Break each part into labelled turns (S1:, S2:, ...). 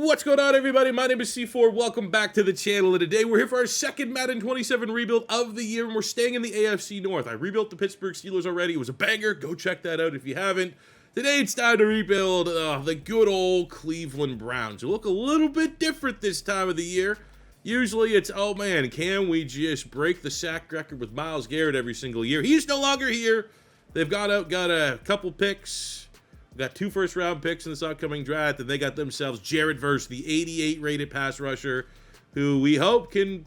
S1: What's going on, everybody? My name is C4. Welcome back to the channel. And today we're here for our second Madden 27 rebuild of the year, and we're staying in the AFC North. I rebuilt the Pittsburgh Steelers already. It was a banger. Go check that out if you haven't. Today it's time to rebuild the good old Cleveland Browns. They look a little bit different this time of the year. Usually it's, oh man, can we just break the sack record with Myles Garrett every single year? He's no longer here. They've got a couple picks. Got 2 first-round picks in this upcoming draft, and they got themselves Jared Verse, the 88-rated pass rusher, who we hope can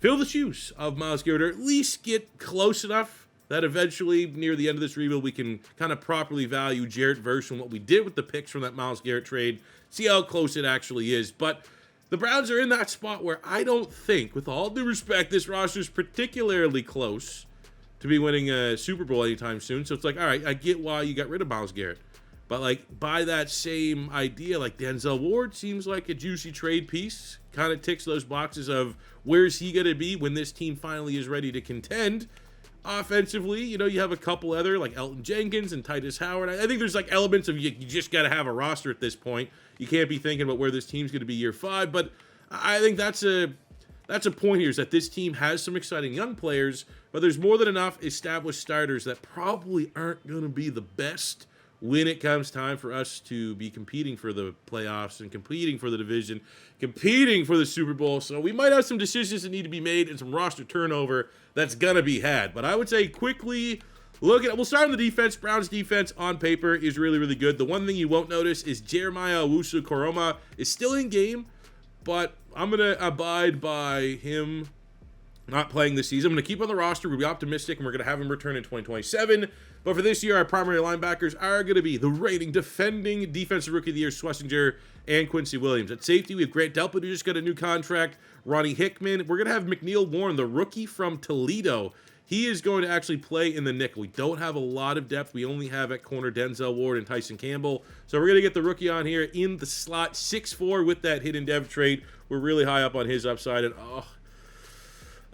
S1: fill the shoes of Myles Garrett, or at least get close enough that eventually, near the end of this rebuild, we can kind of properly value Jared Verse and what we did with the picks from that Myles Garrett trade, see how close it actually is. But the Browns are in that spot where I don't think, with all due respect, this roster is particularly close to be winning a Super Bowl anytime soon. So it's like, all right, I get why you got rid of Myles Garrett. But, like, by that same idea, like, Denzel Ward seems like a juicy trade piece. Kind of ticks those boxes of where's he going to be when this team finally is ready to contend. Offensively, you know, you have a couple other, like Elton Jenkins and Titus Howard. I think there's, like, elements of you just got to have a roster at this point. You can't be thinking about where this team's going to be year 5. But I think that's a point here, is that this team has some exciting young players, but there's more than enough established starters that probably aren't going to be the best when it comes time for us to be competing for the playoffs and competing for the division, competing for the Super Bowl. So we might have some decisions that need to be made and some roster turnover that's going to be had. But I would say quickly look at it. We'll start on the defense. Browns defense on paper is really, really good. The one thing you won't notice is Jeremiah Owusu-Koroma is still in game, but I'm going to abide by him not playing this season. I'm going to keep him on the roster. We'll be optimistic, and we're going to have him return in 2027. But for this year, our primary linebackers are going to be the reigning defending defensive rookie of the year, Schwesinger, and Quincy Williams. At safety, we have Grant Delpit, who just got a new contract, Ronnie Hickman. We're going to have McNeil Warren, the rookie from Toledo. He is going to actually play in the nickel. We don't have a lot of depth. We only have at corner Denzel Ward and Tyson Campbell. So we're going to get the rookie on here in the slot, 6'4", with that hidden dev trait. We're really high up on his upside, and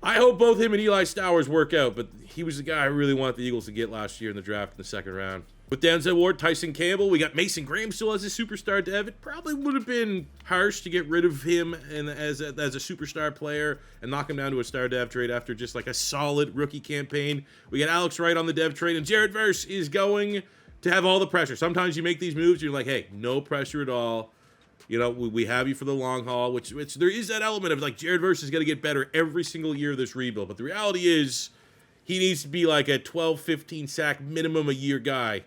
S1: I hope both him and Eli Stowers work out, but he was the guy I really wanted the Eagles to get last year in the draft in the second round. With Denzel Ward, Tyson Campbell, we got Mason Graham still as a superstar dev. It probably would have been harsh to get rid of him and as a superstar player and knock him down to a star dev trade after just like a solid rookie campaign. We got Alex Wright on the dev trade, and Jared Verse is going to have all the pressure. Sometimes you make these moves, you're like, hey, no pressure at all. You know, we have you for the long haul, which there is that element of, like, Jared Verse is going to get better every single year of this rebuild. But the reality is he needs to be like a 12, 15 sack minimum a year guy.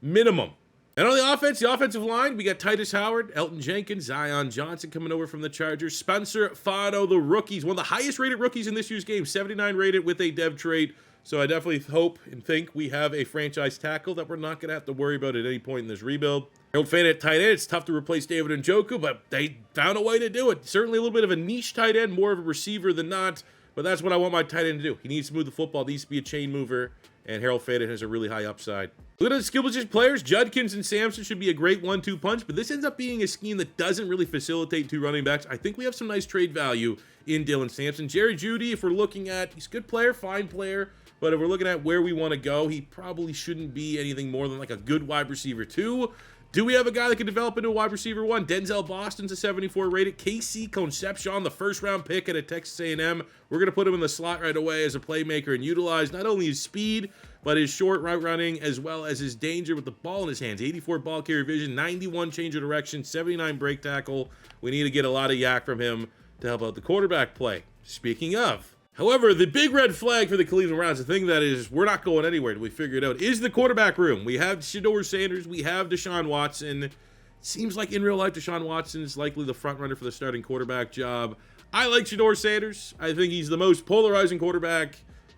S1: Minimum. And on the offense, the offensive line, we got Titus Howard, Elton Jenkins, Zion Johnson coming over from the Chargers, Spencer Fano, the rookies, one of the highest rated rookies in this year's game, 79 rated with a dev trade. So I definitely hope and think we have a franchise tackle that we're not going to have to worry about at any point in this rebuild. Harold Fannin at tight end. It's tough to replace David Njoku, but they found a way to do it. Certainly a little bit of a niche tight end, more of a receiver than not, but that's what I want my tight end to do. He needs to move the football, needs to be a chain mover, and Harold Fannin has a really high upside. Look at the skill position players. Judkins and Sampson should be a great 1-2 punch, but this ends up being a scheme that doesn't really facilitate 2 running backs. I think we have some nice trade value in Dylan Sampson. Jerry Jeudy, if we're looking at, he's a good player, fine player, but if we're looking at where we want to go, he probably shouldn't be anything more than like a good wide receiver 2. Do we have a guy that can develop into a wide receiver 1? Denzel Boston's a 74 rated. KC Concepcion, the first-round pick at a Texas A&M. We're going to put him in the slot right away as a playmaker and utilize not only his speed, but his short route running as well as his danger with the ball in his hands. 84 ball carrier vision, 91 change of direction, 79 break tackle. We need to get a lot of yak from him to help out the quarterback play. Speaking of, however, the big red flag for the Cleveland Browns, the thing that is we're not going anywhere till we figure it out, is the quarterback room. We have Shedeur Sanders. We have Deshaun Watson. It seems like in real life, Deshaun Watson is likely the front runner for the starting quarterback job. I like Shedeur Sanders. I think he's the most polarizing quarterback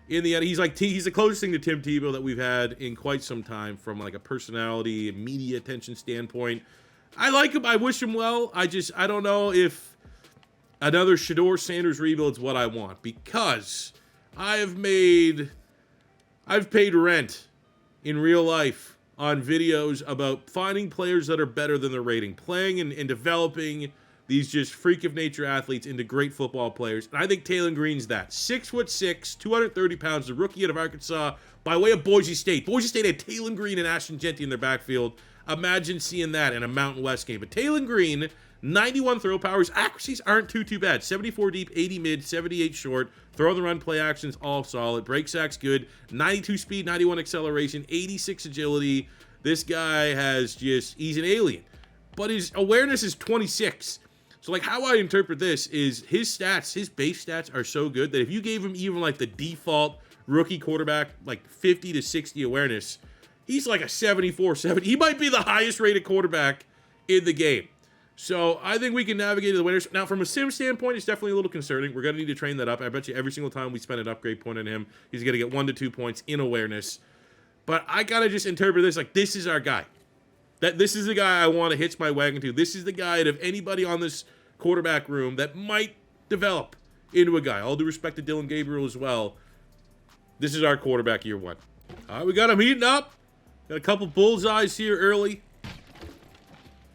S1: in the end. He's the closest thing to Tim Tebow that we've had in quite some time from like a personality and media attention standpoint. I like him. I wish him well. I don't know if another Shedeur Sanders rebuild is what I want, because I've paid rent in real life on videos about finding players that are better than their rating, playing and developing these just freak of nature athletes into great football players. And I think Taylen Green's that. 6'6", 230 pounds, the rookie out of Arkansas by way of Boise State. Boise State had Taylen Green and Ashton Jeanty in their backfield. Imagine seeing that in a Mountain West game. But Taylen Green, 91 throw powers. Accuracies aren't too bad. 74 deep, 80 mid, 78 short. Throw the run, play actions, all solid. Break sacks, good. 92 speed, 91 acceleration, 86 agility. This guy has just, he's an alien. But his awareness is 26. So, like, how I interpret this is his stats, his base stats are so good that if you gave him even, like, the default rookie quarterback, like, 50 to 60 awareness, he's like a 74, 70. He might be the highest rated quarterback in the game. So, I think we can navigate to the winners. Now, from a sim standpoint, it's definitely a little concerning. We're going to need to train that up. I bet you every single time we spend an upgrade point on him, he's going to get 1 to 2 points in awareness. But I got to just interpret this like this is our guy. This is the guy I want to hitch my wagon to. This is the guy out of anybody on this quarterback room that might develop into a guy. All due respect to Dylan Gabriel as well. This is our quarterback year 1. All right, we got him heating up. Got a couple bullseyes here early.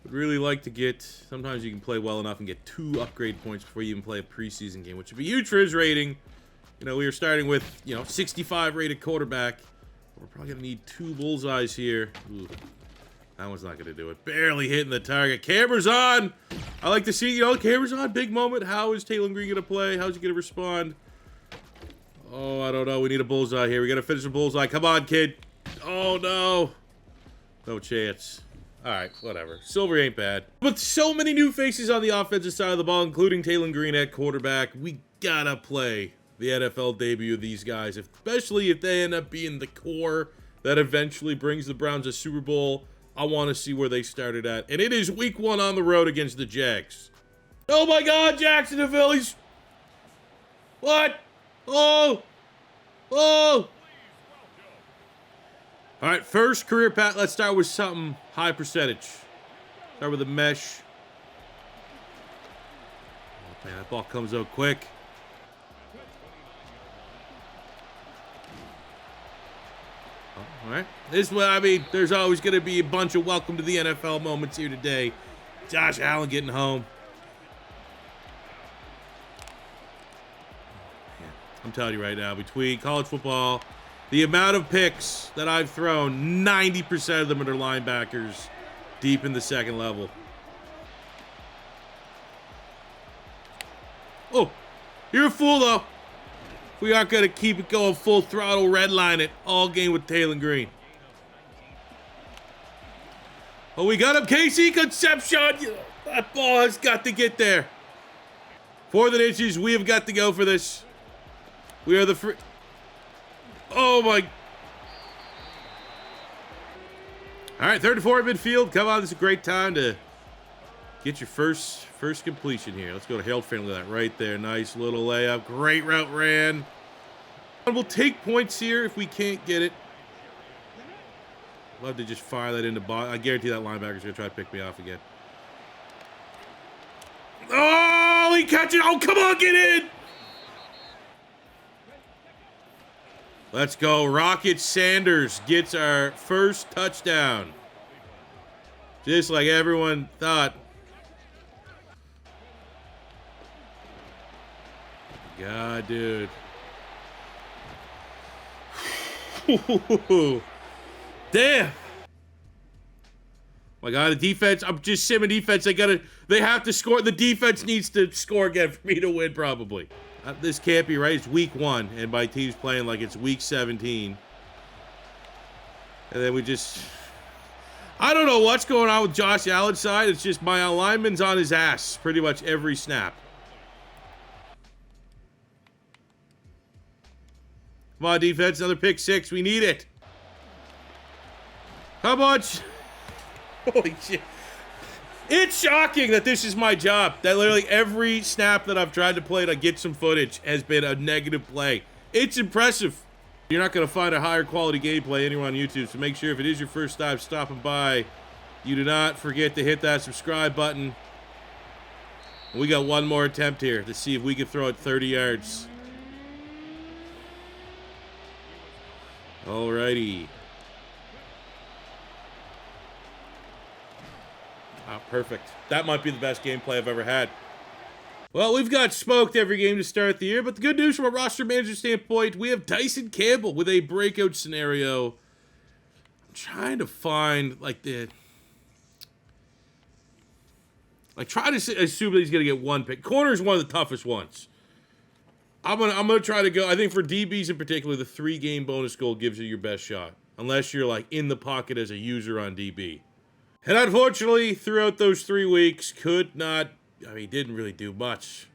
S1: Would really like to get, sometimes you can play well enough and get 2 upgrade points before you even play a preseason game, which would be huge for his rating. You know, we were starting with, 65 rated quarterback. We're probably going to need 2 bullseyes here. Ooh. That one's not going to do it. Barely hitting the target. Camera's on. I like to see, camera's on. Big moment. How is Taylen Green going to play? How's he going to respond? Oh, I don't know. We need a bullseye here. We got to finish the bullseye. Come on, kid. Oh, no. No chance. All right, whatever. Silver ain't bad. With so many new faces on the offensive side of the ball, including Taylen Green at quarterback, we got to play the NFL debut of these guys, especially if they end up being the core that eventually brings the Browns a Super Bowl. I want to see where they started at. And it is week 1 on the road against the Jags. Oh my God, Jacksonville. He's... What? Oh. Oh. All right, first career pass. Let's start with something high percentage. Start with a mesh. Oh, man, that ball comes out quick. All right. This is what I mean. There's always going to be a bunch of welcome to the NFL moments here today. Josh Allen getting home. I'm telling you right now, between college football, the amount of picks that I've thrown, 90% of them are linebackers deep in the second level. Oh, you're a fool, though. We aren't going to keep it going full throttle, redline it all game with Taylen Green. Oh, we got him, Casey Concepcion. That ball has got to get there. 4th and inches, we have got to go for this. We are the free. Oh, my. All right, 3rd and 4 midfield. Come on, this is a great time to get your first completion here. Let's go to Harold Fannin with that right there. Nice little layup. Great route ran. We'll take points here if we can't get it. Love to just fire that into ball. I guarantee that linebacker's going to try to pick me off again. Oh, he catches it. Oh, come on, get in. Let's go. Rocket Sanders gets our first touchdown. Just like everyone thought. God, dude. Damn. My God, the defense. I'm just simming defense. They have to score. The defense needs to score again for me to win, probably. This can't be right. It's week 1, and my team's playing like it's week 17. And then we just... I don't know what's going on with Josh Allen's side. It's just my alignment's on his ass pretty much every snap. Come on, defense. Another pick 6. We need it. How much? Holy shit. It's shocking that this is my job. That literally every snap that I've tried to play to get some footage has been a negative play. It's impressive. You're not going to find a higher quality gameplay anywhere on YouTube, so make sure if it is your first time stopping by, you do not forget to hit that subscribe button. We got one more attempt here to see if we can throw it 30 yards. Alrighty. Oh, perfect. That might be the best gameplay I've ever had. Well, we've got smoked every game to start the year, but the good news from a roster manager standpoint, we have Tyson Campbell with a breakout scenario. I'm trying to find, like, the... Like, try to assume that he's going to get one pick. Corner is one of the toughest ones. I'm gonna try to go. I think for DBs in particular, the 3-game bonus goal gives you your best shot. Unless you're, like, in the pocket as a user on DB. And unfortunately, throughout those 3 weeks, didn't really do much.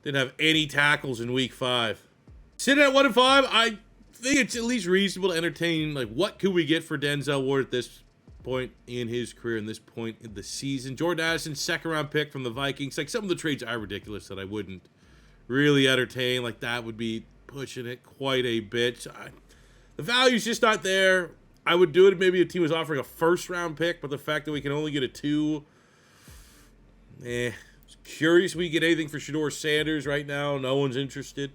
S1: Didn't have any tackles in week 5. Sitting at 1-5, I think it's at least reasonable to entertain, like, what could we get for Denzel Ward at this point in his career, in this point in the season. Jordan Addison, 2nd-round pick from the Vikings. Like, some of the trades are ridiculous that I wouldn't really entertain. Like, that would be pushing it quite a bit. The value's just not there. I would do it if maybe a team was offering a 1st-round pick, but the fact that we can only get a 2, curious if we get anything for Shedeur Sanders right now. No one's interested.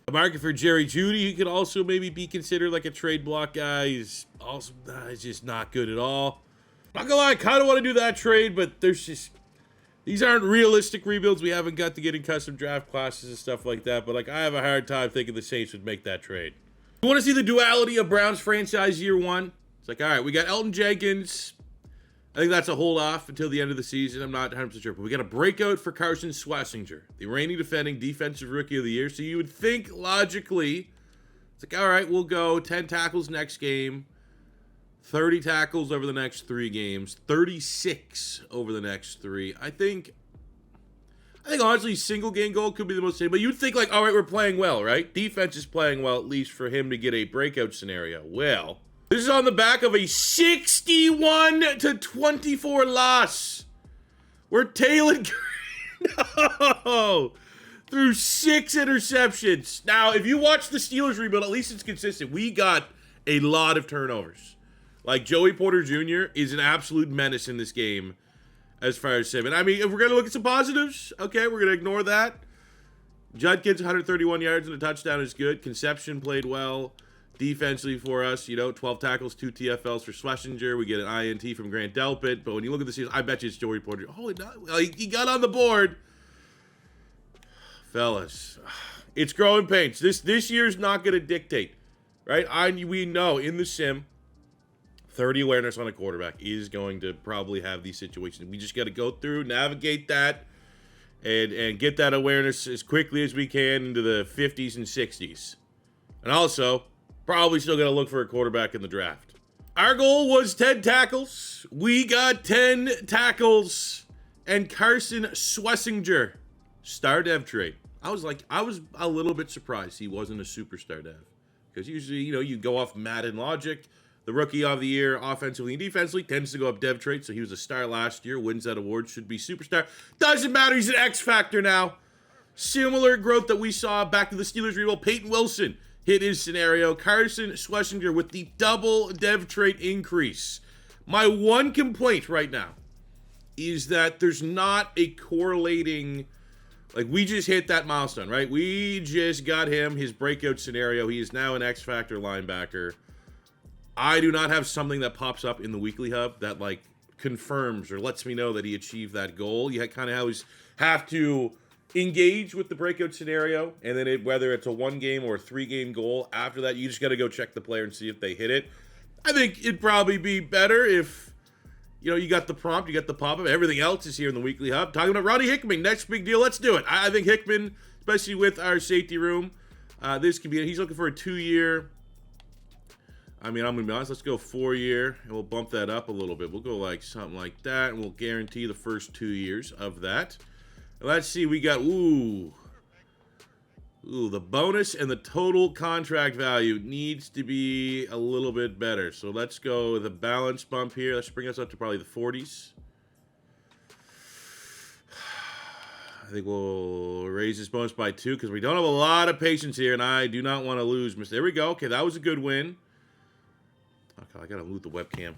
S1: The market for Jerry Jeudy, he could also maybe be considered like a trade block guy. He's also he's just not good at all. Not gonna lie, I kind of want to do that trade, but these aren't realistic rebuilds. We haven't got to get in custom draft classes and stuff like that, but like I have a hard time thinking the Saints would make that trade. You want to see the duality of Browns franchise year 1? It's like, all right, we got Elton Jenkins. I think that's a hold off until the end of the season. I'm not 100% sure. But we got a breakout for Carson Schwesinger, the reigning defending defensive rookie of the year. So you would think logically, it's like, all right, we'll go 10 tackles next game, 30 tackles over the next 3 games, 36 over the next 3. I think honestly, single game goal could be the most safe. But you'd think like, all right, we're playing well, right? Defense is playing well, at least for him to get a breakout scenario. Well, this is on the back of a 61-24 loss, where Taylen Green threw 6 interceptions. Now, if you watch the Steelers rebuild, at least it's consistent. We got a lot of turnovers. Like, Joey Porter Jr. is an absolute menace in this game as far as Simmons. I mean, if we're going to look at some positives, okay, we're going to ignore that. Judkins, 131 yards and a touchdown is good. Concepcion played well defensively for us. 12 tackles, 2 TFLs for Schwesinger. We get an INT from Grant Delpit. But when you look at the season, I bet you it's Joey Porter. He got on the board. Fellas, it's growing pains. This year's not going to dictate, right? We know in the sim, 30 awareness on a quarterback is going to probably have these situations. We just got to go through, navigate that, and get that awareness as quickly as we can into the 50s and 60s. And also, probably still got to look for a quarterback in the draft. Our goal was 10 tackles. We got 10 tackles. And Carson Schwesinger, star dev trade. I was a little bit surprised he wasn't a superstar dev. Because usually, you go off Madden logic. The rookie of the year, offensively and defensively, tends to go up dev trait. So he was a star last year, wins that award, should be superstar. Doesn't matter, he's an X factor now. Similar growth that we saw back to the Steelers rebuild. Peyton Wilson hit his scenario. Carson Schwesinger with the double dev trait increase. My one complaint right now is that there's not a correlating, like we just hit that milestone, right? We just got him his breakout scenario. He is now an X factor linebacker. I do not have something that pops up in the weekly hub that like confirms or lets me know that he achieved that goal. You kind of always have to engage with the breakout scenario, and then whether it's a 1-game or a 3-game goal, after that, you just got to go check the player and see if they hit it. I think it'd probably be better if, you got the prompt, you got the pop-up, everything else is here in the weekly hub. Talking about Roddy Hickman, next big deal, let's do it. I think Hickman, especially with our safety room, this could be, he's looking for a 2-year. I'm going to be honest, let's go 4-year, and we'll bump that up a little bit. We'll go like something like that, and we'll guarantee the first 2 years of that. And let's see, we got, the bonus and the total contract value needs to be a little bit better. So let's go with a balance bump here. Let's bring us up to probably the 40s. I think we'll raise this bonus by 2 because we don't have a lot of patience here, and I do not want to lose. There we go. Okay, that was a good win. Okay, I gotta loot the webcam.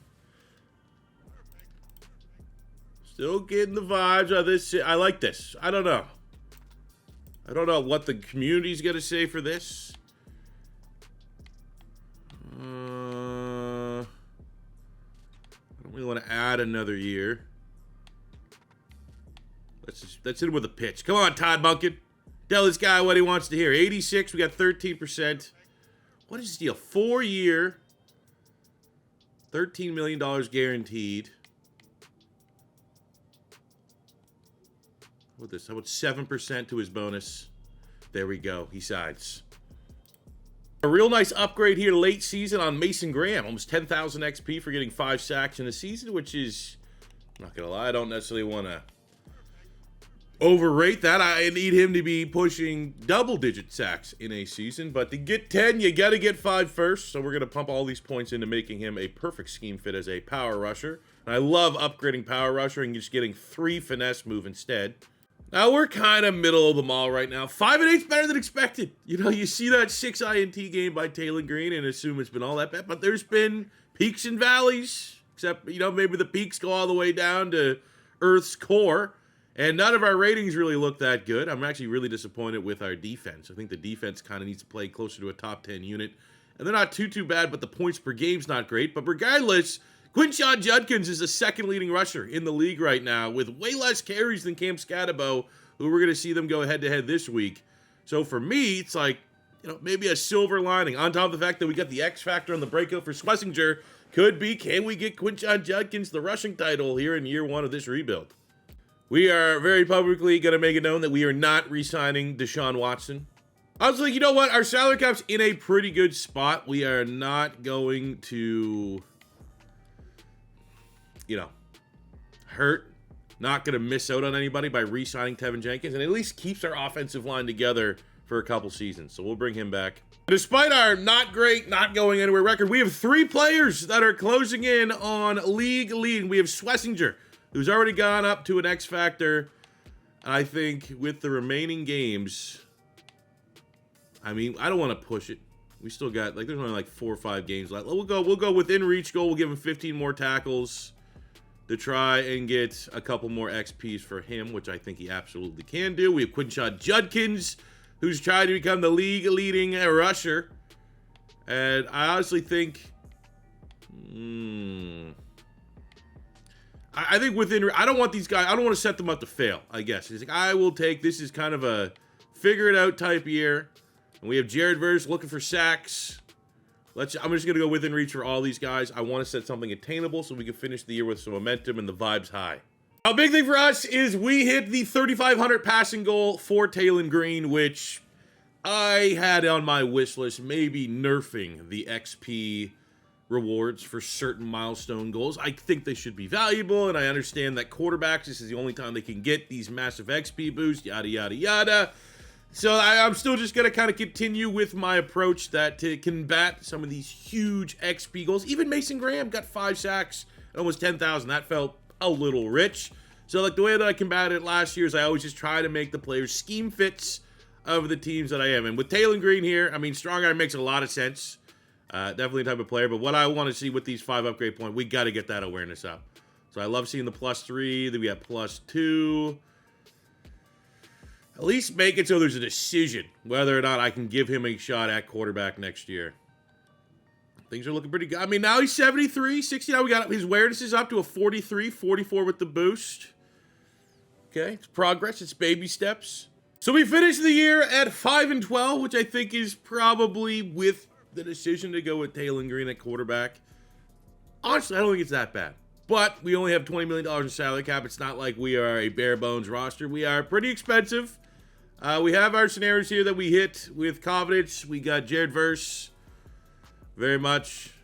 S1: Still getting the vibes of this. I like this. I don't know what the community's gonna say for this. I don't really want to add another year. Let's hit him with a pitch. Come on, Todd Monken. Tell this guy what he wants to hear. 86. We got 13%. What is this deal? 4-year. $13 million guaranteed. What this? How about 7% to his bonus? There we go. He sides. A real nice upgrade here late season on Mason Graham. Almost 10,000 XP for getting 5 sacks in a season, which is, I'm not going to lie, I don't necessarily want to overrate that. I need him to be pushing double-digit sacks in a season, but to get 10, you got to get 5 first. So we're going to pump all these points into making him a perfect scheme fit as a power rusher. And I love upgrading power rusher and just getting 3 finesse move instead. Now, we're kind of middle of the mall right now. 5 and 8's better than expected. You know, you see that 6 INT game by Taylen Green and assume it's been all that bad. But there's been peaks and valleys. Except, you know, maybe the peaks go all the way down to Earth's core. And none of our ratings really look that good. I'm actually really disappointed with our defense. I think the defense kind of needs to play closer to a top 10 unit. And they're not too bad, but the points per game's not great. But regardless, Quinshon Judkins is the second leading rusher in the league right now with way less carries than Cam Scatabo, who we're going to see them go head-to-head this week. So for me, it's like, you know, maybe a silver lining. On top of the fact that we got the X factor on the breakout for Schwesinger, could be, can we get Quinshon Judkins the rushing title here in year 1 of this rebuild? We are very publicly going to make it known that we are not re-signing Deshaun Watson. I was like, you know what? Our salary cap's in a pretty good spot. We are not going to, you know, hurt. Not going to miss out on anybody by re-signing Tevin Jenkins, and at least keeps our offensive line together for a couple seasons. So we'll bring him back. Despite our not great, not going anywhere record, we have 3 players that are closing in on league lead. We have Schwesinger, who's already gone up to an X factor. I think with the remaining games, I mean, I don't want to push it. We still got, like, there's only like 4 or 5 games left. We'll go within reach goal. We'll give him 15 more tackles to try and get a couple more XPs for him, which I think he absolutely can do. We have Quinshon Judkins, who's trying to become the league leading rusher. And I honestly think, I think within, I don't want these guys, I don't want to set them up to fail, I guess. He's like, I will take, this is kind of a figure it out type year. And we have Jared Verse looking for sacks. I'm just going to go within reach for all these guys. I want to set something attainable so we can finish the year with some momentum and the vibes high. A big thing for us is we hit the 3,500 passing goal for Taylen Green, which I had on my wish list, maybe nerfing the XP rewards for certain milestone goals. I think they should be valuable, and I understand that quarterbacks, this is the only time they can get these massive XP boosts, yada, yada, yada. So I'm still just going to kind of continue with my approach that to combat some of these huge XP goals. Even Mason Graham got 5 sacks and almost 10,000. That felt a little rich. So like the way that I combated it last year is I always just try to make the players scheme fits of the teams that I am. And with Taylen Green here, I mean, strong arm makes a lot of sense. Definitely a type of player. But what I want to see with these 5 upgrade points, we got to get that awareness up. So I love seeing the +3. Then we have +2. At least make it so there's a decision whether or not I can give him a shot at quarterback next year. Things are looking pretty good. I mean, now he's 73, 60. Now we got his awareness is up to a 43, 44 with the boost. Okay, it's progress. It's baby steps. So we finished the year at 5-12, which I think is probably with the decision to go with Taylen Green at quarterback. Honestly, I don't think it's that bad. But we only have $20 million in salary cap. It's not like we are a bare bones roster. We are pretty expensive. We have our scenarios here that we hit with confidence. We got Jared Verse. Very much.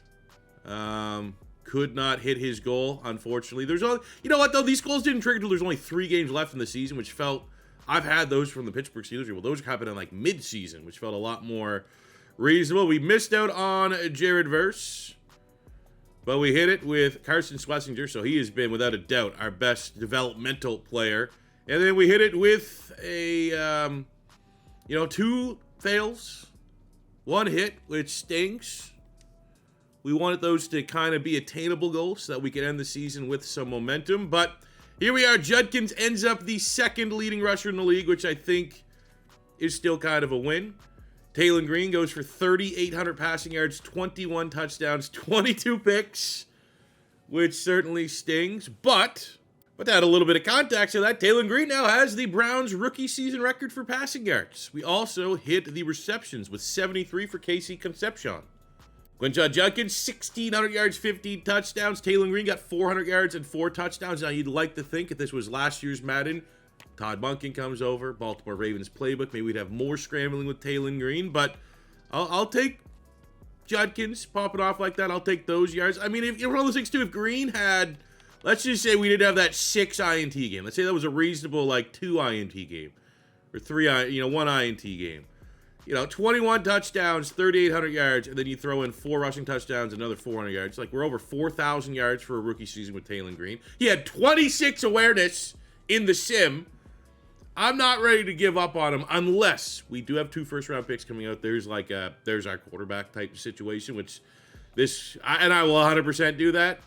S1: Could not hit his goal, unfortunately. There's only, you know what, though? These goals didn't trigger until there's only 3 games left in the season, which felt, I've had those from the Pittsburgh Steelers. Well, those happened in like mid-season, which felt a lot more reasonable. We missed out on Jared Verse. But we hit it with Carson Schwesinger, so he has been, without a doubt, our best developmental player. And then we hit it with a, 2 fails, 1 hit, which stinks. We wanted those to kind of be attainable goals so that we could end the season with some momentum. But here we are. Judkins ends up the 2nd leading rusher in the league, which I think is still kind of a win. Taylen Green goes for 3,800 passing yards, 21 touchdowns, 22 picks, which certainly stings. But to add a little bit of context to that, Taylen Green now has the Browns rookie season record for passing yards. We also hit the receptions with 73 for Concepcion. Quinshon Judkins, 1,600 yards, 15 touchdowns. Taylen Green got 400 yards and 4 touchdowns. Now, you'd like to think if this was last year's Madden, Todd Monken comes over, Baltimore Ravens playbook. Maybe we'd have more scrambling with Taylen Green, but I'll take Judkins popping off like that. I'll take those yards. I mean, if all those things too, if Green had, let's just say we didn't have that 6 INT game. Let's say that was a reasonable, like, 2 INT game. Or 1 INT game. 21 touchdowns, 3,800 yards, and then you throw in 4 rushing touchdowns, another 400 yards. Like, we're over 4,000 yards for a rookie season with Taylen Green. He had 26 awareness in the sim. I'm not ready to give up on him unless we do have 2 first-round picks coming out. There's our quarterback type situation, which I will 100% do that.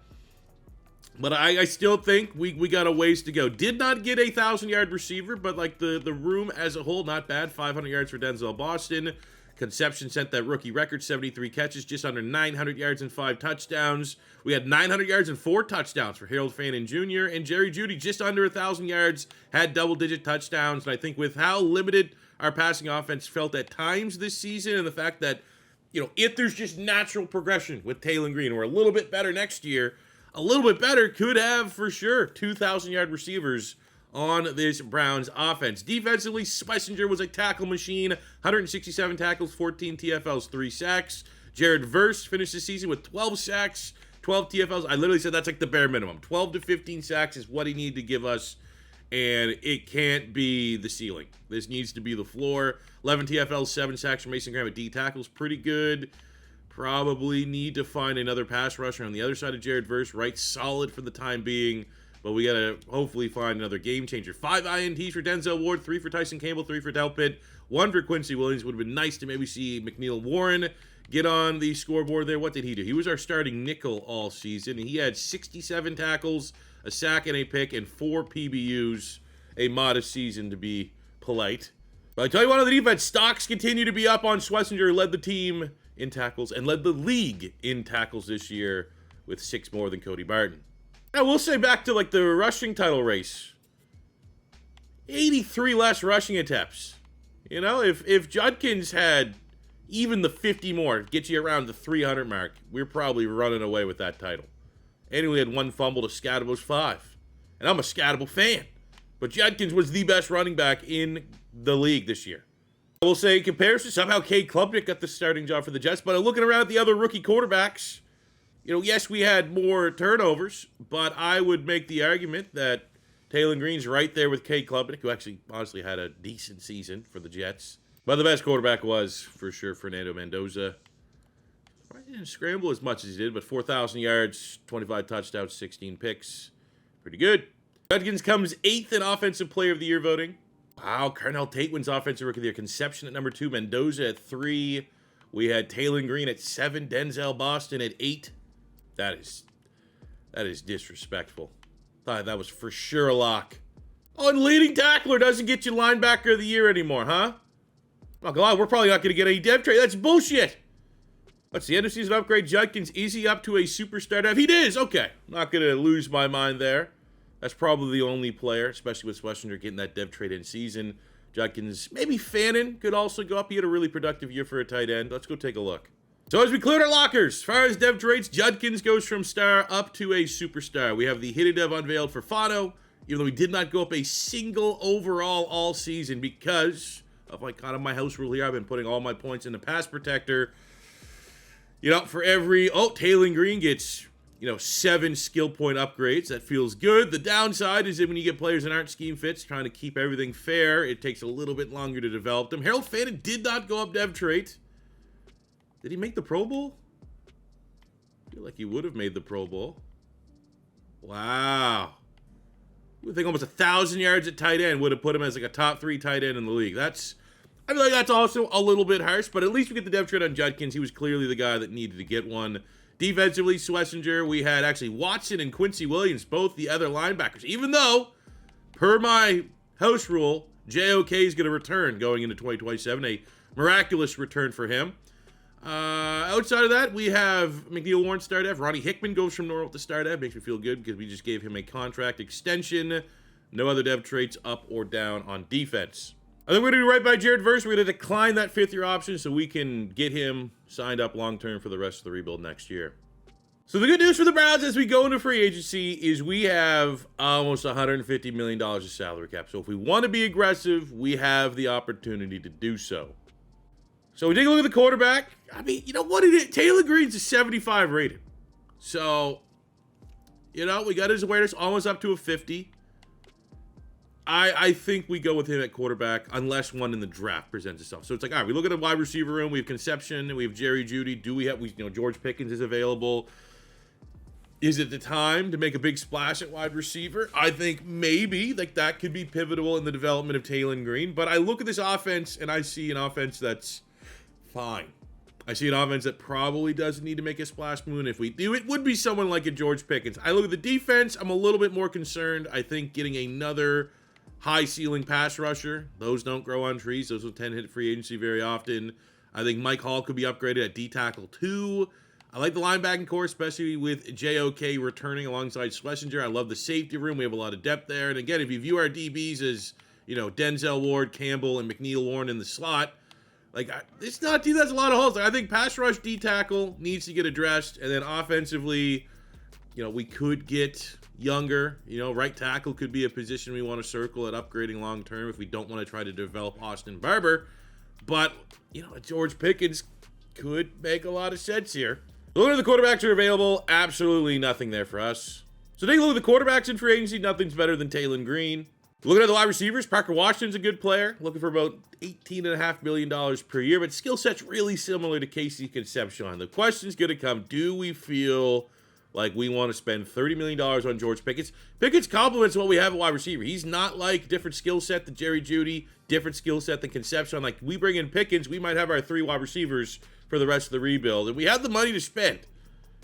S1: But I still think we got a ways to go. Did not get a 1,000-yard receiver, but like the room as a whole, not bad. 500 yards for Denzel Boston. Concepcion sent that rookie record, 73 catches, just under 900 yards and 5 touchdowns. We had 900 yards and 4 touchdowns for Harold Fannin Jr. And Jerry Jeudy, just under 1,000 yards, had double-digit touchdowns. And I think with how limited our passing offense felt at times this season, and the fact that, if there's just natural progression with Taylen Green, we're a little bit better next year, a little bit better, could have for sure 2,000-yard receivers on this Browns offense. Defensively, Schwesinger was a tackle machine, 167 tackles, 14 TFLs, 3 sacks. Jared Verse finished the season with 12 sacks, 12 TFLs. I literally said that's like the bare minimum. 12 to 15 sacks is what he needed to give us, and it can't be the ceiling. This needs to be the floor. 11 TFLs, 7 sacks from Mason Graham at D tackles, pretty good. Probably need to find another pass rusher on the other side of Jared Verse. Right, solid for the time being, but we got to hopefully find another game changer. 5 INTs for Denzel Ward, 3 for Tyson Campbell, 3 for Delpit, 1 for Quincy Williams. Would have been nice to maybe see McNeil Warren get on the scoreboard there. What did he do? He was our starting nickel all season. He had 67 tackles, a sack and a pick, and 4 PBUs. A modest season, to be polite. But I tell you what, on the defense, stocks continue to be up on Schwesinger, who led the team in tackles and led the league in tackles this year with 6 more than Cody Barton. I will say, back to like the rushing title race, 83 less rushing attempts. If Judkins had even the 50 more, get you around the 300 mark, we're probably running away with that title. And we had 1 fumble to Scadable's 5. And I'm a Scadable fan. But Judkins was the best running back in the league this year. I will say, in comparison, somehow Cade Klubnik got the starting job for the Jets. But looking around at the other rookie quarterbacks, yes, we had more turnovers, but I would make the argument that Taylen Green's right there with Cade Klubnik, who actually honestly had a decent season for the Jets. But the best quarterback was, for sure, Fernando Mendoza. Probably didn't scramble as much as he did, but 4,000 yards, 25 touchdowns, 16 picks. Pretty good. Judkins comes 8th in Offensive Player of the Year voting. Wow, Carnell Tate wins Offensive Rookie of the Year. Concepcion at number 2, Mendoza at 3. We had Taylen Green at 7, Denzel Boston at 8. That is disrespectful. Thought that was for sure a lock. Oh, and leading tackler doesn't get you linebacker of the year anymore, huh? Oh, God, we're probably not going to get any dev trade. That's bullshit. What's the end of season upgrade? Judkins, is he up to a superstar dev? He is. Okay. Not going to lose my mind there. That's probably the only player, especially with Schwesinger getting that dev trade in season. Judkins, maybe Fannin could also go up. He had a really productive year for a tight end. Let's go take a look. So as we cleared our lockers, as far as dev trades, Judkins goes from star up to a superstar. We have the hidden dev unveiled for Fano, even though we did not go up a single overall all season because of my house rule here. I've been putting all my points in the pass protector. For every, Taylen Green gets, 7 skill point upgrades. That feels good. The downside is that when you get players that aren't scheme fits, trying to keep everything fair, it takes a little bit longer to develop them. Harold Fannin did not go up dev trait. Did he make the Pro Bowl? I feel like he would have made the Pro Bowl. Wow. You would think almost 1,000 yards at tight end would have put him as like a top 3 tight end in the league. I feel like that's also a little bit harsh, but at least we get the dev trade on Judkins. He was clearly the guy that needed to get one. Defensively, Schwesinger, we had actually Watson and Quincy Williams, both the other linebackers. Even though, per my house rule, JOK is going to return going into 2027. A miraculous return for him. Outside of that, we have McNeil Warren star dev. Ronnie Hickman goes from Norwell to star dev. Makes me feel good because we just gave him a contract extension. No other dev traits up or down on defense. I think we're going to do right by Jared Verse. We're going to decline that 5th-year option so we can get him signed up long-term for the rest of the rebuild next year. So the good news for the Browns as we go into free agency is we have almost $150 million of salary cap. So if we want to be aggressive, we have the opportunity to do so. So we take a look at the quarterback. I mean, you know what it is? Taylen Green's a 75 rated. So, you know, we got his awareness almost up to a 50. I think we go with him at quarterback unless one in the draft presents itself. So it's like, all right, we look at the wide receiver room. We have Concepcion. We have Jerry Jeudy. Do we have, George Pickens is available. Is it the time to make a big splash at wide receiver? I think maybe like that could be pivotal in the development of Taylen Green. But I look at this offense and I see an offense that's fine. I see an offense that probably doesn't need to make a splash move. And if we do, it would be someone like a George Pickens. I look at the defense. I'm a little bit more concerned. I think getting another high ceiling pass rusher. Those don't grow on trees. Those will tend to hit free agency very often. I think Mike Hall could be upgraded at D tackle too. I like the linebacking core, especially with JOK returning alongside Schwesinger. I love the safety room. We have a lot of depth there. And again, if you view our DBs as, Denzel, Ward, Campbell, and McNeil Warren in the slot, it's not that's a lot of holes. I think pass rush D tackle needs to get addressed. And then offensively, we could get younger. Right tackle could be a position we want to circle at upgrading long term if we don't want to try to develop Austin Barber. But, George Pickens could make a lot of sense here. Looking at the quarterbacks are available, absolutely nothing there for us. So take a look at the quarterbacks in free agency. Nothing's better than Taylen Green. Looking at the wide receivers, Parker Washington's a good player. Looking for about $18.5 million per year, but skill set's really similar to Casey Concepcion. The question's going to come, do we feel like we want to spend $30 million on George Pickens? Pickens complements what we have at wide receiver. He's not like different skill set than Jerry Jeudy, different skill set than Concepcion. Like we bring in Pickens, we might have our 3 wide receivers for the rest of the rebuild. And we have the money to spend.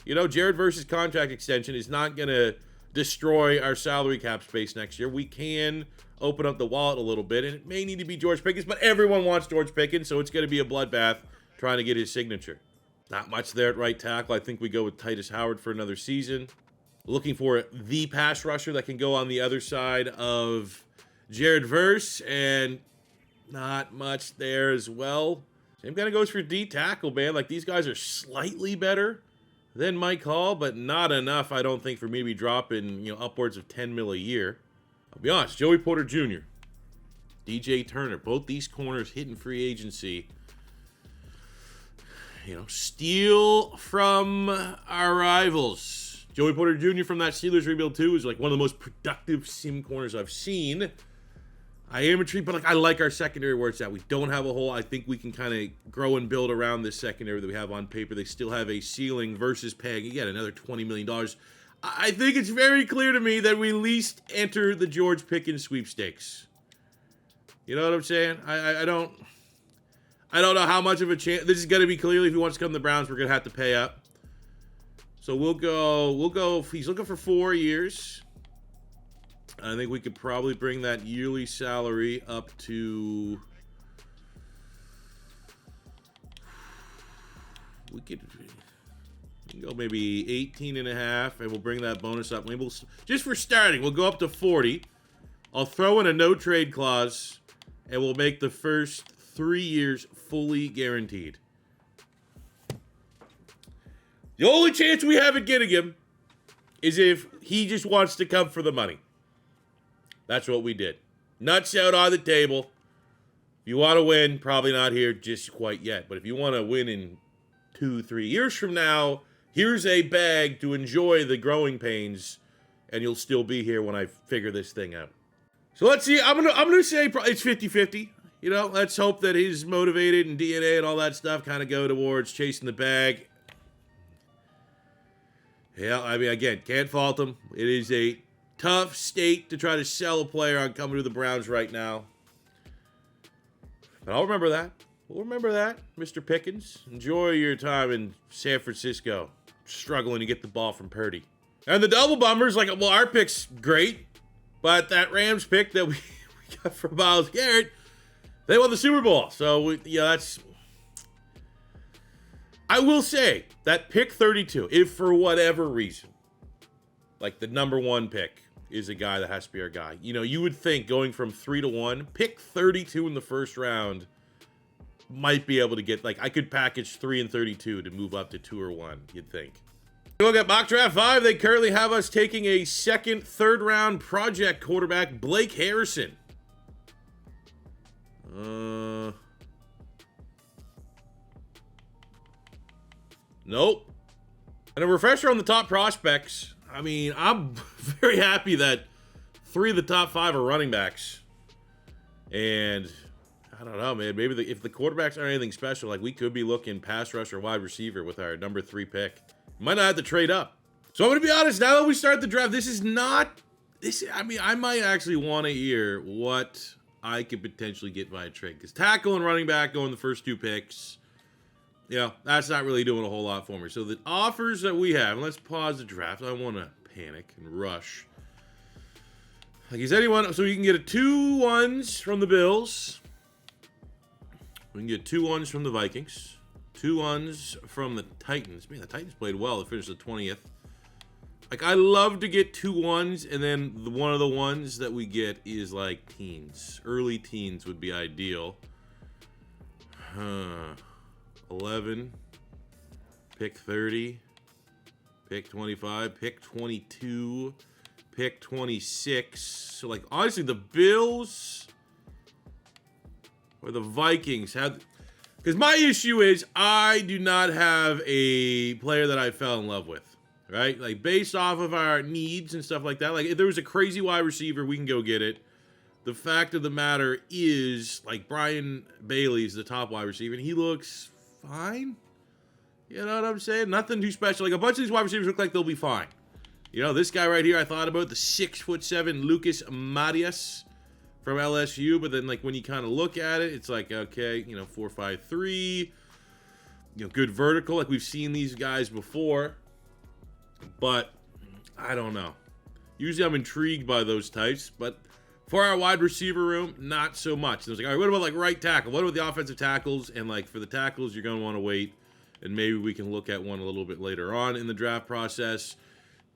S1: Jared versus contract extension is not going to destroy our salary cap space next year. We can open up the wallet a little bit, and it may need to be George Pickens, but everyone wants George Pickens, so it's going to be a bloodbath trying to get his signature. Not much there at right tackle. I think we go with Titus Howard for another season. Looking for the pass rusher that can go on the other side of Jared Verse, and not much there as well. Same kind of goes for D tackle, man. Like these guys are slightly better than Mike Hall, but not enough, I don't think, for me to be dropping, upwards of $10 million a year. I'll be honest, Joey Porter Jr., DJ Turner, both these corners hitting free agency. Steal from our rivals. Joey Porter Jr. from that Steelers rebuild too is like one of the most productive sim corners I've seen. I am intrigued, but I like our secondary where it's at. We don't have a hole. I think we can kind of grow and build around this secondary that we have on paper. They still have a ceiling versus paying, again, another $20 million. I think it's very clear to me that we at least enter the George Pickens sweepstakes. You know what I'm saying? I don't know how much of a chance. This is going to be clearly, if he wants to come to the Browns, we're going to have to pay up. So we'll go, he's looking for 4 years. I think we could probably bring that yearly salary up to, we can go maybe 18.5, and we'll bring that bonus up. Maybe just for starting, we'll go up to 40. I'll throw in a no trade clause, and we'll make the first 3 years fully guaranteed. The only chance we have at getting him is if he just wants to come for the money. That's what we did. Nuts out on the table. If you want to win, probably not here just quite yet. But if you want to win in 2-3 years from now, here's a bag to enjoy the growing pains, and you'll still be here when I figure this thing out. So let's see. I'm gonna say it's 50-50. Let's hope that he's motivated and DNA and all that stuff kind of go towards chasing the bag. Yeah, I mean, again, can't fault him. It is a tough state to try to sell a player on coming to the Browns right now. But I'll remember that. We'll remember that, Mr. Pickens. Enjoy your time in San Francisco, struggling to get the ball from Purdy. And the double bummers, our pick's great, but that Rams pick that we got from Myles Garrett, they won the Super Bowl. So, that's... I will say that pick 32, if for whatever reason, the number 1 pick is a guy that has to be our guy. You would think going from 3-1, pick 32 in the first round might be able to get, I could package 3 and 32 to move up to 2 or 1, you'd think. Look at mock draft 5. They currently have us taking a second, third round project quarterback, Blake Harrison. Nope. And a refresher on the top prospects. I mean, I'm very happy that 3 of the top 5 are running backs. And I don't know, man. Maybe if the quarterbacks aren't anything special, like we could be looking pass rush or wide receiver with our number 3 pick. Might not have to trade up. So I'm going to be honest, now that we start the draft, I mean, I might actually want to hear what I could potentially get by a trade. Because tackle and running back going the first 2 picks, that's not really doing a whole lot for me. So the offers that we have, and let's pause the draft. I don't want to panic and rush. Like, is anyone, so you can get a 2 1s from the Bills. We can get 2 1s from the Vikings. 2 1s from the Titans. Man, the Titans played well. They finished the 20th. Like, I love to get 2 1s, and then one of the ones that we get is, like, teens. Early teens would be ideal. 11. Pick 30. Pick 25. Pick 22. Pick 26. So, like, honestly, the Bills or the Vikings have... Because my issue is I do not have a player that I fell in love with. Right? Like, based off of our needs and stuff like that. Like, if there was a crazy wide receiver, we can go get it. The fact of the matter is, like, Brian Bailey's the top wide receiver, and he looks fine. You know what I'm saying? Nothing too special. Like, a bunch of these wide receivers look like they'll be fine. You know, this guy right here I thought about, the 6'7" Lucas Marias from LSU. But then, like, when you kind of look at it, it's like, okay, 4.53. Good vertical. Like, we've seen these guys before. But I don't know. Usually I'm intrigued by those types, but for our wide receiver room, not so much. And I was like, all right, what about like right tackle? What about the offensive tackles? And like for the tackles, you're going to want to wait, and maybe we can look at one a little bit later on in the draft process.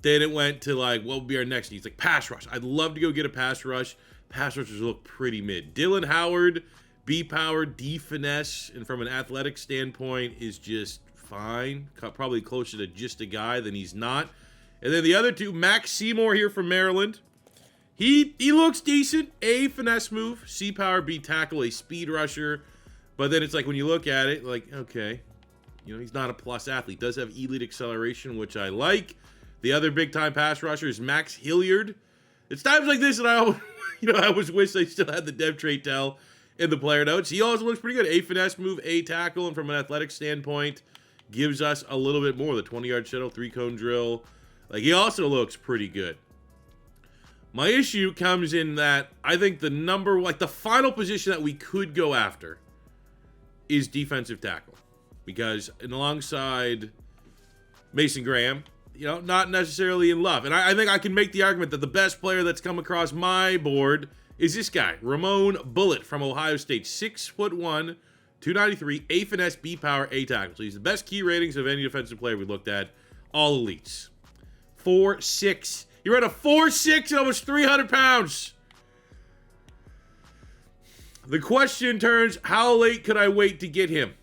S1: Then it went to like, what would be our next needs? Like pass rush. I'd love to go get a pass rush. Pass rushers look pretty mid. Dylan Howard, B power, D finesse, and from an athletic standpoint is just fine. Probably closer to just a guy than he's not. And then the other 2, Max Seymour here from Maryland. He looks decent. A finesse move, C power, B tackle, a speed rusher. But then it's like when you look at it, like, okay, he's not a plus athlete. Does have elite acceleration, which I like. The other big time pass rusher is Max Hilliard. It's times like this that I always wish they still had the dev trait tell in the player notes. He also looks pretty good. A finesse move, A tackle, and from an athletic standpoint, gives us a little bit more. The 20-yard shuttle, 3-cone drill. Like, he also looks pretty good. My issue comes in that I think the final position that we could go after is defensive tackle. Because alongside Mason Graham, not necessarily in love. And I think I can make the argument that the best player that's come across my board is this guy, Ramon Bullitt from Ohio State. 6'1", 293, A finesse, B power, A tackle. So he's the best key ratings of any defensive player we looked at. All elites. 4'6". You're at a 4'6" and almost 300 pounds. The question turns, how late could I wait to get him?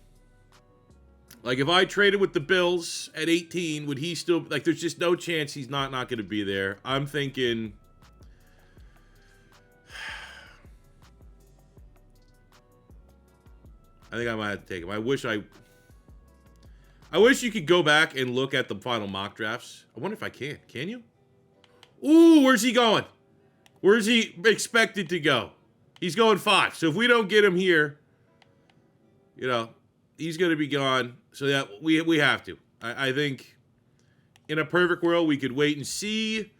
S1: Like, if I traded with the Bills at 18, would he still... Like, there's just no chance he's not going to be there. I'm thinking... I think I might have to take him. I wish you could go back and look at the final mock drafts. I wonder if I can. Can you? Ooh, where's he going? Where's he expected to go? He's going 5. So if we don't get him here, he's going to be gone. So yeah, we have to. I think in a perfect world, we could wait and see.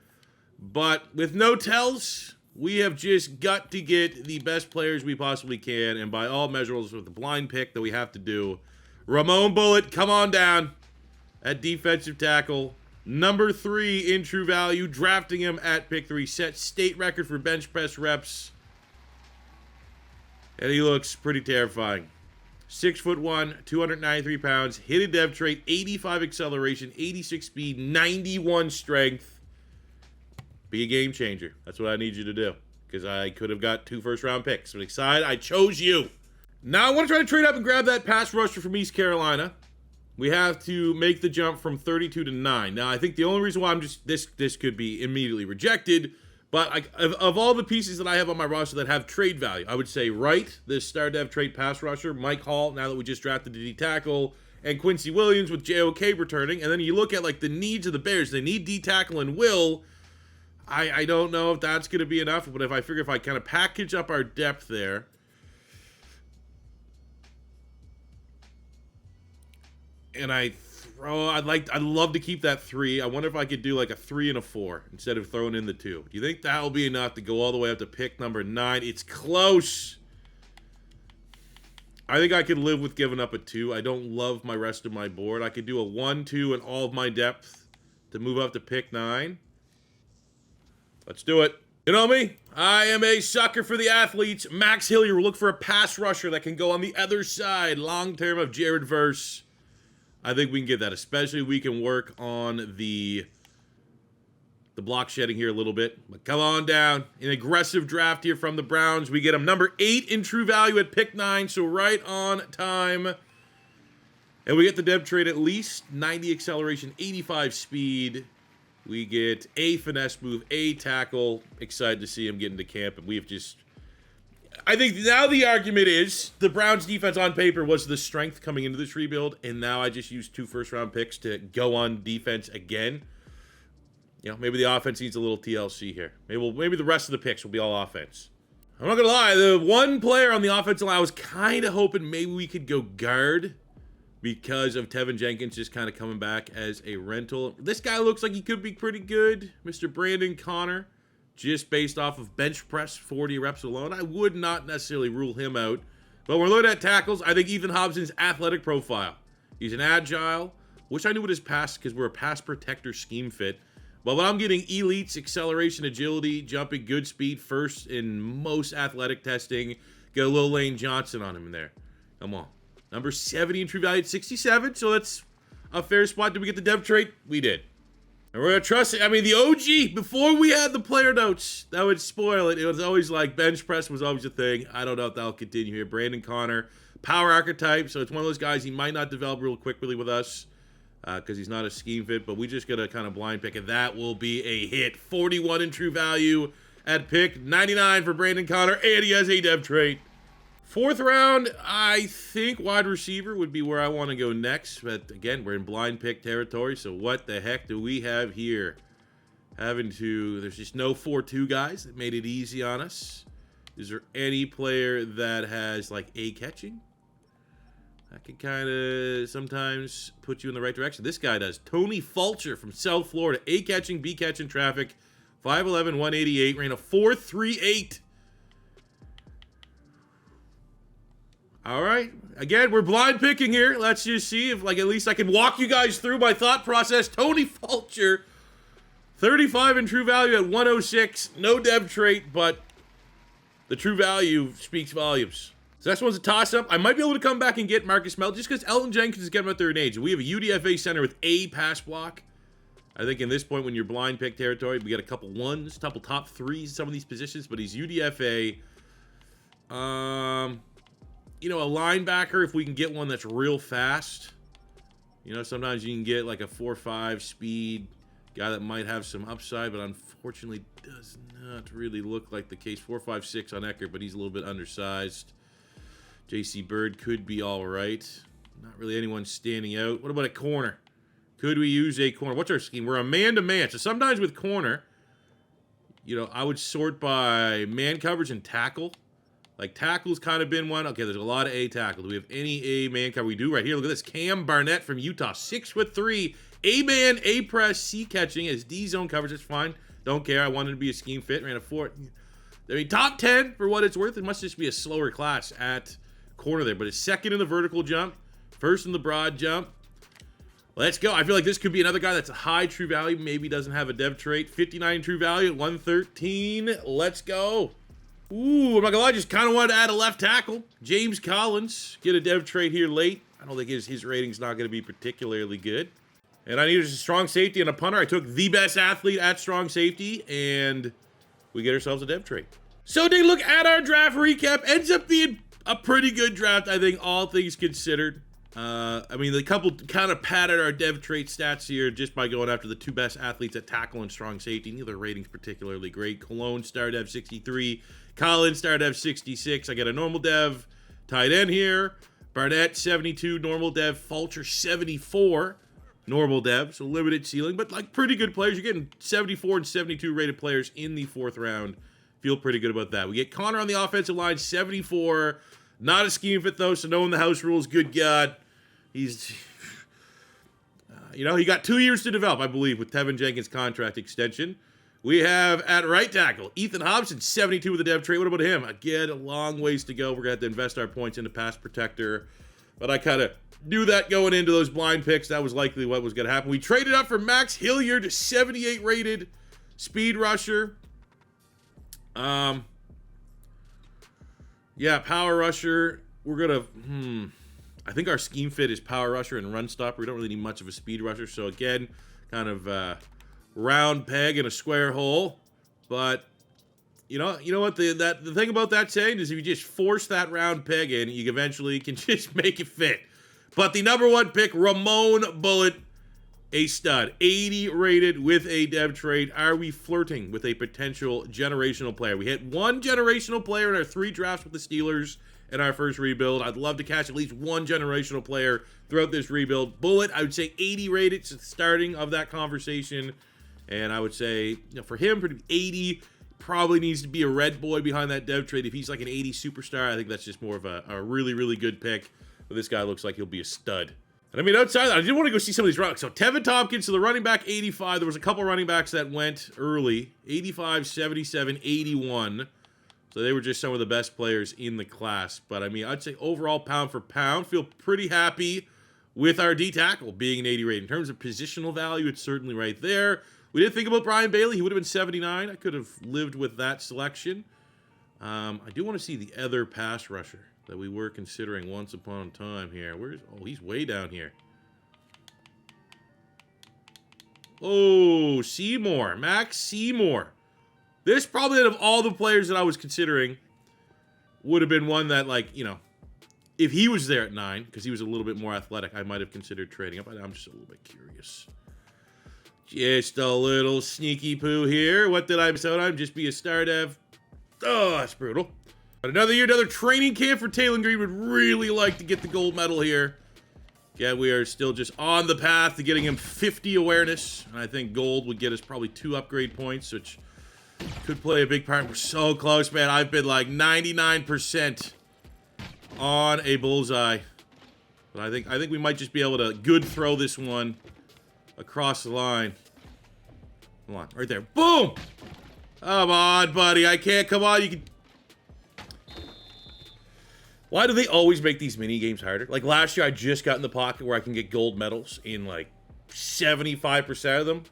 S1: But with no tells, we have just got to get the best players we possibly can. And by all measurables, with the blind pick that we have to do, Ramon Bullitt, come on down at defensive tackle. Number 3 in true value. Drafting him at pick 3. Set state record for bench press reps. And he looks pretty terrifying. 6'1", 293 pounds. Hit a dev trait. 85 acceleration. 86 speed. 91 strength. Be a game changer. That's what I need you to do. Because I could have got 2 first-round picks. I'm excited. I chose you. Now I want to try to trade up and grab that pass rusher from East Carolina. We have to make the jump from 32 to 9. Now, I think the only reason why I'm just, this could be immediately rejected, but of all the pieces that I have on my roster that have trade value, I would say Wright, this star dev trade pass rusher, Mike Hall, now that we just drafted the D tackle, and Quincy Williams with JOK returning. And then you look at like the needs of the Bears. They need D tackle and Will. I don't know if that's going to be enough, but if I figure if I kind of package up our depth there, and I'd love to keep that 3. I wonder if I could do like a 3 and a 4 instead of throwing in the 2. Do you think that'll be enough to go all the way up to pick number 9? It's close. I think I could live with giving up a 2. I don't love my rest of my board. I could do a 1, 2, and all of my depth to move up to pick 9. Let's do it. You know me? I am a sucker for the athletes. Max Hillier will look for a pass rusher that can go on the other side, long term of Jared Verse. I think we can get that, especially we can work on the block shedding here a little bit. But come on down. An aggressive draft here from the Browns. We get him number 8 in true value at pick 9, so right on time. And we get the depth trade at least 90 acceleration, 85 speed. We get a finesse move, a tackle. Excited to see him get into camp. And we've just... I think now the argument is the Browns defense on paper was the strength coming into this rebuild, and now I just used 2 first-round picks to go on defense again. You know, maybe the offense needs a little TLC here. Maybe the rest of the picks will be all offense. I'm not going to lie. The one player on the offensive line I was kind of hoping maybe we could go guard because of Tevin Jenkins just kind of coming back as a rental. This guy looks like he could be pretty good, Mr. Brandon Connor. Just based off of bench press, 40 reps alone, I would not necessarily rule him out. But we're looking at tackles. I think Ethan Hobson's athletic profile. He's an agile. Wish I knew what his pass, because we're a pass protector scheme fit. But when I'm getting elites, acceleration, agility, jumping, good speed, first in most athletic testing, get a little Lane Johnson on him in there. Come on. Number 70 in true value at 67, so that's a fair spot. Did we get the depth trait? We did. And we're going to trust it. I mean, the OG, before we had the player notes, that would spoil it. It was always like bench press was always a thing. I don't know if that'll continue here. Brandon Connor, power archetype. So it's one of those guys he might not develop real quickly with us because he's not a scheme fit. But we just got to kind of blind pick, and that will be a hit. 41 in true value at pick 99 for Brandon Connor, and he has a dev trait. 4th round, I think wide receiver would be where I want to go next. But again, we're in blind pick territory. So what the heck do we have here? There's just no 4-2 guys that made it easy on us. Is there any player that has like A catching? That can kind of sometimes put you in the right direction. This guy does. Tony Fulcher from South Florida. A catching, B catching traffic. 5'11", 188. Ran a 4.38. All right. Again, we're blind picking here. Let's just see if, like, at least I can walk you guys through my thought process. Tony Fulcher, 35 in true value at 106. No dev trait, but the true value speaks volumes. So next one's a toss-up. I might be able to come back and get Marcus Mel just because Elton Jenkins is getting up there in age. We have a UDFA center with a pass block. I think in this point, when you're blind pick territory, we got a couple 1s, a couple top 3s, some of these positions, but he's UDFA. You know, a linebacker, if we can get one that's real fast. You know, sometimes you can get like a 4.5 speed guy that might have some upside, but unfortunately does not really look like the case. 4.56 on Eckert, but he's a little bit undersized. JC Bird could be all right. Not really anyone standing out. What about a corner? Could we use a corner? What's our scheme? We're a man-to-man. So sometimes with corner, you know, I would sort by man coverage and tackle. Like, tackle's kind of been one. Okay, there's a lot of A tackle. Do we have any A man cover? We do right here. Look at this. Cam Barnett from Utah. 6'3". A man, A press, C catching as D zone coverage. That's fine. Don't care. I wanted to be a scheme fit. Ran a 4. I mean, top 10 for what it's worth. It must just be a slower class at corner there. But it's second in the vertical jump. First in the broad jump. Let's go. I feel like this could be another guy that's a high true value. Maybe doesn't have a dev trait. 59 true value at 113. Let's go. Ooh, I'm not gonna lie, just kind of wanted to add a left tackle. James Collins, get a dev trade here late. I don't think his rating's not going to be particularly good. And I needed a strong safety and a punter. I took the best athlete at strong safety, and we get ourselves a dev trade. So take a look at our draft recap. Ends up being a pretty good draft, I think, all things considered. I mean, the couple kind of padded our dev trait stats here just by going after the two best athletes at tackle and strong safety. Neither ratings particularly great. Cologne star dev 63, Collins star dev 66. I get a normal dev tight end here. Barnett 72 normal dev, Fulcher 74 normal dev, so limited ceiling, but like pretty good players. You're getting 74 and 72 rated players in the 4th round. Feel pretty good about that. We get Connor on the offensive line, 74. Not a scheme fit though, so knowing the house rules, good God. He's, he got 2 years to develop, I believe, with Tevin Jenkins' contract extension. We have at right tackle, Ethan Hobson, 72 with the dev trait. What about him? Again, a long ways to go. We're going to have to invest our points into pass protector. But I kind of knew that going into those blind picks. That was likely what was going to happen. We traded up for Max Hilliard, 78 rated speed rusher. Yeah, power rusher. We're going to, I think our scheme fit is power rusher and run stopper. We don't really need much of a speed rusher. So again, kind of round peg in a square hole. But you know what the thing about that saying is, if you just force that round peg in, you eventually can just make it fit. But the number 1 pick, Ramon Bullitt, a stud, 80 rated with a dev trade. Are we flirting with a potential generational player? We hit 1 generational player in our 3 drafts with the Steelers in our first rebuild. I'd love to catch at least 1 generational player throughout this rebuild. Bullitt, I would say 80 rated since the starting of that conversation. And I would say, for him, 80 probably needs to be a red boy behind that dev trade. If he's like an 80 superstar, I think that's just more of a really, really good pick. But this guy looks like he'll be a stud. And I mean, outside that, I did want to go see some of these running. So Tevin Tompkins, so the running back, 85. There was a couple running backs that went early. 85, 77, 81. So they were just some of the best players in the class. But I mean, I'd say overall pound for pound, feel pretty happy with our D tackle being an 80 rate. In terms of positional value, it's certainly right there. We did think about Brian Bailey. He would have been 79. I could have lived with that selection. I do want to see the other pass rusher that we were considering once upon a time here. Oh, he's way down here. Oh, Seymour. Max Seymour. This probably, out of all the players that I was considering, would have been one that, if he was there at 9, because he was a little bit more athletic, I might have considered trading up. I'm just a little bit curious. Just a little sneaky poo here. What did I miss out on? Just be a star dev. Oh, that's brutal. But another year, another training camp for Taylen Green. Would really like to get the gold medal here. Yeah, we are still just on the path to getting him 50 awareness. And I think gold would get us probably 2 upgrade points, which could play a big part. We're so close, man. I've been like 99% on a bullseye. But I think we might just be able to good throw this one across the line. Come on, right there. Boom! Come on, buddy. I can't. Come on, you can. Why do they always make these mini games harder? Like last year, I just got in the pocket where I can get gold medals in like 75% of them.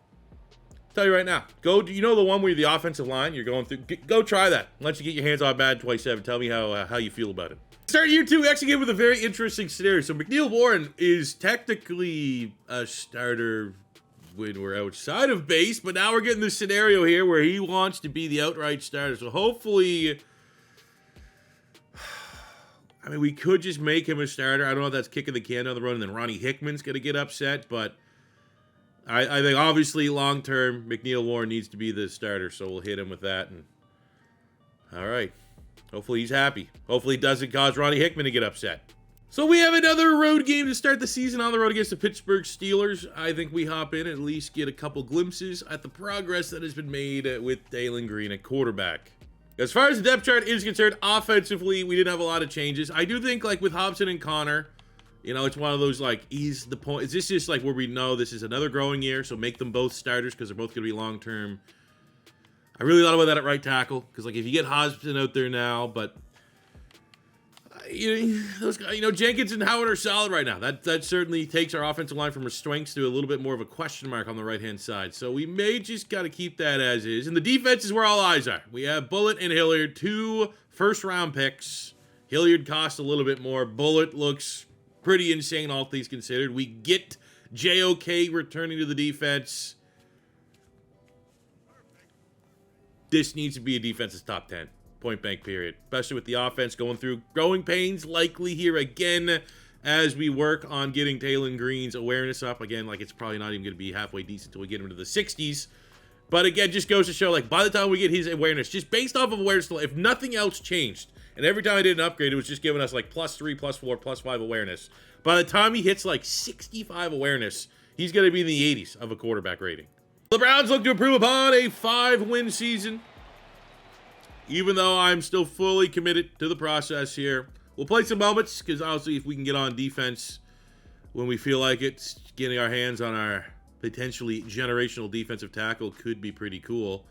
S1: I'll tell you right now, you know the one where you're the offensive line, you're going through, go try that. Let you get your hands on Madden 27. Tell me how you feel about it. Start year 2, actually get with a very interesting scenario. So McNeil Warren is technically a starter when we're outside of base, but now we're getting this scenario here where he wants to be the outright starter. So hopefully, I mean, we could just make him a starter. I don't know if that's kicking the can down the road, and then Ronnie Hickman's going to get upset, but I think obviously long-term, McNeil Warren needs to be the starter, so we'll hit him with that. And all right. Hopefully he's happy. Hopefully it doesn't cause Ronnie Hickman to get upset. So we have another road game to start the season on the road against the Pittsburgh Steelers. I think we hop in and at least get a couple glimpses at the progress that has been made with Taylen Green at quarterback. As far as the depth chart is concerned, offensively, we didn't have a lot of changes. I do think, like, with Hobson and Connor, it's one of those, like, ease the point. Is this just, like, where we know this is another growing year, so make them both starters because they're both going to be long-term. I really thought about that at right tackle, because, like, if you get Hobson out there now, but, those guys, Jenkins and Howard are solid right now. That certainly takes our offensive line from our strengths to a little bit more of a question mark on the right-hand side. So we may just got to keep that as is. And the defense is where all eyes are. We have Bullitt and Hilliard, 2 first-round picks. Hilliard costs a little bit more. Bullitt looks pretty insane, all things considered. We get JOK returning to the defense. This needs to be a defense's top 10. Point blank period. Especially with the offense going through growing pains likely here again as we work on getting Taylen Green's awareness up. Again, like, it's probably not even going to be halfway decent until we get him into the 60s. But again, just goes to show, like, by the time we get his awareness, just based off of awareness, if nothing else changed, and every time I did an upgrade, it was just giving us, like, +3, +4, +5 awareness. By the time he hits, like, 65 awareness, he's going to be in the 80s of a quarterback rating. The Browns look to improve upon a 5-win season. Even though I'm still fully committed to the process here. We'll play some moments, because obviously if we can get on defense when we feel like it, getting our hands on our potentially generational defensive tackle could be pretty cool.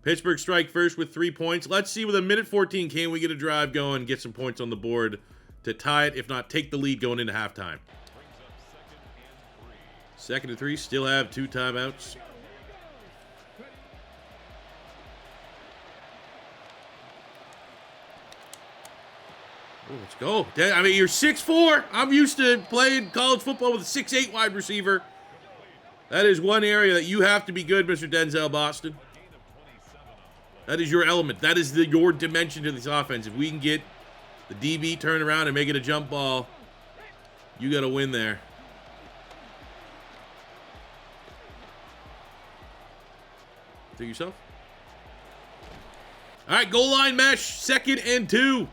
S1: Pittsburgh strike first with 3 points. Let's see with a minute 14, can we get a drive going, get some points on the board to tie it, if not take the lead going into halftime. 2nd and 3, still have 2 timeouts. Oh, let's go. I mean, you're 6'4". I'm used to playing college football with a 6'8" wide receiver. That is one area that you have to be good, Mr. Denzel Boston. That is your element. That is your dimension to this offense. If we can get the DB turned around and make it a jump ball, you got to win there. Do yourself. All right, goal line mesh, 2nd and 2.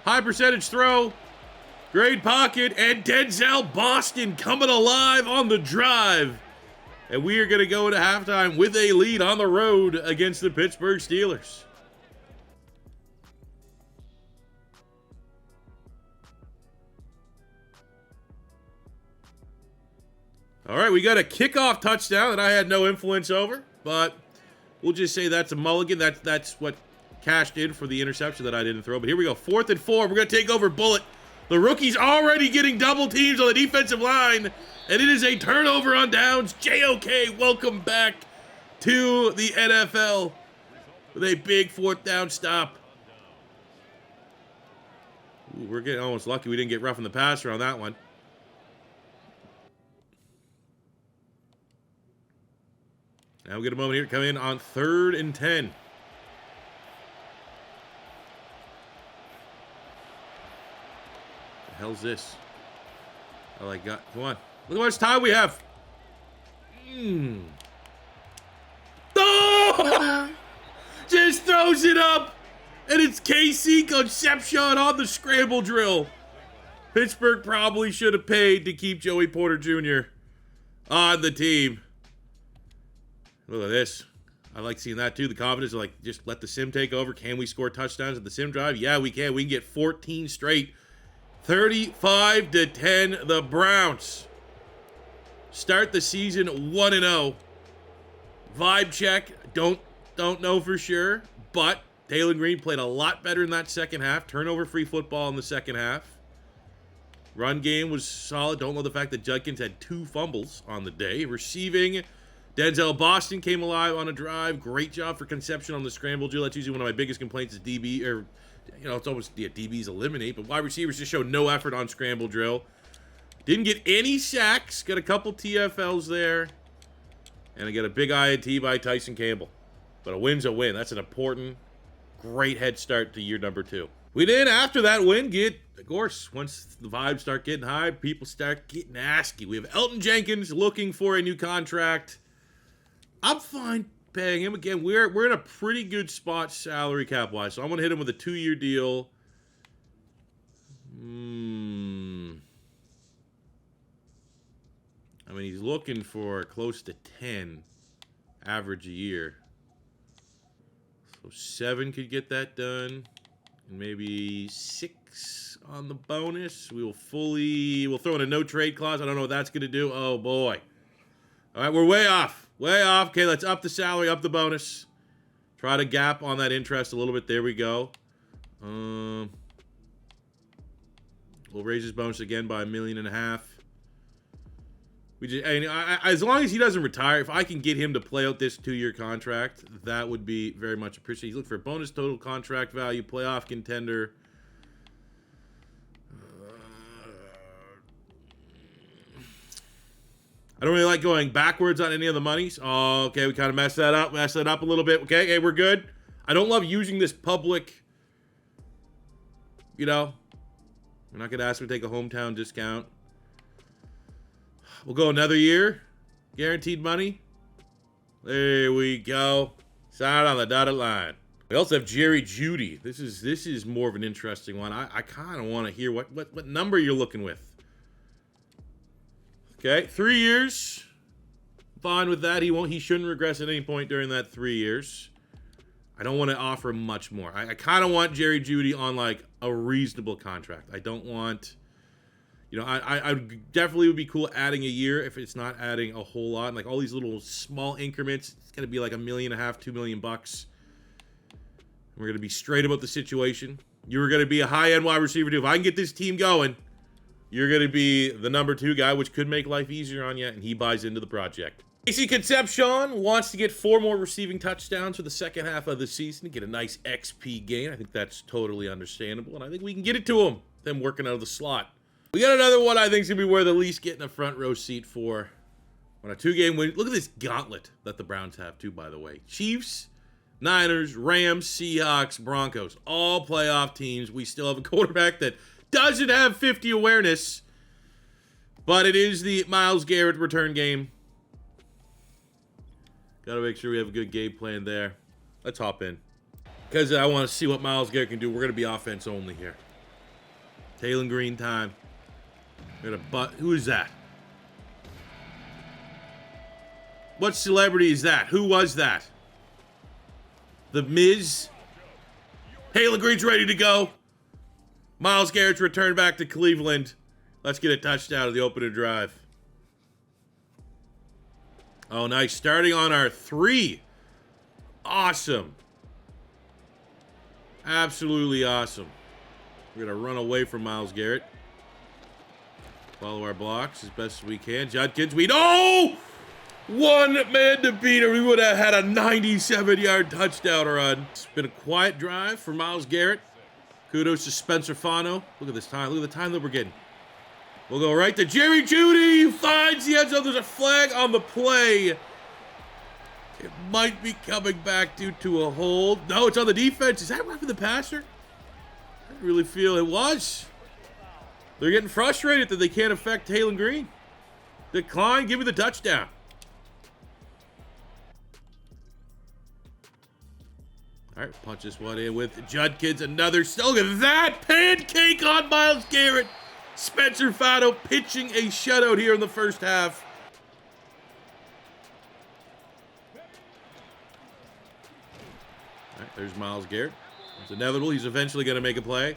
S1: High percentage throw. Great pocket. And Denzel Boston coming alive on the drive. And we are going to go into halftime with a lead on the road against the Pittsburgh Steelers. All right, we got a kickoff touchdown that I had no influence over. But we'll just say that's a mulligan. That's what cashed in for the interception that I didn't throw. But here we go. 4th and 4. We're going to take over Bullet. The rookie's already getting double teams on the defensive line. And it is a turnover on downs. JOK, welcome back to the NFL with a big 4th down stop. Ooh, we're getting almost lucky we didn't get rough in the passer on that one. Now we get a moment here to come in on 3rd and 10. The hell's this? Oh, I got. Come on. Look how much time we have. Oh! Just throws it up. And it's Concepcion on the scramble drill. Pittsburgh probably should have paid to keep Joey Porter Jr. on the team. Look at this. I like seeing that too. The confidence of, like, just let the sim take over. Can we score touchdowns at the sim drive? Yeah, we can. We can get 14 straight. 35-10, the Browns start the season 1-0. Vibe check. Don't know for sure, but Taylen Green played a lot better in that second half. Turnover-free football in the second half. Run game was solid. Don't know the fact that Judkins had 2 fumbles on the day. Receiving, Denzel Boston came alive on a drive. Great job for Concepcion on the scramble drill. That's usually one of my biggest complaints is DB, or, you know, it's almost, yeah, DBs eliminate, but wide receivers just showed no effort on scramble drill. Didn't get any sacks. Got a couple TFLs there. And I got a big INT by Tyson Campbell. But a win's a win. That's an important, great head start to year number 2. We did, after that win, get, of course, once the vibes start getting high, people start getting asky. We have Elton Jenkins looking for a new contract. I'm fine paying him. Again, we're in a pretty good spot salary cap-wise, so I'm going to hit him with a 2-year deal. I mean, he's looking for close to 10 average a year. So 7 could get that done. And maybe 6 on the bonus. We'll throw in a no-trade clause. I don't know what that's going to do. Oh, boy. All right, we're way off. Way off. Okay, let's up the salary, up the bonus. Try to gap on that interest a little bit. There we go. We'll raise his bonus again by $1.5 million. As long as he doesn't retire, if I can get him to play out this 2-year contract, that would be very much appreciated. He's looking for bonus total contract value, playoff contender. I don't really like going backwards on any of the monies. Oh, okay, we kind of messed that up a little bit. Okay, hey, we're good. I don't love using this public, you know, We're not going to ask him to take a hometown discount. We'll go another year. Guaranteed money. There we go. Sign on the dotted line. We also have Jerry Jeudy. This is more of an interesting one. I kind of want to hear what number you're looking with. Okay, 3 years. Fine with that. He shouldn't regress at any point during that 3 years. I don't want to offer much more. I kind of want Jerry Jeudy on like a reasonable contract. I don't want, I definitely would be cool adding a year if it's not adding a whole lot. Like all these little small increments, it's gonna be like $1.5 million, $2 million. We're gonna be straight about the situation. You're gonna be a high-end wide receiver too. If I can get this team going, you're gonna be the number 2 guy, which could make life easier on you, and he buys into the project. Concepcion wants to get 4 more receiving touchdowns for the second half of the season to get a nice XP gain. I think that's totally understandable, and I think we can get it to him. Them working out of the slot. We got another one I think is going to be where the least getting a front row seat for on a 2-game win. Look at this gauntlet that the Browns have too, by the way. Chiefs, Niners, Rams, Seahawks, Broncos. All playoff teams. We still have a quarterback that doesn't have 50 awareness, but it is the Myles Garrett return game. Got to make sure we have a good game plan there. Let's hop in. Because I want to see what Myles Garrett can do. We're going to be offense only here. Taylen Green time. Who is that? What celebrity is that? Who was that? The Miz? Taylen Green's ready to go. Myles Garrett's returned back to Cleveland. Let's get a touchdown of the opening drive. Oh, nice. Starting on our 3. Awesome. Absolutely awesome. We're going to run away from Myles Garrett. Follow our blocks as best as we can. Judkins, one man to beat her. We would have had a 97-yard touchdown run. It's been a quiet drive for Myles Garrett. Kudos to Spencer Fano. Look at this time. Look at the time that we're getting. We'll go right to Jerry Jeudy. Finds the end zone. There's a flag on the play. It might be coming back due to a hold. No, it's on the defense. Is that roughing the passer? I really feel it was. They're getting frustrated that they can't affect Taylen Green. Decline. Give me the touchdown. All right, punch this one in with Judkins. Another. Look at that pancake on Myles Garrett. Spencer Fano pitching a shutout here in the first half. All right, there's Myles Garrett. It's inevitable. He's eventually going to make a play.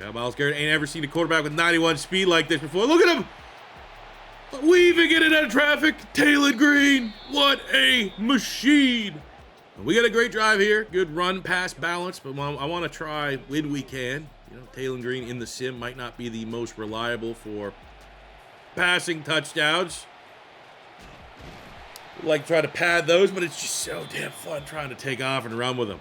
S1: Yeah, Myles Garrett ain't ever seen a quarterback with 91 speed like this before. Look at him. Weaving it out of traffic. Taylen Green. What a machine. We got a great drive here. Good run, pass, balance, but I want to try when we can. Taylen Green in the sim might not be the most reliable for passing touchdowns. Like try to pad those, but it's just so damn fun trying to take off and run with them.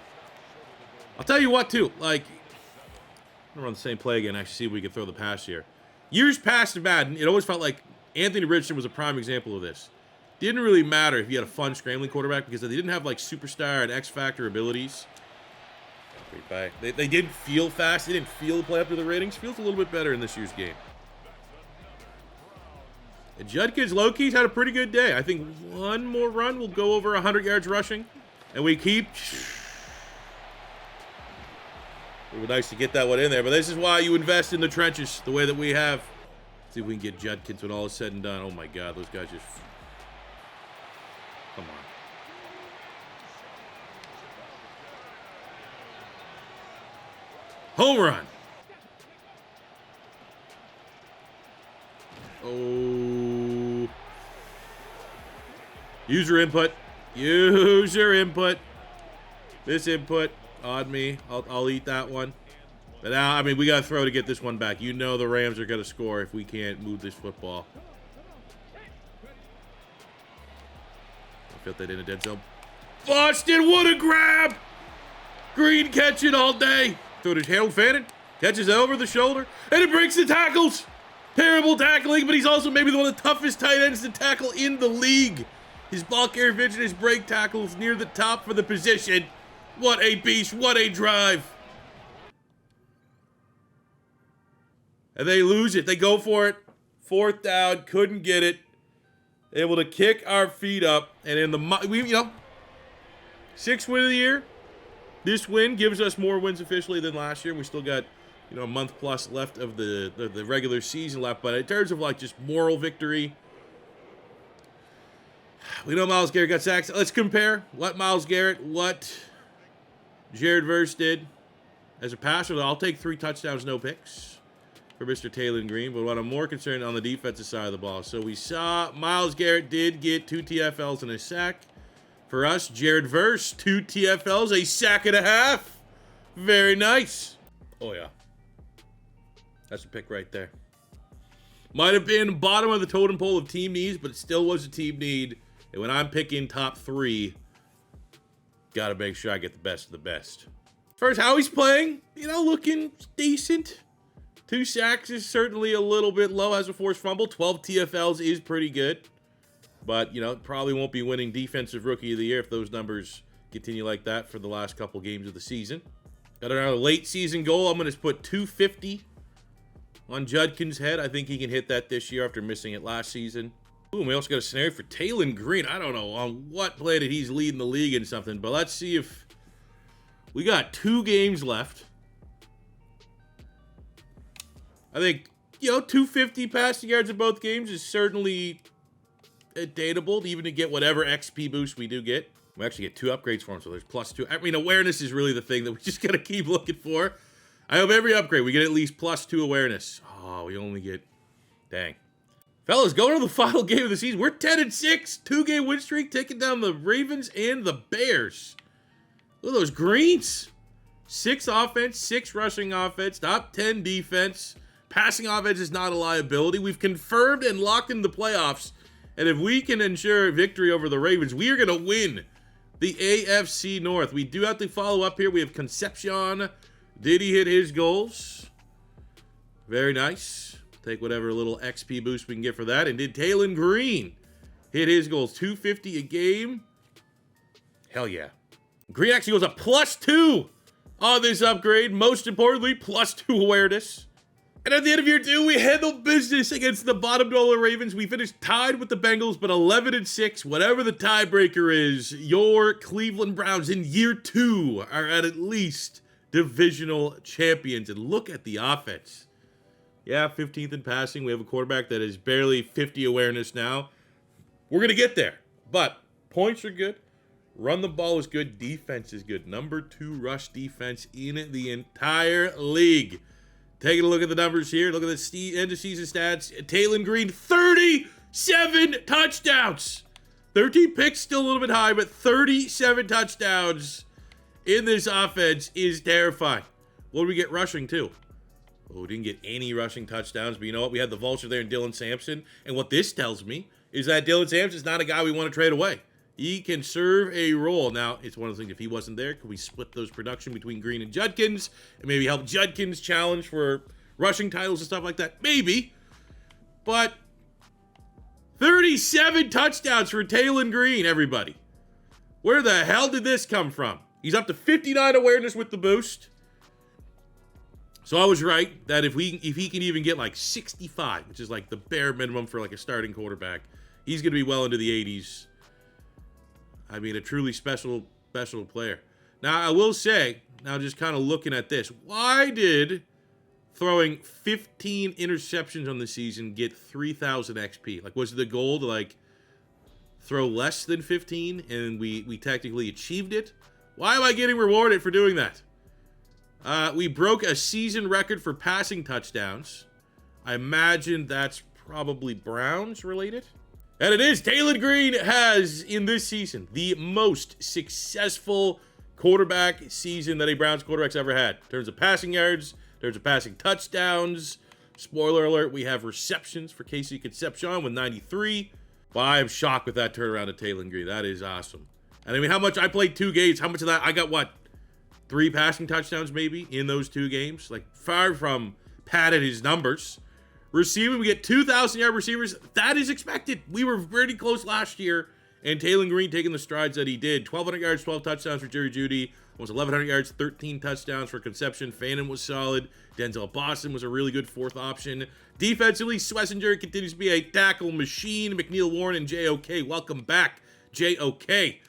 S1: I'll tell you what, too. Like, I'm going to run the same play again. Actually, see if we can throw the pass here. Years past in Madden, it always felt like Anthony Richardson was a prime example of this. Didn't really matter if you had a fun scrambling quarterback because they didn't have like superstar and X-Factor abilities. Great play. They didn't feel fast. They didn't feel the play up to the ratings. Feels a little bit better in this year's game. And Judkins low-key's had a pretty good day. I think one more run will go over 100 yards rushing. And we keep... It would be nice to get that one in there. But this is why you invest in the trenches the way that we have. Let's see if we can get Judkins when all is said and done. Oh my God, those guys just... Come on. Home run. Oh. User input. User input. This input on me. I'll eat that one. But now, I mean, we got to throw to get this one back. You know the Rams are going to score if we can't move this football. Got that in a Denzel. Boston, what a grab! Green catching all day. So did Harold Fannin. Catches over the shoulder. And it breaks the tackles. Terrible tackling, but he's also maybe one of the toughest tight ends to tackle in the league. His ball carrier vision, his break tackles near the top for the position. What a beast. What a drive. And they lose it. They go for it. 4th down. Couldn't get it. Able to kick our feet up. And in the, 6th win of the year. This win gives us more wins officially than last year. We still got, a month plus left of the regular season left. But in terms of like just moral victory, we know Myles Garrett got sacks. Let's compare what Myles Garrett, what Jared Verse did as a passer. I'll take 3 touchdowns, no picks for Mr. Taylen Green. But what I'm more concerned on the defensive side of the ball. So we saw Myles Garrett did get 2 TFLs and a sack. For us, Jared Verse, 2 TFLs, a sack and a half. Very nice. Oh, yeah. That's a pick right there. Might have been bottom of the totem pole of team needs, but it still was a team need. And when I'm picking top 3, got to make sure I get the best of the best. First, how he's playing, looking decent. 2 sacks is certainly a little bit low. Has a forced fumble. 12 TFLs is pretty good. But, probably won't be winning Defensive Rookie of the Year if those numbers continue like that for the last couple games of the season. Got another late season goal. I'm going to put 250 on Judkins' head. I think he can hit that this year after missing it last season. Ooh, and we also got a scenario for Taylen Green. I don't know on what planet he's leading the league in something, but let's see if we got 2 games left. I think, 250 passing yards in both games is certainly attainable, even to get whatever XP boost we do get. We actually get 2 upgrades for him, so there's +2. I mean, awareness is really the thing that we just got to keep looking for. I hope every upgrade we get at least +2 awareness. Oh, we only get... Dang. Fellas, going to the final game of the season. We're 10-6. 2-game win streak, taking down the Ravens and the Bears. Look at those greens. 6 offense, 6 rushing offense, top 10 defense. Passing offense is not a liability. We've confirmed and locked in the playoffs. And if we can ensure victory over the Ravens, we are going to win the AFC North. We do have to follow up here. We have Concepcion. Did he hit his goals? Very nice. Take whatever little XP boost we can get for that. And did Taylen Green hit his goals? 250 a game. Hell yeah. Green actually goes up +2 on this upgrade. Most importantly, +2 awareness. And at the end of year 2, we handled business against the bottom dollar Ravens. We finished tied with the Bengals, but 11-6. Whatever the tiebreaker is, your Cleveland Browns in year 2 are at least divisional champions. And look at the offense. Yeah, 15th in passing. We have a quarterback that is barely 50 awareness now. We're going to get there. But points are good. Run the ball is good. Defense is good. Number 2 rush defense in the entire league. Taking a look at the numbers here. Look at the end of season stats. Taylen Green, 37 touchdowns. 13 picks, still a little bit high, but 37 touchdowns in this offense is terrifying. What did we get rushing too? Oh, we didn't get any rushing touchdowns, but you know what? We had the vulture there in Dylan Sampson. And what this tells me is that Dylan Sampson is not a guy we want to trade away. He can serve a role. Now, it's one of the things, if he wasn't there, could we split those production between Green and Judkins and maybe help Judkins challenge for rushing titles and stuff like that? Maybe. But 37 touchdowns for Taylen Green, everybody. Where the hell did this come from? He's up to 59 awareness with the boost. So I was right that if he can even get like 65, which is like the bare minimum for like a starting quarterback, he's going to be well into the 80s. I mean, a truly special player. Now, I will say, now just kind of looking at this, why did throwing 15 interceptions on the season get 3,000 XP? Like, was the goal to, like, throw less than 15, and we technically achieved it? Why am I getting rewarded for doing that? We broke a season record for passing touchdowns. I imagine that's probably Browns related. And it is. Taylen Green has, in this season, the most successful quarterback season that a Browns quarterback's ever had. In terms of passing yards, in terms of passing touchdowns. Spoiler alert, we have receptions for Casey Concepcion with 93. But I am shocked with that turnaround of Taylen Green. That is awesome. And I mean, how much I played 2 games, how much of that, I got what? 3 passing touchdowns maybe in those 2 games? Like, far from padded his numbers. Receiving, we get 2,000-yard receivers. That is expected. We were pretty close last year, and Taylen Green taking the strides that he did. 1,200 yards, 12 touchdowns for Jerry Jeudy. Almost 1,100 yards, 13 touchdowns for Concepcion. Fannin was solid. Denzel was a really good fourth option. Defensively, Schwesinger continues to be a tackle machine. McNeil Warren and JOK, welcome back, JOK.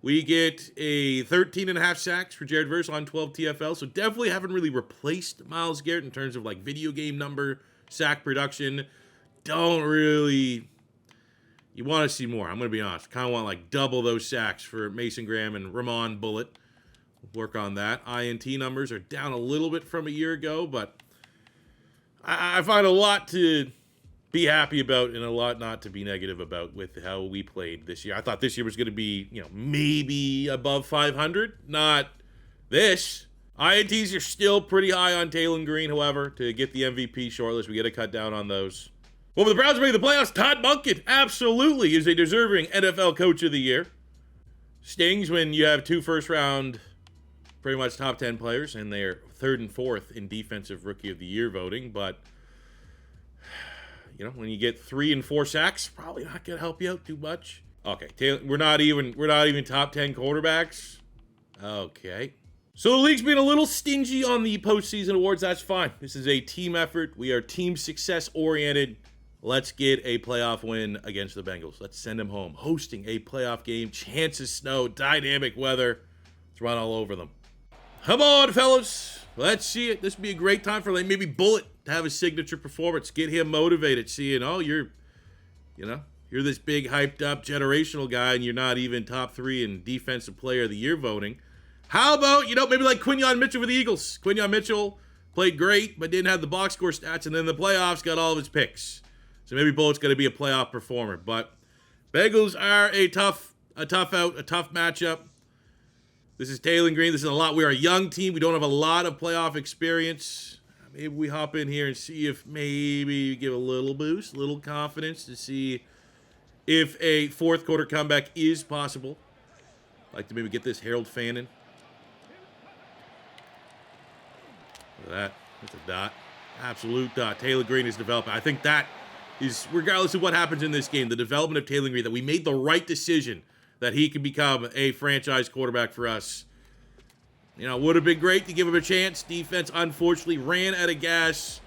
S1: We get a 13.5 sacks for Jared Verse on 12 TFL, so definitely haven't really replaced Myles Garrett in terms of like video game number, sack production. Don't really... You want to see more. I'm going to be honest. Kind of want like double those sacks for Mason Graham and Ramon Bullitt. Work on that. INT numbers are down a little bit from a year ago, but I find a lot to be happy about and a lot not to be negative about with how we played this year. I thought this year was going to be, maybe above 500. Not this. INTs are still pretty high on Taylen Green, however, to get the MVP shortlist. We got to cut down on those. Well, with the Browns making the playoffs, Todd Monken absolutely is a deserving NFL Coach of the Year. Stings when you have 2 first-round, pretty much top 10 players, and they're 3rd and 4th in Defensive Rookie of the Year voting. But, when you get 3 and 4 sacks, probably not going to help you out too much. Okay, we're not even top 10 quarterbacks. Okay. So the league's been a little stingy on the postseason awards. That's fine. This is a team effort. We are team success oriented. Let's get a playoff win against the Bengals. Let's send them home. Hosting a playoff game, chances snow, dynamic weather. Let's run all over them. Come on, fellas. Let's see it. This would be a great time for maybe Bullitt to have a signature performance. Get him motivated. Seeing, you're this big hyped up generational guy and you're not even top 3 in Defensive Player of the Year voting. How about, maybe like Quinshon Mitchell for the Eagles. Quinshon Mitchell played great, but didn't have the box score stats, and then the playoffs got all of his picks. So maybe Bullitt's going to be a playoff performer. But Bengals are a tough matchup. This is Taylen Green. This is a lot. We're a young team. We don't have a lot of playoff experience. Maybe we hop in here and see if maybe give a little boost, a little confidence to see if a fourth quarter comeback is possible. I'd like to maybe get this Harold Fannin. Look at that. That's a dot. Absolute dot. Taylen Green is developing. I think that is, regardless of what happens in this game, the development of Taylen Green, that we made the right decision that he can become a franchise quarterback for us. Would have been great to give him a chance. Defense, unfortunately, ran out of gas.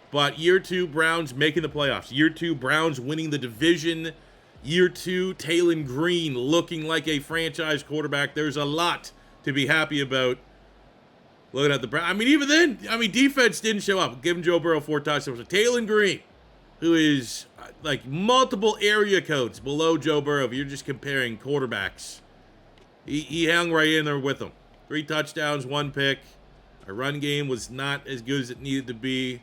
S1: But year 2, Browns making the playoffs. Year 2, Browns winning the division. Year 2, Taylen Green looking like a franchise quarterback. There's a lot to be happy about. Looking at the Browns. Even then, defense didn't show up. Giving Joe Burrow 4 touchdowns. So Taylen Green, who is like multiple area codes below Joe Burrow, if you're just comparing quarterbacks, he hung right in there with them. 3 touchdowns, 1 pick. Our run game was not as good as it needed to be.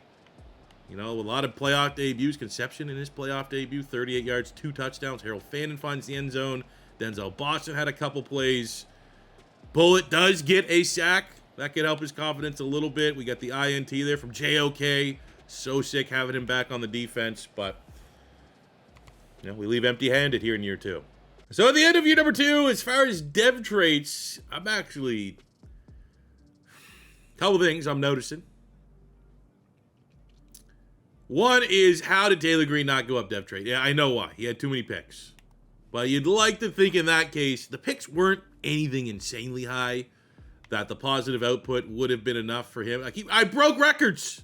S1: A lot of playoff debuts. Concepcion in his playoff debut, 38 yards, 2 touchdowns. Harold Fannin finds the end zone. Denzel had a couple plays. Bullitt does get a sack. That could help his confidence a little bit. We got the INT there from JOK. So sick having him back on the defense, but we leave empty-handed here in year 2. So at the end of year number 2, as far as dev traits, I'm actually a couple things I'm noticing. One is, how did Taylen Green not go up dev trait? Yeah, I know why. He had too many picks. But you'd like to think in that case, the picks weren't anything insanely high, that the positive output would have been enough for him. I broke records.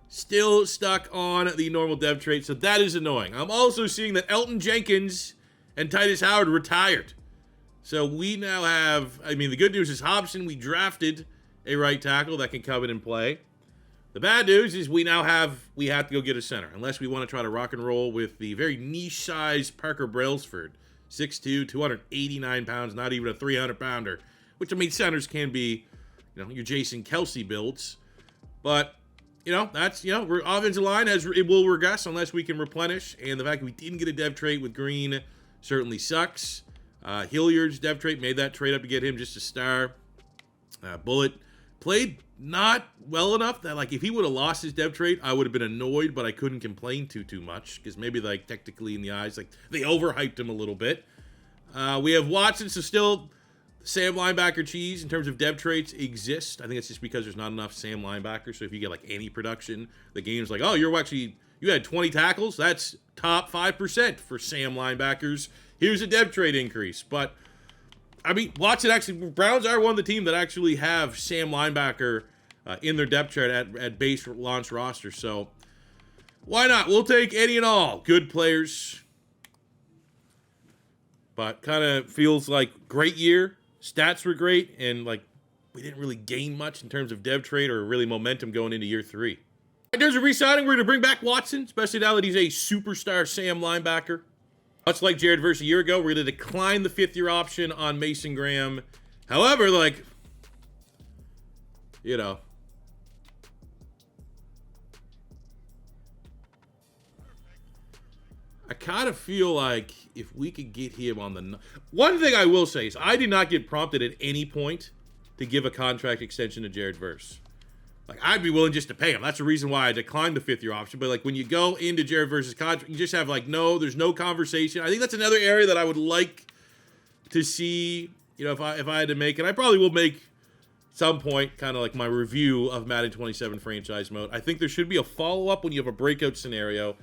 S1: Still stuck on the normal dev trait, so that is annoying. I'm also seeing that Elton Jenkins and Titus Howard retired. So we now have, the good news is Hobson, we drafted a right tackle that can come in and play. The bad news is we have to go get a center, unless we want to try to rock and roll with the very niche size Parker Brailsford. 6'2", 289 pounds, not even a 300-pounder. Which, centers can be, your Jason Kelsey builds. But, that's, our offensive line it will regress unless we can replenish. And the fact that we didn't get a dev trait with Green certainly sucks. Hilliard's dev trait made that trade up to get him just a star. Bullitt played not well enough that, if he would have lost his dev trait, I would have been annoyed, but I couldn't complain too much. Because maybe, technically in the eyes, they overhyped him a little bit. We have Watson, so still Sam linebacker cheese in terms of dev traits exist. I think it's just because there's not enough Sam linebackers. So if you get any production, the game's you had 20 tackles. That's top 5% for Sam linebackers. Here's a dev trait increase. But I mean, Watson actually, Browns are one of the team that actually have Sam linebacker in their depth chart at base launch roster. So why not? We'll take any and all good players. But kind of feels like great year. Stats were great, and like we didn't really gain much in terms of dev trade or really momentum going into year 3. There's a re-signing. We're going to bring back Watson, especially now that he's a superstar Sam linebacker. Much like Jared Verse a year ago, we're going to decline the 5th-year option on Mason Graham. However, like, you know, I kind of feel like if we could get him on the... One thing I will say is I did not get prompted at any point to give a contract extension to Jared Verse. Like, I'd be willing just to pay him. That's the reason why I declined the 5th-year option. But, like, when you go into Jared Verse's contract, you just have, like, there's no conversation. I think that's another area that I would like to see, you know, if I had to make it. I probably will make some point kind of like my review of Madden 27 franchise mode. I think there should be a follow-up when you have a breakout scenario.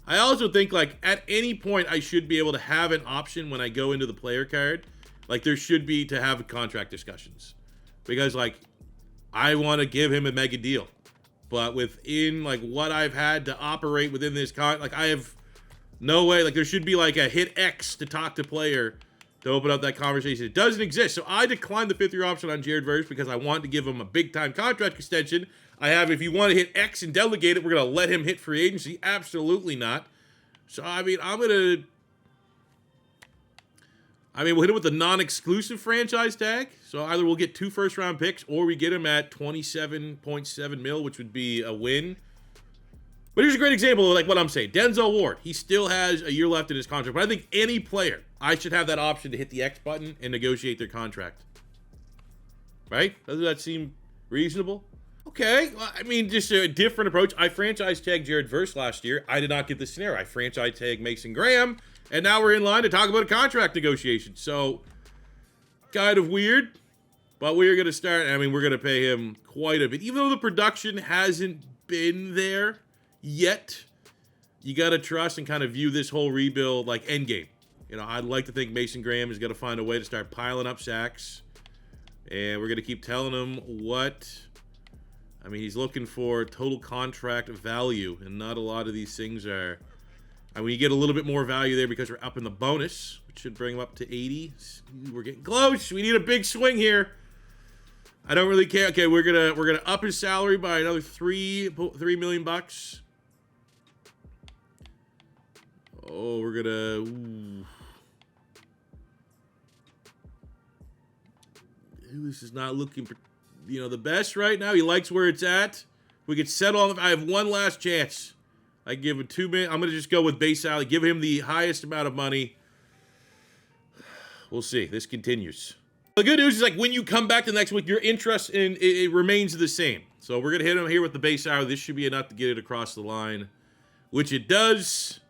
S1: I also think, like, at any point I should be able to have an option when I go into the player card. Like, there should be to have contract discussions. Because, like, I want to give him a mega deal. But within, like, what I've had to operate within this like, I have no way. Like, there should be, like, a hit X to talk to player to open up that conversation. It doesn't exist. So I declined the 5th-year option on Jared Verse because I wanted to give him a big-time contract extension. I have, if you want to hit X and delegate it, we're going to let him hit free agency. Absolutely not. So, I mean, we'll hit him with the non-exclusive franchise tag. So either we'll get 2 first-round picks or we get him at $27.7 million, which would be a win. But here's a great example of, like, what I'm saying. Denzel Ward, he still has a year left in his contract. But I think any player, I should have that option to hit the X button and negotiate their contract. Right? Doesn't that seem reasonable? Okay, well, I mean, just a different approach. I franchise tagged Jared Verse last year. I did not get this scenario. I franchise tagged Mason Graham, and now we're in line to talk about a contract negotiation. So, kind of weird, but we're going to start. I mean, we're going to pay him quite a bit. Even though the production hasn't been there yet, you got to trust and kind of view this whole rebuild like endgame. You know, I'd like to think Mason Graham is going to find a way to start piling up sacks, and we're going to keep telling him what... I mean, he's looking for total contract value, and not a lot of these things are. I mean, you get a little bit more value there because we're up in the bonus, which should bring him up to 80. We're getting close. We need a big swing here. I don't really care. Okay, we're gonna up his salary by another $3 million bucks. Oh, we're gonna. Ooh. This is not looking, the best right now. He likes where it's at. We could settle on. I have one last chance. I give him 2 minutes. I'm gonna just go with base salary. Give him the highest amount of money. We'll see. This continues. The good news is, like, when you come back to the next week, your interest in it remains the same. So we're gonna hit him here with the base salary. This should be enough to get it across the line, which it does.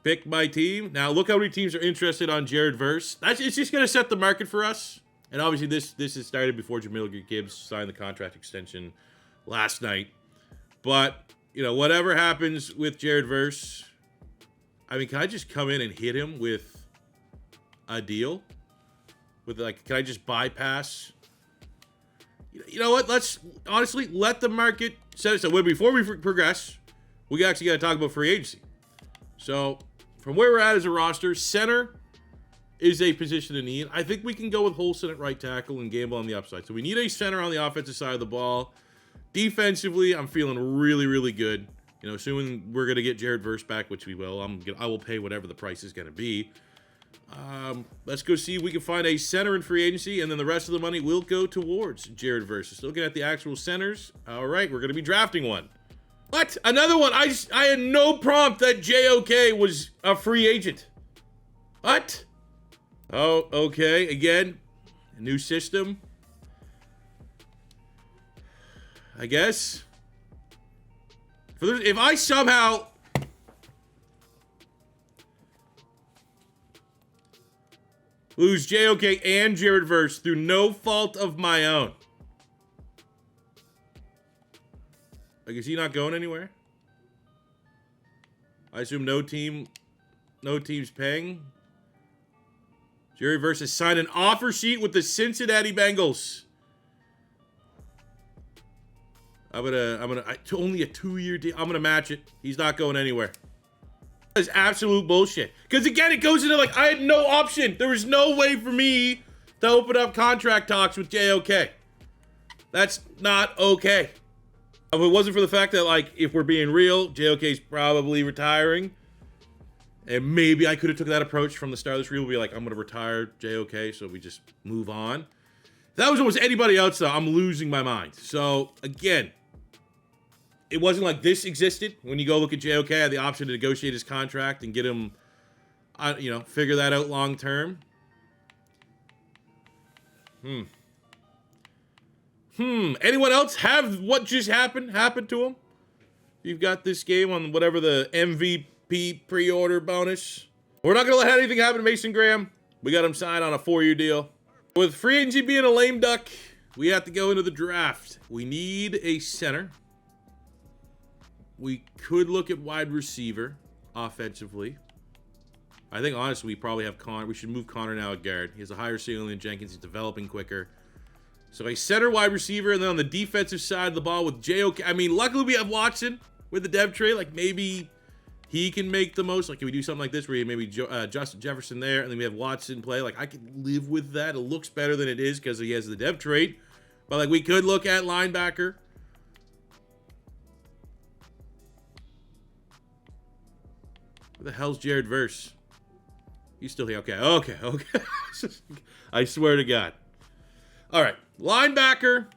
S1: Pick my team. Now look how many teams are interested on Jared Verse. It's just gonna set the market for us. And obviously this has started before Jamil Gibbs signed the contract extension last night. But whatever happens with Jared Verse, I mean, can I just come in and hit him with a deal? With, like, can I just bypass? You know what? Let's honestly let the market set it. So before we progress, we actually got to talk about free agency. So from where we're at as a roster, center is a position in need. I think we can go with Holston at right tackle and gamble on the upside. So we need a center on the offensive side of the ball. Defensively, I'm feeling really, really good. Assuming we're going to get Jared Verse back, which we will. I will pay whatever the price is going to be. Let's go see if we can find a center in free agency, and then the rest of the money will go towards Jared Verse. Just looking at the actual centers. All right, we're going to be drafting one. What? Another one? I had no prompt that JOK was a free agent. What? Oh, okay. Again, a new system. I guess. If I somehow lose JOK and Jared Verse through no fault of my own, like, is he not going anywhere? I assume no team's paying. Jerry versus signed an offer sheet with the Cincinnati Bengals. Only a 2-year deal. I'm gonna match it. He's not going anywhere. That's absolute bullshit. Because again, it goes into like, I had no option. There was no way for me to open up contract talks with JOK. That's not okay. If it wasn't for the fact that, like, if we're being real, JOK's probably retiring. And maybe I could have took that approach from the start of this reel, be like, I'm going to retire JOK, so we just move on. If that was almost anybody else, though, I'm losing my mind. So, again, it wasn't like this existed. When you go look at JOK, I had the option to negotiate his contract and get him, figure that out long term. Anyone else have what just happened to him? You've got this game on whatever the MVP pre-order bonus. We're not going to let anything happen to Mason Graham. We got him signed on a 4-year deal. With free agency being a lame duck, we have to go into the draft. We need a center. We could look at wide receiver offensively. I think, honestly, we probably have Connor. We should move Connor now at Garrett. He has a higher ceiling than Jenkins. He's developing quicker. So a center, wide receiver, and then on the defensive side of the ball with JOK. I mean, luckily we have Watson with the dev trade. Like, maybe he can make the most. Like, can we do something like this where you maybe Justin Jefferson there, and then we have Watson play? Like, I could live with that. It looks better than it is because he has the dev trade. But, like, we could look at linebacker. Where the hell's Jared Verse? He's still here. Okay. I swear to God. All right. Linebacker,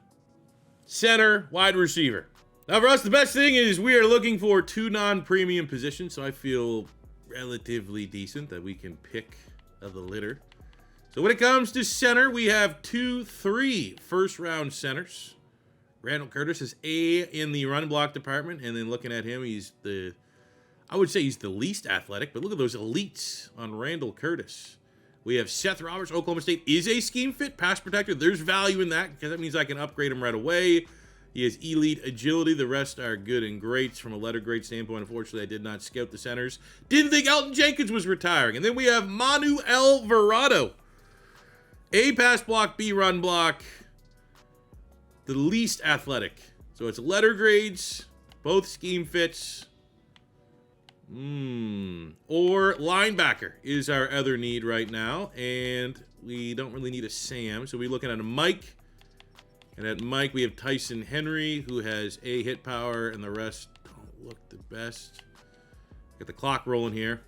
S1: center, wide receiver. Now, for us, the best thing is we are looking for 2 non-premium positions, so I feel relatively decent that we can pick of the litter. So when it comes to center, we have 3 first-round centers. Randall Curtis is A in the run block department, and then looking at him, I would say he's the least athletic, but look at those elites on Randall Curtis. We have Seth Roberts, Oklahoma State, is a scheme fit pass protector. There's value in that because that means I can upgrade him right away. He has elite agility. The rest are good and greats from a letter grade standpoint. Unfortunately, I did not scout the centers. Didn't think Elton Jenkins was retiring. And then we have Manu Alvarado. A pass block, B run block. The least athletic. So it's letter grades, both scheme fits. Or linebacker is our other need right now. And we don't really need a Sam. So we're looking at a Mike. And at Mike, we have Tyson Henry, who has A hit power, and the rest don't look the best. Got the clock rolling here.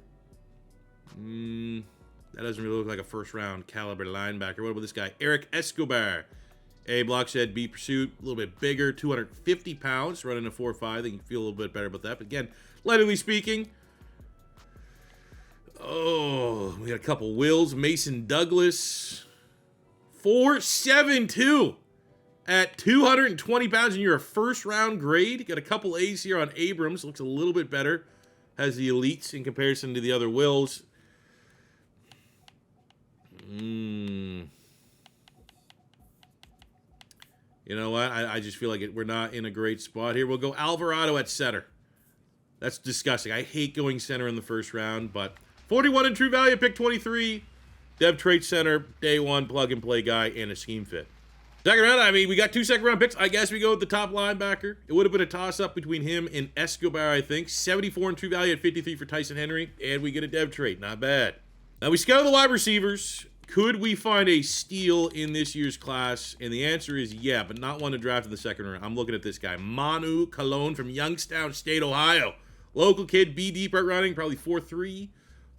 S1: That doesn't really look like a first-round caliber linebacker. What about this guy? Eric Escobar. A block shed, B pursuit, a little bit bigger, 250 pounds, running a 4.5. I think you feel a little bit better about that. But again, lightly speaking, we got a couple wills. Mason Douglas, 4.72 at 220 pounds, and you're a first-round grade. Got a couple A's here on Abrams. Looks a little bit better. Has the elites in comparison to the other wills. You know what? I just feel like we're not in a great spot here. We'll go Alvarado at center. That's disgusting. I hate going center in the first round, but 41 in true value, pick 23. Dev trade center, day one, plug-and-play guy, and a scheme fit. Second round, I mean, we got 2 second-round picks. I guess we go with the top linebacker. It would have been a toss-up between him and Escobar, I think. 74 in true value at 53 for Tyson Henry, and we get a dev trade. Not bad. Now, we scout the wide receivers. Could we find a steal in this year's class? And the answer is yeah, but not one to draft in the second round. I'm looking at this guy, Manu Cologne from Youngstown State, Ohio. Local kid, B deep at running, probably 4.3,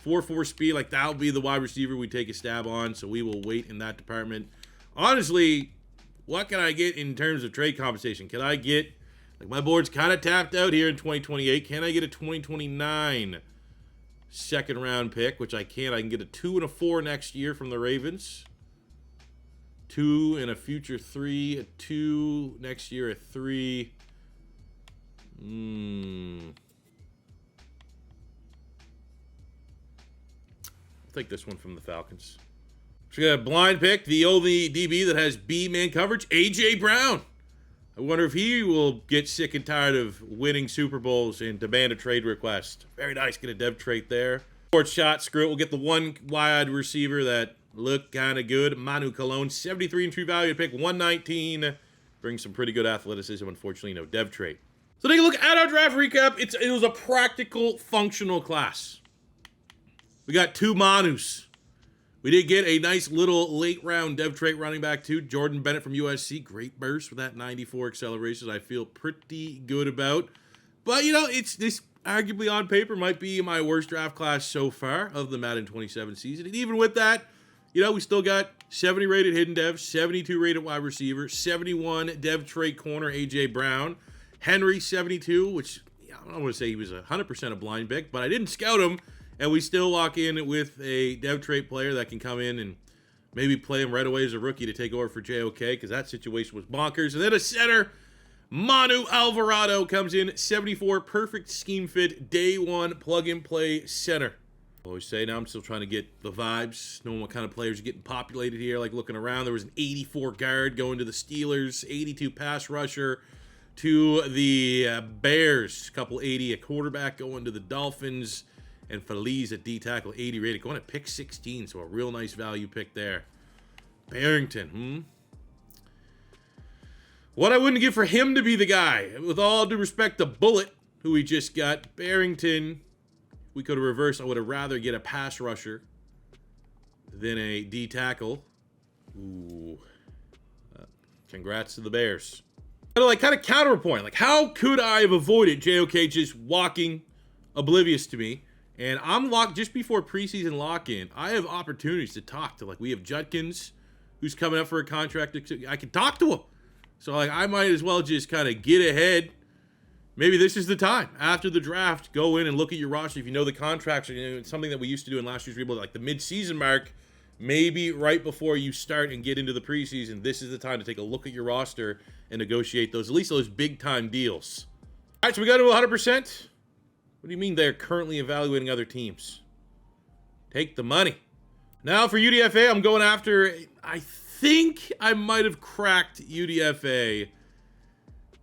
S1: 4.4 speed. Like, that'll be the wide receiver we take a stab on, so we will wait in that department. Honestly, what can I get in terms of trade compensation? Can I get, like, my board's kind of tapped out here in 2028. Can I get a 2029 second round pick, which I can. I can get a 2 and a 4 next year from the Ravens. 2 and a future 3, a 2 next year, a 3. I'll take this one from the Falcons. So we got a blind pick, the only DB that has B man coverage, A.J. Brown. I wonder if he will get sick and tired of winning Super Bowls and demand a trade request. Very nice. Get a dev trait there. Short shot. Screw it. We'll get the one wide receiver that look kind of good. Manu Cologne, 73 in true value to pick 119. Brings some pretty good athleticism. Unfortunately, no dev trait. So take a look at our draft recap. It was a practical, functional class. We got 2 Manus. We did get a nice little late round dev trait running back too. Jordan Bennett from USC. Great burst with that 94 acceleration. I feel pretty good about. But, you know, this arguably on paper might be my worst draft class so far of the Madden 27 season. And even with that, you know, we still got 70 rated hidden dev, 72 rated wide receiver, 71 dev trait corner A.J. Brown, Henry 72, which I don't want to say he was 100% a blind pick, but I didn't scout him. And we still walk in with a dev trait player that can come in and maybe play him right away as a rookie to take over for JOK, because that situation was bonkers. And then a center, Manu Alvarado, comes in, 74, perfect scheme fit, day 1, plug-and-play center. I always say now I'm still trying to get the vibes, knowing what kind of players are getting populated here, like looking around. There was an 84 guard going to the Steelers, 82 pass rusher to the Bears, couple 80, a quarterback going to the Dolphins, and Feliz at D-tackle, 80 rated, going at pick 16, so a real nice value pick there. Barrington, What I wouldn't give for him to be the guy. With all due respect to Bullet, who we just got, Barrington, we could have reversed. I would have rather get a pass rusher than a D-tackle. Ooh. Congrats to the Bears. Kind of counterpoint. Like, how could I have avoided JOK just walking oblivious to me? And I'm locked just before preseason lock-in. I have opportunities to talk to. Like, we have Judkins, who's coming up for a contract. I can talk to him. So, like, I might as well just kind of get ahead. Maybe this is the time. After the draft, go in and look at your roster. If you know the contracts, or, you know, something that we used to do in last year's rebuild, like the mid-season mark, maybe right before you start and get into the preseason, this is the time to take a look at your roster and negotiate those, at least those big-time deals. All right, so we got to 100%. What do you mean they're currently evaluating other teams? Take the money. Now for UDFA, I'm going after, I think I might have cracked UDFA.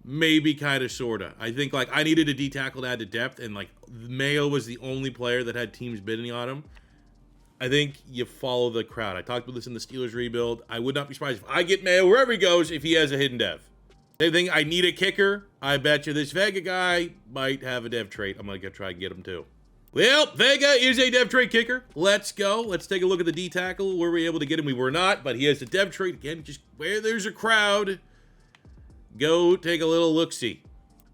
S1: Maybe kind of, sort of. I think, like, I needed a D-tackle to add to depth, and, like, Mayo was the only player that had teams bidding on him. I think you follow the crowd. I talked about this in the Steelers rebuild. I would not be surprised if I get Mayo wherever he goes if he has a hidden dev. They think I need a kicker. I bet you this Vega guy might have a dev trait. I'm going to try and get him too. Well, Vega is a dev trait kicker. Let's go. Let's take a look at the D-tackle. Were we able to get him? We were not, but he has a dev trait. Again, just where there's a crowd, go take a little look-see.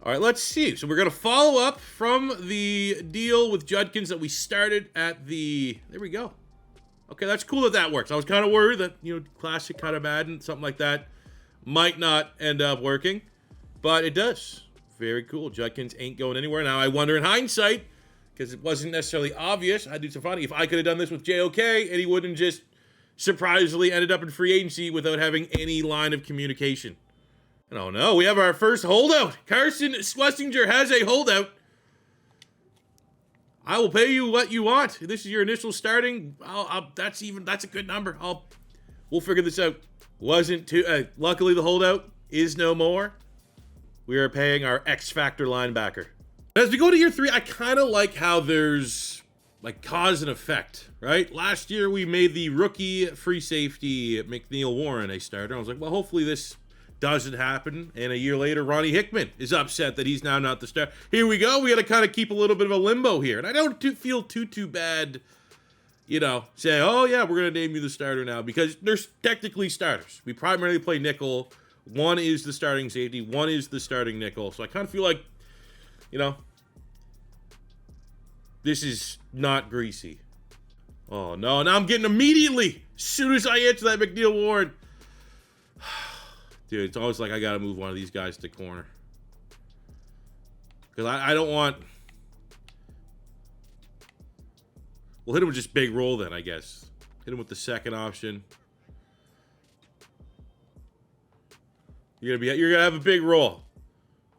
S1: All right, let's see. So we're going to follow up from the deal with Judkins that we started at the... There we go. Okay, that's cool that works. I was kind of worried that, you know, classic kind of Madden, something like that, might not end up working, but it does. Very cool. Judkins ain't going anywhere. Now, I wonder in hindsight, because it wasn't necessarily obvious, I do some funny, if I could have done this with JOK and he wouldn't just surprisingly ended up in free agency without having any line of communication. Oh no, we have our first holdout. Carson Schwesinger has a holdout. I will pay you what you want. This is your initial starting. That's a good number. We'll figure this out. Wasn't too. Luckily, the holdout is no more. We are paying our X Factor linebacker. As we go to year 3, I kind of like how there's like cause and effect, right? Last year we made the rookie free safety McNeil Warren a starter. I was like, well, hopefully this doesn't happen. And a year later, Ronnie Hickman is upset that he's now not the star. Here we go. We got to kind of keep a little bit of a limbo here. And I don't feel too bad, you know, say, oh, yeah, we're going to name you the starter now. Because there's technically starters. We primarily play nickel. One is the starting safety. One is the starting nickel. So I kind of feel like, you know, this is not greasy. Oh, no. Now I'm getting immediately, as soon as I answer that McNeil Warren. Dude, it's always like I got to move one of these guys to corner. Because I don't want... We'll hit him with just big roll then, I guess. Hit him with the second option. You're gonna have a big roll.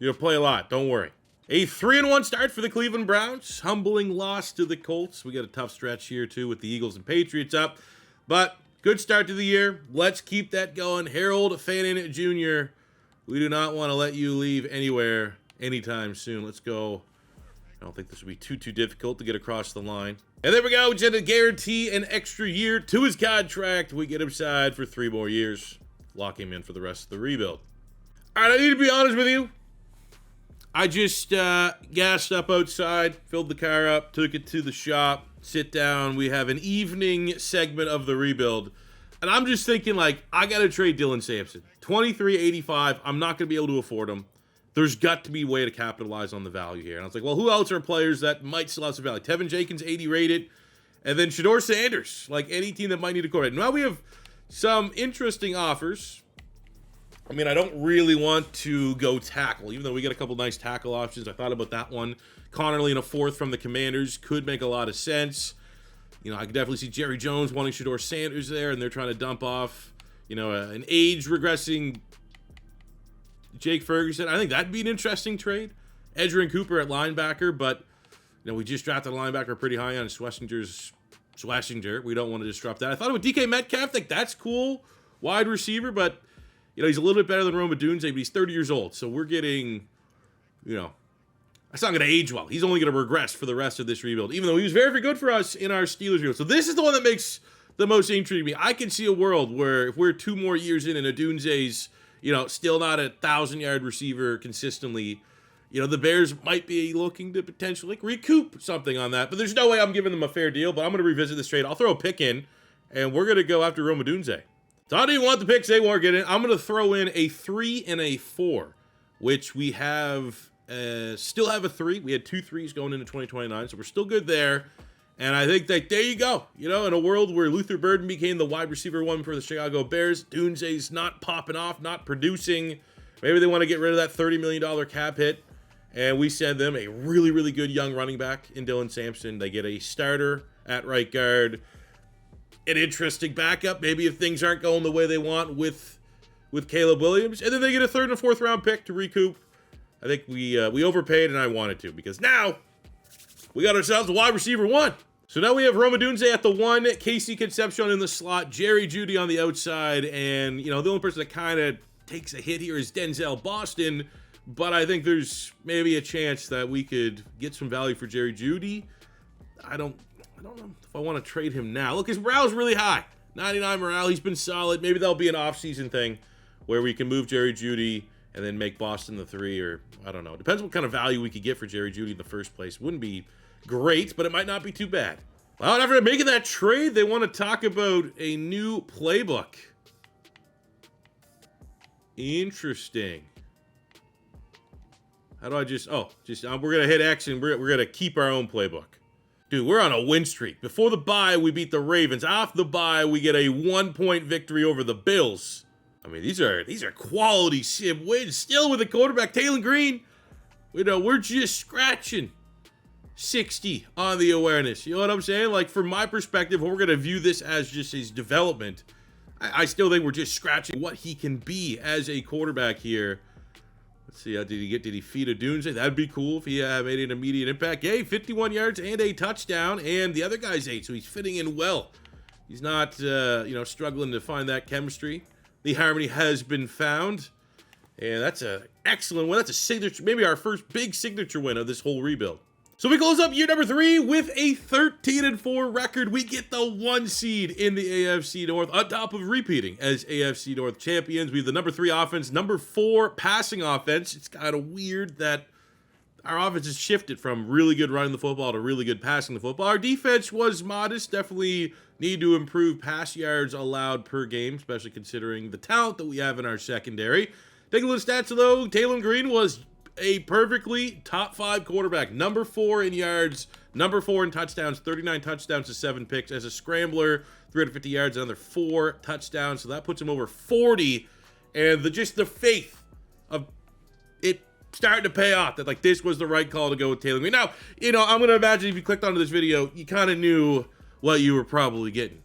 S1: You're gonna play a lot, don't worry. A 3-1 start for the Cleveland Browns. Humbling loss to the Colts. We got a tough stretch here too with the Eagles and Patriots up. But good start to the year. Let's keep that going. Harold Fannin Jr., we do not want to let you leave anywhere anytime soon. Let's go I don't think this will be too difficult to get across the line. And there we go. Just to guarantee an extra year to his contract. We get him signed for 3 more years. Lock him in for the rest of the rebuild. All right, I need to be honest with you. I just gassed up outside, filled the car up, took it to the shop, sit down. We have an evening segment of the rebuild. And I'm just thinking, like, I got to trade Dylan Sampson. 23.85. I'm not going to be able to afford him. There's got to be a way to capitalize on the value here. And I was like, well, who else are players that might still have some value? Tevin Jenkins, 80 rated. And then Shedeur Sanders, like any team that might need a quarterback. Now we have some interesting offers. I mean, I don't really want to go tackle, even though we get a couple nice tackle options. I thought about that one. Connerly in a 4th from the Commanders could make a lot of sense. You know, I could definitely see Jerry Jones wanting Shedeur Sanders there, and they're trying to dump off, you know, an age-regressing Jake Ferguson. I think that'd be an interesting trade. Edgerrin Cooper at linebacker, but, you know, we just drafted a linebacker pretty high on Schwesinger. We don't want to disrupt that. I thought with DK Metcalf, like, that's cool. Wide receiver, but, you know, he's a little bit better than odunza, but he's 30 years old. So we're getting, you know, that's not going to age well. He's only going to regress for the rest of this rebuild, even though he was very, very good for us in our Steelers rebuild. So this is the one that makes the most intriguing to me. I can see a world where if we're 2 more years in and odunza's, you know, still not a 1,000-yard receiver consistently, you know, the Bears might be looking to potentially like, recoup something on that. But there's no way I'm giving them a fair deal, but I'm going to revisit this trade. I'll throw a pick in, and we're going to go after Odunze. So I don't even want the picks they weren't getting. I'm going to throw in a 3 and a 4, which we have still have a 3. We had 2 3s going into 2029, so we're still good there. And I think that there you go. You know, in a world where Luther Burden became the wide receiver 1 for the Chicago Bears, Dunze's not popping off, not producing. Maybe they want to get rid of that $30 million cap hit. And we send them a really, really good young running back in Dylan Sampson. They get a starter at right guard. An interesting backup, maybe if things aren't going the way they want with Caleb Williams. And then they get a 3rd and a 4th round pick to recoup. I think we overpaid, and I wanted to, because now we got ourselves a wide receiver 1. So now we have Rome Odunze at the 1, Casey Concepcion in the slot, Jerry Jeudy on the outside, and, you know, the only person that kind of takes a hit here is Denzel Boston, but I think there's maybe a chance that we could get some value for Jerry Jeudy. I don't know if I want to trade him now. Look, his morale's really high. 99 morale, he's been solid. Maybe that'll be an off-season thing where we can move Jerry Jeudy and then make Boston the 3, or I don't know. Depends what kind of value we could get for Jerry Jeudy in the first place. Wouldn't be great, but it might not be too bad. Well, after making that trade, they want to talk about a new playbook. Interesting. How do I we're going to hit X and we're going to keep our own playbook. Dude, we're on a win streak. Before the bye, we beat the Ravens. Off the bye, we get a 1-point victory over the Bills. I mean, these are quality sim wins. Still with the quarterback, Taylen Green. You know, we're just scratching 60 on the awareness. You know what I'm saying? Like, from my perspective, we're going to view this as just his development. I still think we're just scratching what he can be as a quarterback here. Let's see, did he feed Odunze? That'd be cool if he made an immediate impact. Hey, 51 yards and a touchdown, and the other guy's 8, so he's fitting in well. He's not, struggling to find that chemistry. The harmony has been found, and that's an excellent win. That's a signature, maybe our first big signature win of this whole rebuild. So we close up year number 3 with a 13-4 record. We get the 1 seed in the AFC North on top of repeating as AFC North champions. We have the number 3 offense, number 4 passing offense. It's kind of weird that our offense has shifted from really good running the football to really good passing the football. Our defense was modest, definitely need to improve pass yards allowed per game, especially considering the talent that we have in our secondary. Taking a look at stats, though, Taylen Green was a perfectly top 5 quarterback. Number 4 in yards, number 4 in touchdowns, 39 touchdowns to 7 picks. As a scrambler, 350 yards, another 4 touchdowns. So that puts him over 40. And the faith of it starting to pay off, that like this was the right call to go with Taylen Green. Now, you know, I'm going to imagine if you clicked onto this video, you kind of knew what you were probably getting.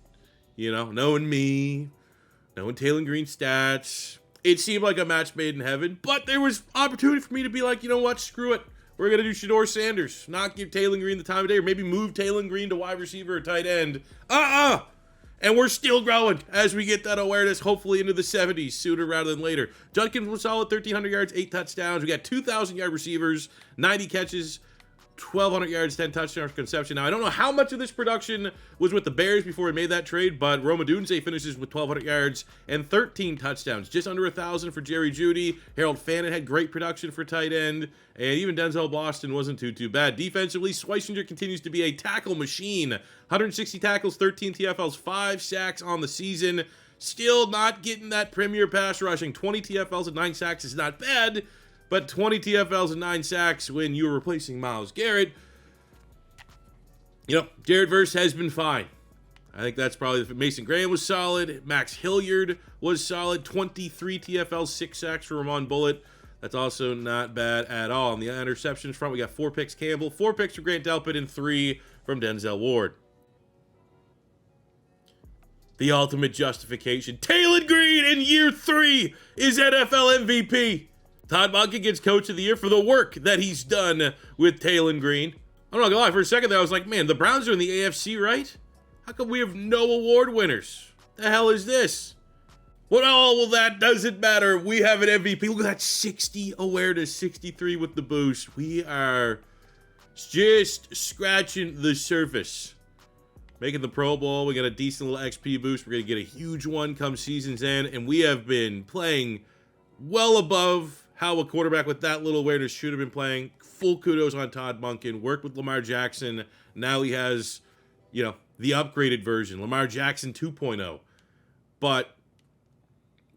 S1: You know, knowing me, knowing Taylen Green's stats. It seemed like a match made in heaven, but there was opportunity for me to be like, you know what, screw it. We're going to do Shedeur Sanders, not give Taylen Green the time of day, or maybe move Taylen Green to wide receiver or tight end. And we're still growing as we get that awareness, hopefully into the 70s sooner rather than later. Judkins was solid, 1,300 yards, 8 touchdowns. We got 2,000-yard receivers, 90 catches, 1,200 yards, 10 touchdowns for Concepcion. Now, I don't know how much of this production was with the Bears before we made that trade, but odunza finishes with 1,200 yards and 13 touchdowns. Just under 1,000 for Jerry Jeudy. Harold Fannin had great production for tight end, and even Denzel Boston wasn't too bad. Defensively, Schwesinger continues to be a tackle machine. 160 tackles, 13 TFLs, 5 sacks on the season. Still not getting that premier pass rushing. 20 TFLs and 9 sacks is not bad, but 20 TFLs and 9 sacks when you're replacing Myles Garrett, Jared Verse has been fine. I think that's probably, Mason Graham was solid. Max Hilliard was solid. 23 TFLs, 6 sacks for Ramon Bullitt. That's also not bad at all. On the interceptions front, we got 4 picks Campbell, 4 picks for Grant Delpit, and 3 from Denzel Ward. The ultimate justification. Taylen Green in year 3 is NFL MVP. Todd Monken gets Coach of the Year for the work that he's done with Taylen Green. I'm not gonna lie, for a second there, I was like, man, the Browns are in the AFC, right? How come we have no award winners? The hell is this? Well, that doesn't matter. We have an MVP. Look at that 60 awareness, 63 with the boost. We are just scratching the surface. Making the Pro Bowl. We got a decent little XP boost. We're going to get a huge one come season's end. And we have been playing well above how a quarterback with that little awareness should have been playing. Full kudos on Todd Monken. Worked with Lamar Jackson. Now he has, the upgraded version. Lamar Jackson 2.0. But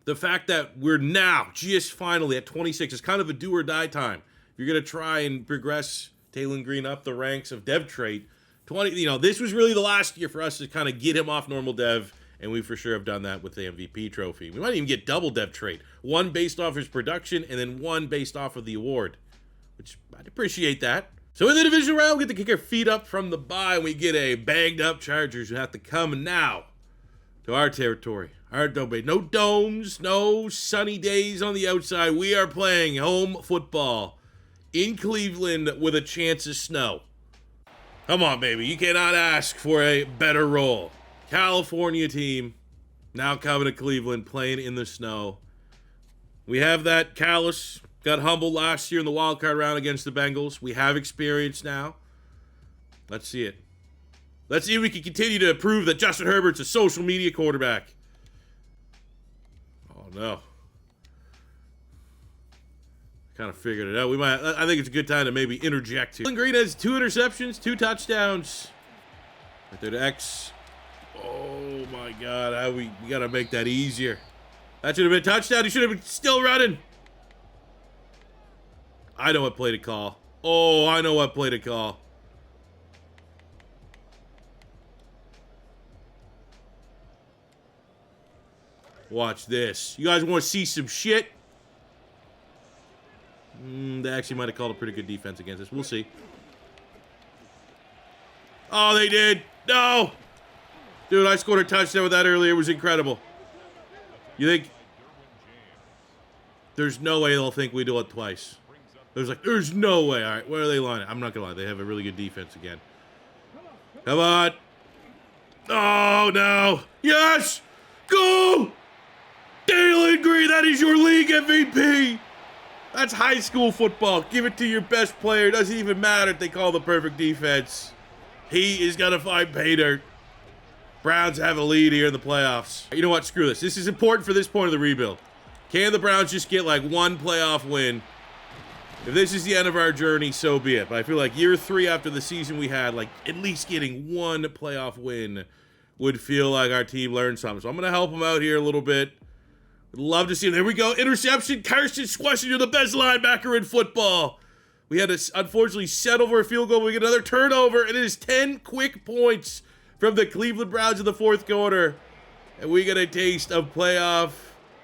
S1: the fact that we're now just finally at 26 is kind of a do or die time. If you're going to try and progress Taylen Green up the ranks of dev trait, this was really the last year for us to kind of get him off normal dev, and we for sure have done that with the MVP trophy. We might even get double dev trait. One based off his production, and then one based off of the award, which I'd appreciate that. So in the divisional round, we get to kick our feet up from the bye, and we get a banged up Chargers who have to come now to our territory, our domain. No domes, no sunny days on the outside. We are playing home football in Cleveland with a chance of snow. Come on, baby. You cannot ask for a better role. California team now coming to Cleveland, playing in the snow. We have that callous. Got humbled last year in the wildcard round against the Bengals. We have experience now. Let's see it. Let's see if we can continue to prove that Justin Herbert's a social media quarterback. Oh, no. Kind of figured it out. I think it's a good time to maybe interject here. Taylen Green has 2 interceptions, 2 touchdowns. Right there to X. Oh my God, we got to make that easier. That should have been a touchdown. He should have been still running. I know what play to call. Oh, I know what play to call. Watch this. You guys want to see some shit? They actually might have called a pretty good defense against us. We'll see. Oh, they did. No. Dude, I scored a touchdown with that earlier. It was incredible. You think? There's no way they'll think we do it twice. There's no way. All right, where are they lining? I'm not going to lie. They have a really good defense again. Come on. Oh, no. Yes. Go. Taylen Green, that is your league MVP. That's high school football. Give it to your best player. Doesn't even matter if they call the perfect defense. He is going to find pay dirt. Browns have a lead here in the playoffs. You know what? Screw this. This is important for this point of the rebuild. Can the Browns just get like one playoff win? If this is the end of our journey, so be it. But I feel like year 3 after the season we had, like at least getting one playoff win would feel like our team learned something. So I'm going to help them out here a little bit. Would love to see him. There we go. Interception. Carson schwesinger, the best linebacker in football. We had to unfortunately settle for a field goal. We get another turnover, and it is 10 quick points from the Cleveland Browns in the 4th quarter. And we get a taste of playoff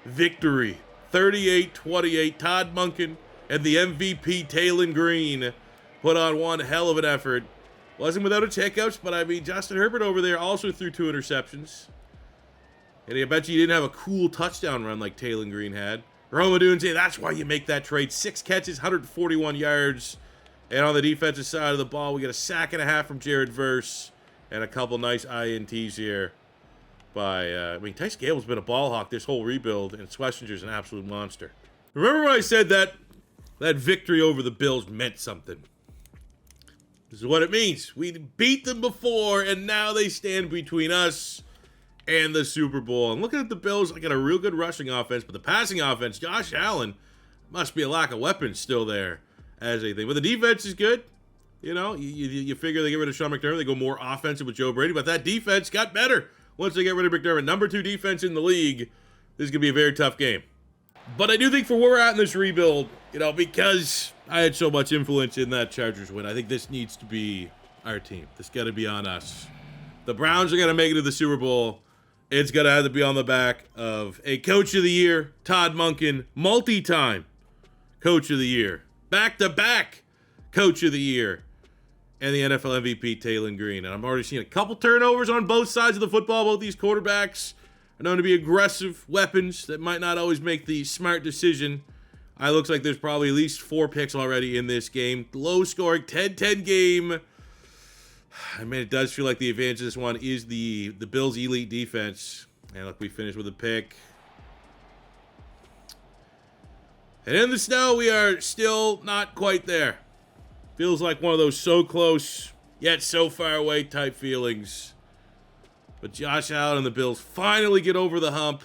S1: victory. 38-28. Todd Monken and the MVP Taylen Green put on one hell of an effort. Wasn't without its hiccups, but I mean, Justin Herbert over there also threw 2 interceptions. And I bet you he didn't have a cool touchdown run like Taylen Green had. Odunza, that's why you make that trade. 6 catches, 141 yards. And on the defensive side of the ball, we get a sack and a half from Jared Verse. And a couple nice INTs here by, Tyson Gable's been a ball hawk this whole rebuild, and Schwesinger's an absolute monster. Remember when I said that victory over the Bills meant something? This is what it means. We beat them before, and now they stand between us and the Super Bowl. And looking at the Bills, I got a real good rushing offense, but the passing offense, Josh Allen, must be a lack of weapons still there as anything. But the defense is good. You know, you figure they get rid of Sean McDermott, they go more offensive with Joe Brady, but that defense got better once they get rid of McDermott. Number 2 defense in the league. This is going to be a very tough game. But I do think for where we're at in this rebuild, you know, because I had so much influence in that Chargers win, I think this needs to be our team. This got to be on us. The Browns are going to make it to the Super Bowl. It's going to have to be on the back of a Coach of the Year, Todd Monken, multi-time Coach of the Year, back-to-back Coach of the Year, and the NFL MVP, Taylen Green. And I'm already seeing a couple turnovers on both sides of the football. Both these quarterbacks are known to be aggressive weapons that might not always make the smart decision. It looks like there's probably at least 4 picks already in this game. Low-scoring, 10-10 game. I mean, it does feel like the advantage of this one is the Bills' elite defense. And look, we finished with a pick. And in the snow, we are still not quite there. Feels like one of those so close, yet so far away type feelings. But Josh Allen and the Bills finally get over the hump.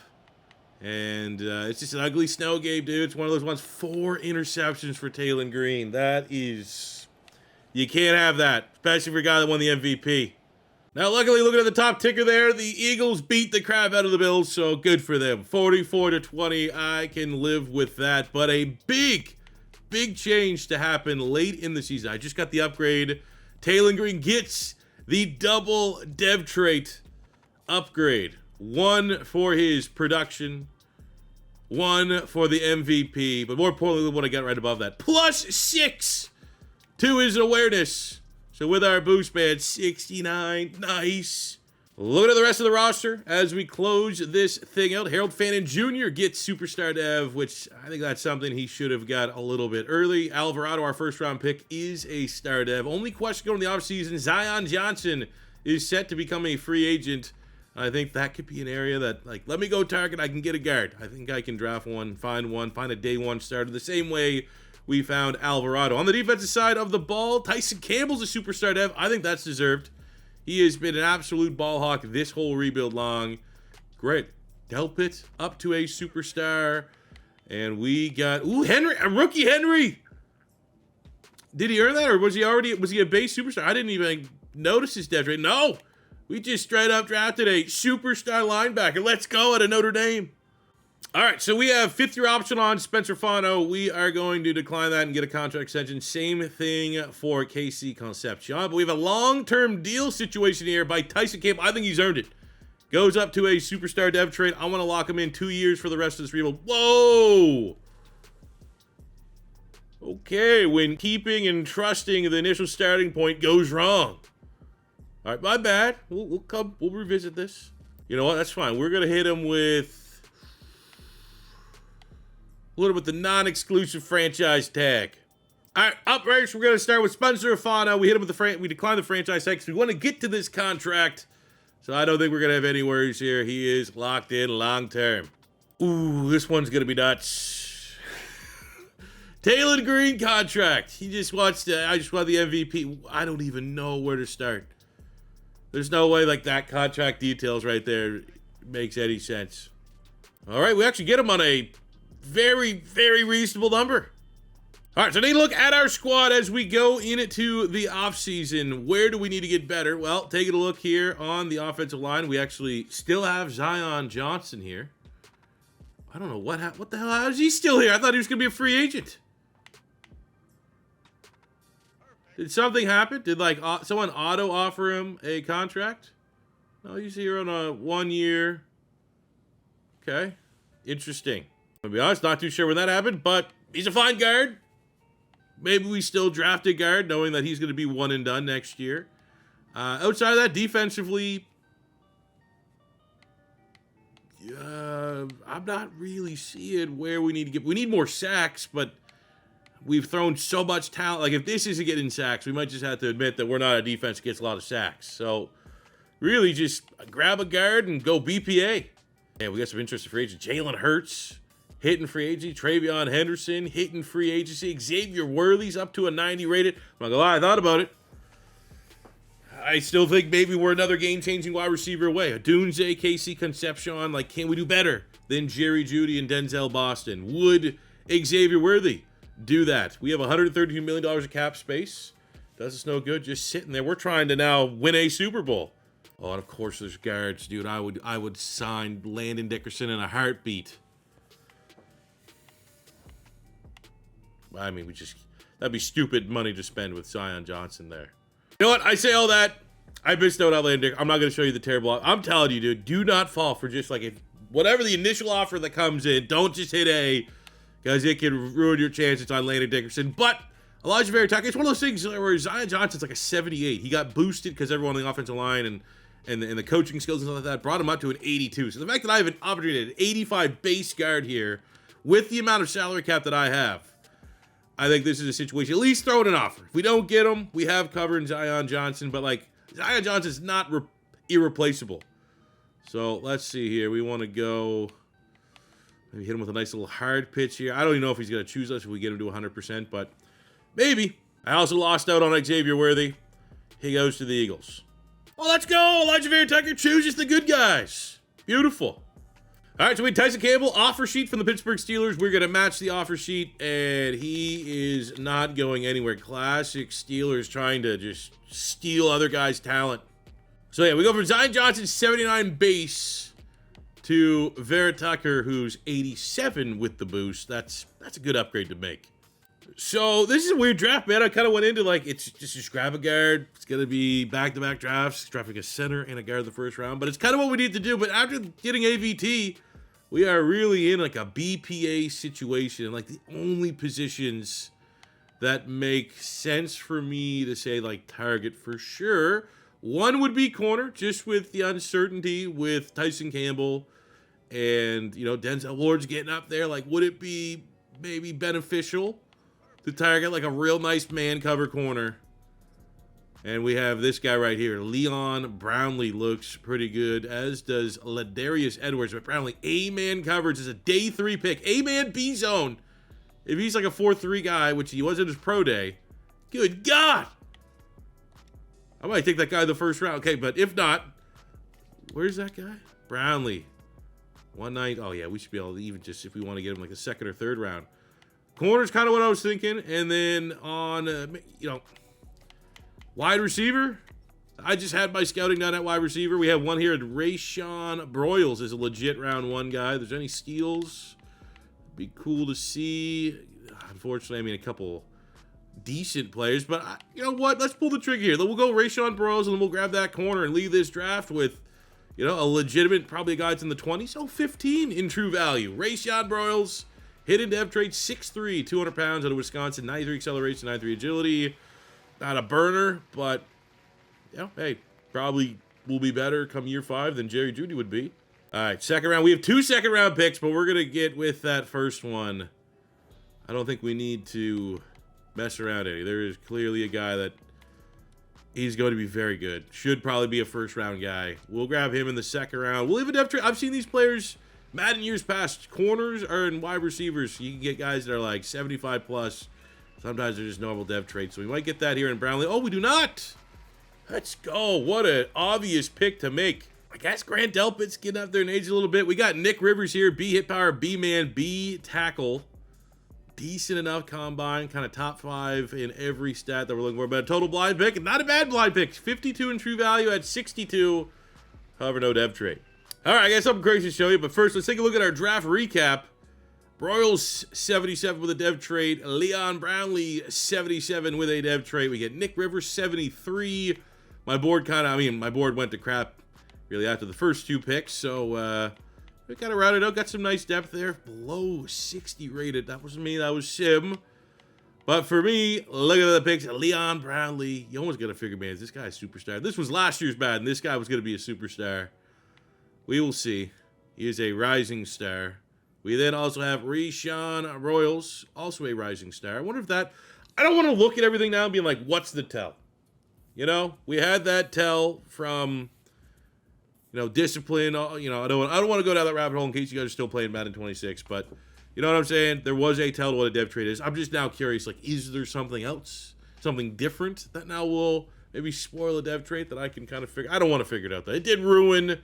S1: And it's just an ugly snow game, dude. It's one of those ones. 4 interceptions for Taylen Green. That is... You can't have that, especially for a guy that won the MVP. Now, luckily, looking at the top ticker there, the Eagles beat the crap out of the Bills, so good for them. 44-20, I can live with that. But a big change to happen late in the season. I just got the upgrade. Taylen Green gets the double dev trait upgrade. 1 for his production, 1 for the MVP, but more importantly, what I got right above that, +6 to his awareness. So with our boost band, 69, nice. Looking at the rest of the roster as we close this thing out. Harold Fannin Jr. gets Superstar Dev, which I think that's something he should have got a little bit early. Alvarado, our first-round pick, is a Star Dev. Only question going in the offseason, Zion Johnson is set to become a free agent. I think that could be an area that, like, let me go target, I can get a guard. I think I can draft one, find a day 1 starter the same way we found Alvarado. On the defensive side of the ball, Tyson Campbell's a Superstar Dev. I think that's deserved. He has been an absolute ball hawk this whole rebuild long. Great. Delpit up to a superstar. And we got, Henry, a rookie Henry. Did he earn that, or was he a base superstar? I didn't even notice his dev rate. No, we just straight up drafted a superstar linebacker. Let's go, at a Notre Dame. All right, so we have 5th-year option on Spencer Fano. We are going to decline that and get a contract extension. Same thing for Casey Concepcion. But we have a long-term deal situation here by Tyson Campbell. I think he's earned it. Goes up to a superstar dev trade. I want to lock him in 2 years for the rest of this rebuild. Whoa! Okay, when keeping and trusting the initial starting point goes wrong. All right, my bad. We'll revisit this. You know what? That's fine. We're going to hit him with the non-exclusive franchise tag. All right, up first, we're going to start with Spencer Fano. We hit him with we declined the franchise tag because we want to get to this contract. So I don't think we're going to have any worries here. He is locked in long-term. Ooh, this one's going to be nuts. Taylen Green contract. I just watched the MVP. I don't even know where to start. There's no way like that contract details right there makes any sense. All right, we actually get him on a very, very reasonable number. All right, so take a look at our squad as we go into the offseason. Where do we need to get better? Well, taking a look here on the offensive line, we actually still have Zion Johnson here. I don't know what the hell, how is he still here? I thought he was going to be a free agent. Did something happen? Did someone auto offer him a contract? No, he's here on a 1 year. Okay, interesting. To be honest, not too sure when that happened, but he's a fine guard. Maybe we still draft a guard, knowing that he's going to be one and done next year. Outside of that, defensively, I'm not really seeing where we need to get. We need more sacks, but we've thrown so much talent. Like, if this isn't getting sacks, we might just have to admit that we're not a defense that gets a lot of sacks. So, really, just grab a guard and go BPA. Yeah, we got some interesting free agents. Jalen Hurts hitting free agency. Travion Henderson hitting free agency. Xavier Worthy's up to a 90 rated. I'm not gonna lie, I thought about it. I still think maybe we're another game-changing wide receiver away. Odunza, Casey, Concepcion, like, can we do better than Jerry Jeudy and Denzel Boston? Would Xavier Worthy do that? We have $132 million of cap space. Does us no good just sitting there. We're trying to now win a Super Bowl. Oh, and of course there's guards, dude. I would sign Landon Dickerson in a heartbeat. I mean, that'd be stupid money to spend with Zion Johnson there. You know what? I say all that. I missed out on Landon Dickerson. I'm not going to show you the terrible. I'm telling you, dude, do not fall for just like whatever the initial offer that comes in. Don't just hit A, because it can ruin your chances on Landon Dickerson. But Elijah Vera Tucker, it's one of those things where Zion Johnson's like a 78. He got boosted because everyone on the offensive line and the coaching skills and stuff like that brought him up to an 82. So the fact that I have an opportunity at an 85 base guard here with the amount of salary cap that I have, I think this is a situation. At least throw in an offer. If we don't get him, we have covered Zion Johnson. But, like, Zion Johnson's not irreplaceable. So, let's see here. We want to go maybe hit him with a nice little hard pitch here. I don't even know if he's going to choose us if we get him to 100%, but maybe. I also lost out on Xavier Worthy. He goes to the Eagles. Oh, let's go! Elijah Vera Tucker chooses the good guys. Beautiful. All right, so we had Tyson Campbell, offer sheet from the Pittsburgh Steelers. We're going to match the offer sheet, and he is not going anywhere. Classic Steelers trying to just steal other guys' talent. So, yeah, we go from Zion Johnson, 79 base, to Vera Tucker, who's 87 with the boost. That's a good upgrade to make. So, this is a weird draft, man. I kind of went into, like, it's just grab a guard. It's going to be back-to-back drafts, drafting a center and a guard in the first round. But it's kind of what we need to do. But after getting AVT, we are really in, like, a BPA situation. Like, the only positions that make sense for me to say, like, target for sure. One would be corner, just with the uncertainty with Tyson Campbell and, you know, Denzel Ward's getting up there. Like, would it be maybe beneficial to target like a real nice man cover corner? And we have this guy right here. Leon Brownlee looks pretty good, as does Ladarius Edwards. But Brownlee, A-man coverage is a day 3 pick. A-man B-zone. If he's like a 4-3 guy, which he was in his pro day, good God. I might take that guy in the first round. Okay, but if not, where's that guy? Brownlee. 190. Oh, yeah, we should be able to even just, if we want to get him like a second or third round. Corner's kind of what I was thinking. And then on, you know, wide receiver, I just had my scouting done at wide receiver. We have one here at Rayshawn Broyles is a legit round 1 guy. If there's any steals, be cool to see. Unfortunately, I mean, a couple decent players. But you know what? Let's pull the trigger here. Then we'll go Rayshawn Broyles, and then we'll grab that corner and leave this draft with, you know, a legitimate, probably a guy that's in the 20s. Oh, 15 in true value. Rayshawn Broyles, hidden dev trade, 6'3", 200 pounds out of Wisconsin, 93 acceleration, 93 agility. Not a burner, but, you know, hey, probably will be better come year 5 than Jerry Jeudy would be. All right, second round. We have 2 second-round picks, but we're going to get with that first one. I don't think we need to mess around any. There is clearly a guy that he's going to be very good. Should probably be a first-round guy. We'll grab him in the second round. We'll leave a depth trade. I've seen these players, Madden years past, corners or in wide receivers. You can get guys that are like 75+. Sometimes they're just normal dev traits. So we might get that here in Brownlee. Oh, we do not. Let's go. What an obvious pick to make. I guess Grant Delpit's getting up there in age a little bit. We got Nick Rivers here. B hit power, B man, B tackle. Decent enough combine. Kind of top 5 in every stat that we're looking for. But a total blind pick. Not a bad blind pick. 52 in true value at 62. However, no dev trait. All right, I got something crazy to show you. But first, let's take a look at our draft recap. Broyles, 77 with a dev trait. Leon Brownlee, 77 with a dev trait. We get Nick Rivers, 73. My board my board went to crap really after the first 2 picks. So, we kind of routed out. Got some nice depth there. Below 60 rated. That wasn't me. That was Sim. But for me, look at the picks. Leon Brownlee. You almost got to figure, man, is this guy a superstar? This was last year's bad, and this guy was going to be a superstar. We will see. He is a rising star. We then also have Rayshawn Broyles, also a rising star. I wonder if that... I don't want to look at everything now and be like, what's the tell? You know, we had that tell from, you know, discipline. You know, I don't want to go down that rabbit hole in case you guys are still playing Madden 26, but you know what I'm saying? There was a tell to what a dev trade is. I'm just now curious, like, is there something else? Something different that now will maybe spoil a dev trait that I can kind of figure. I don't want to figure it out, though. It did ruin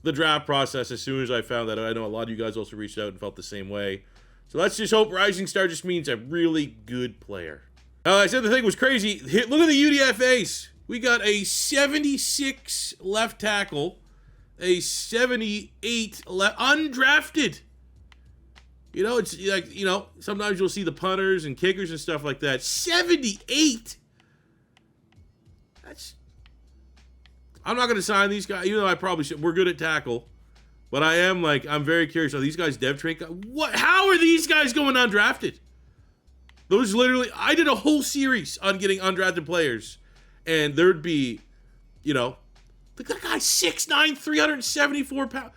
S1: the draft process as soon as I found that. I know a lot of you guys also reached out and felt the same way. So let's just hope Rising Star just means a really good player. I said the thing was crazy. Look at the UDFAs. We got a 76 left tackle, a 78 left undrafted. You know, it's like, you know, sometimes you'll see the punters and kickers and stuff like that. 78. I'm not going to sign these guys, even though I probably should. We're good at tackle. But I am like, I'm very curious. Are these guys dev trait guys? What? How are these guys going undrafted? Those literally, I did a whole series on getting undrafted players. And there'd be, you know, look at that guy, 6'9", 374 pounds.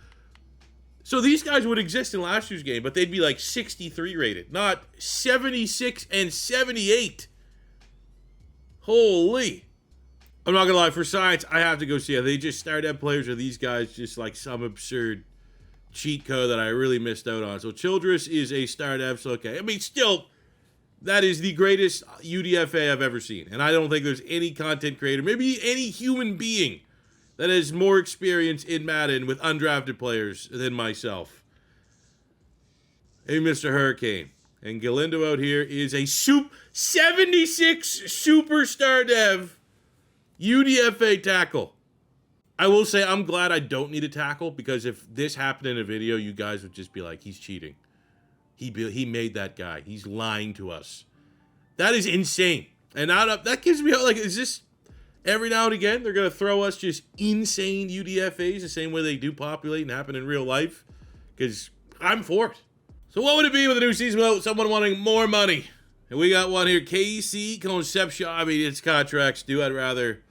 S1: So these guys would exist in last year's game, but they'd be like 63 rated, not 76 and 78. Holy. I'm not going to lie, for science, I have to go see. Are they just start-up players, or these guys just like some absurd cheat code that I really missed out on? So Childress is a start-up, so okay. I mean, still, that is the greatest UDFA I've ever seen. And I don't think there's any content creator, maybe any human being, that has more experience in Madden with undrafted players than myself. Hey, Mr. Hurricane. And Galindo out here is a 76 superstar dev UDFA tackle. I will say I'm glad I don't need a tackle, because if this happened in a video, you guys would just be like, he's cheating. He made that guy. He's lying to us. That is insane. And that gives me, like, is this every now and again they're going to throw us just insane UDFAs the same way they do populate and happen in real life? Because I'm for it. So what would it be with a new season without someone wanting more money? And we got one here, KC Concepcion. I mean, it's contracts due. I'd rather...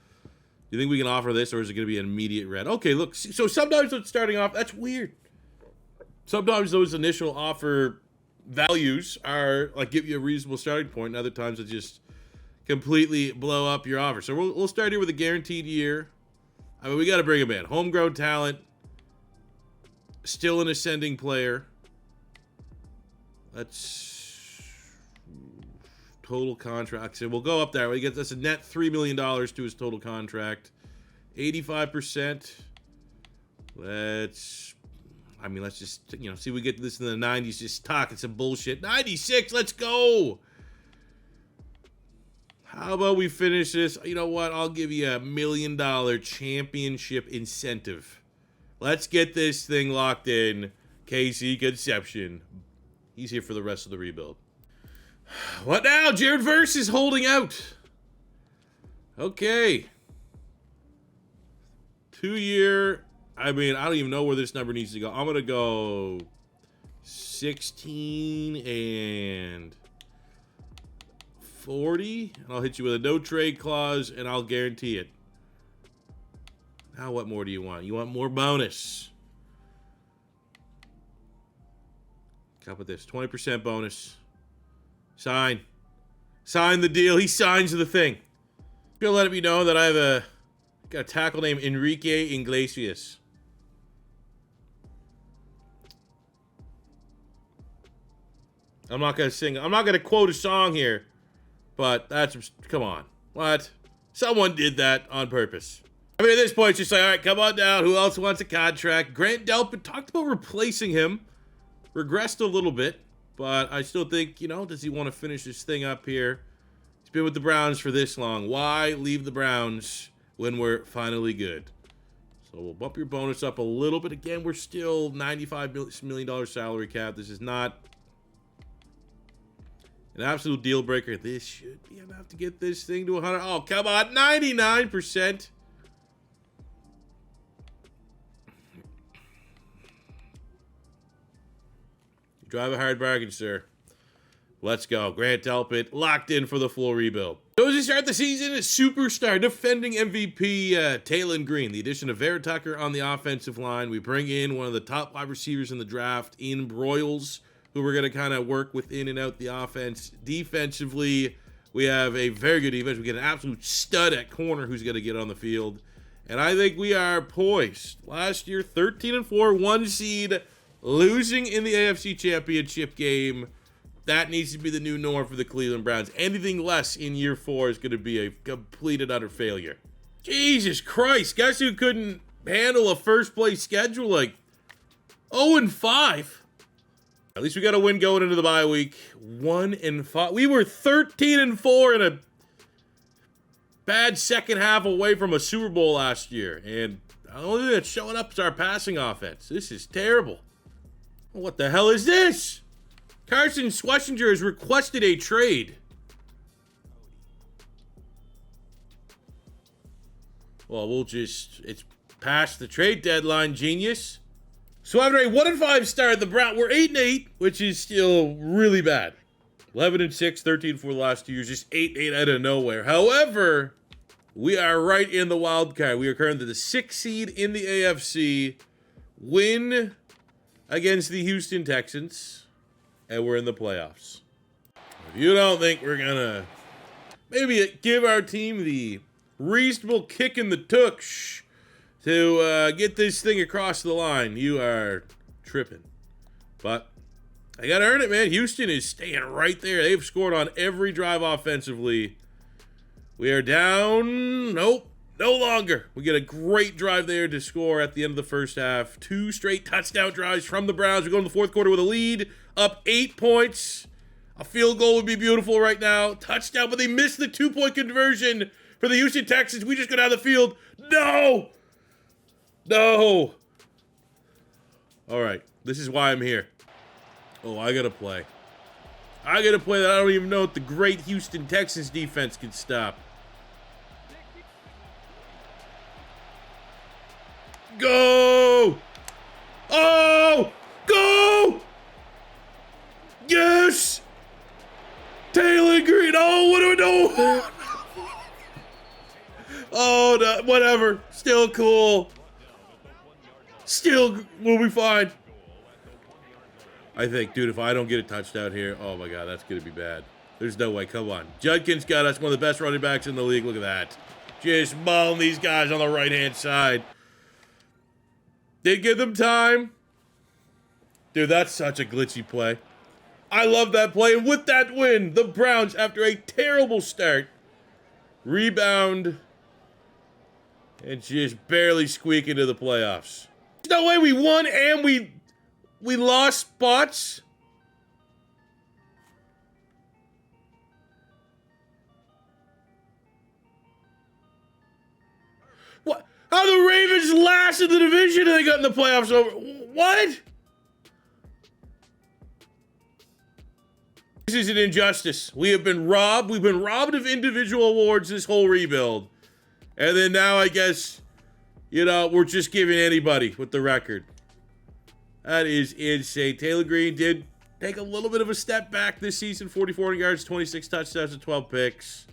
S1: Do you think we can offer this, or is it going to be an immediate red? Okay, look. So sometimes it's starting off, that's weird. Sometimes those initial offer values are like give you a reasonable starting point, and other times it just completely blow up your offer. So we'll start here with a guaranteed year. I mean, we got to bring him in. Homegrown talent, still an ascending player. That's total contract. So we'll go up there. We get that's a net $3 million to his total contract. 85%. Let's just, you know, see if we get this in the 90s, just talking some bullshit. 96, let's go. How about we finish this? You know what? I'll give you $1 million championship incentive. Let's get this thing locked in. KC Concepcion. He's here for the rest of the rebuild. What now? Jared Verse is holding out. Okay. 2-year. I mean, I don't even know where this number needs to go. I'm going to go 16 and 40. And I'll hit you with a no trade clause, and I'll guarantee it. Now, what more do you want? You want more bonus. How about this? 20% bonus. Sign. Sign the deal. He signs the thing. He'll let me know that I have got a tackle named Enrique Iglesias. I'm not going to sing. I'm not going to quote a song here, but that's, come on. What? Someone did that on purpose. I mean, at this point, it's just like, all right, come on down. Who else wants a contract? Grant Delpit talked about replacing him. Regressed a little bit, but I still think, you know, does he want to finish this thing up here? He's been with the Browns for this long. Why leave the Browns when we're finally good? So we'll bump your bonus up a little bit. Again, we're still $95 million salary cap. This is not an absolute deal breaker. This should be enough to get this thing to 100. Oh, come on, 99%. Drive a hard bargain, sir. Let's go. Grant Delpit locked in for the full rebuild. So as we start the season, it's superstar defending MVP Taylen Green. The addition of Vera Tucker on the offensive line. We bring in one of the top wide receivers in the draft in Broyles, who we're going to kind of work with in and out the offense. Defensively, we have a very good defense. We get an absolute stud at corner who's going to get on the field. And I think we are poised. Last year, 13-4, 1 seed, losing in the AFC Championship game That needs to be the new norm for the Cleveland Browns. Anything less in year 4 is going to be a complete and utter failure. Jesus Christ. Guess who couldn't handle a first-place schedule like 0-5? At least we got a win going into the bye week. 1-5. We were 13-4 in a bad second half away from a Super Bowl last year. And the only thing that's showing up is our passing offense. This is terrible. What the hell is this? Carson Schwesinger has requested a trade. Well, it's past the trade deadline, genius. So after a 1-5 start, the Browns, we're 8-8, which is still really bad. 11-6, 13 for the last 2 years, just 8-8 out of nowhere. However, we are right in the wild card. We are currently the 6th seed in the AFC. Win against the Houston Texans, and we're in the playoffs. If you don't think we're gonna maybe give our team the reasonable kick in the tush to get this thing across the line, you are tripping. But I gotta earn it, man. Houston is staying right there. They've scored on every drive offensively. We are down. Nope, no longer. We get a great drive there to score at the end of the first half. 2 straight touchdown drives from the Browns. We go in the fourth quarter with a lead, up 8 points. A field goal would be beautiful right now. Touchdown, but they missed the 2-point conversion for the Houston Texans. We just go down the field. No! No! All right, this is why I'm here. Oh, I gotta play. I gotta play that I don't even know if the great Houston Texans defense can stop. Go! Oh! Go! Yes! Taylen Green! Oh, what do we do? Oh, no, whatever. Still cool. Still, we'll be fine. I think, dude, if I don't get a touchdown here, oh my God, that's going to be bad. There's no way. Come on. Judkins got us one of the best running backs in the league. Look at that. Just mauling these guys on the right-hand side. Did give them time. Dude, that's such a glitchy play. I love that play. And with that win, the Browns, after a terrible start, rebound and just barely squeak into the playoffs. There's no way we won and we lost spots. What? How the Ravens last in the division and they got in the playoffs over? What? This is an injustice. We have been robbed. We've been robbed of individual awards this whole rebuild. And then now I guess, you know, we're just giving anybody with the record. That is insane. Taylen Green did take a little bit of a step back this season. 4,400 yards, 26 touchdowns, and 12 picks.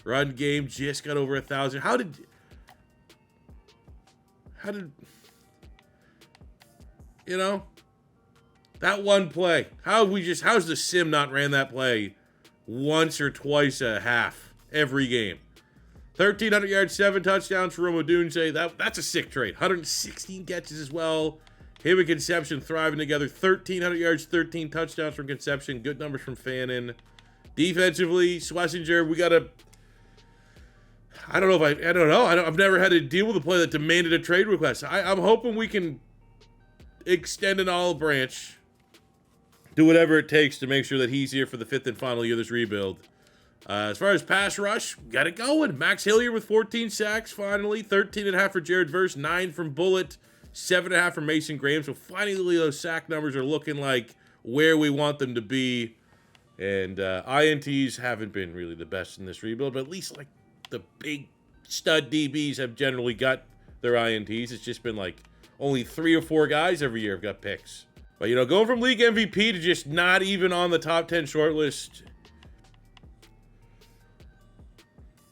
S1: Run game just got over 1,000. How did, you know, that one play. How's the sim not ran that play once or twice a half every game? 1,300 yards, 7 touchdowns for odunza. That's a sick trade. 116 catches as well. Him and Concepcion thriving together. 1,300 yards, 13 touchdowns from Concepcion. Good numbers from Fannin. Defensively, Schwesinger, we got to... I don't know. I've never had to deal with a play that demanded a trade request. I'm hoping we can extend an olive branch. Do whatever it takes to make sure that he's here for the 5th and final year of this rebuild. As far as pass rush, got it going. Max Hilliard with 14 sacks, finally. 13.5 for Jared Verse, 9 from Bullet, 7.5 from Mason Graham. So finally those sack numbers are looking like where we want them to be. And INTs haven't been really the best in this rebuild, but at least like the big stud DBs have generally got their INTs. It's just been like only 3 or 4 guys every year have got picks. But, you know, going from league MVP to just not even on the top 10 shortlist,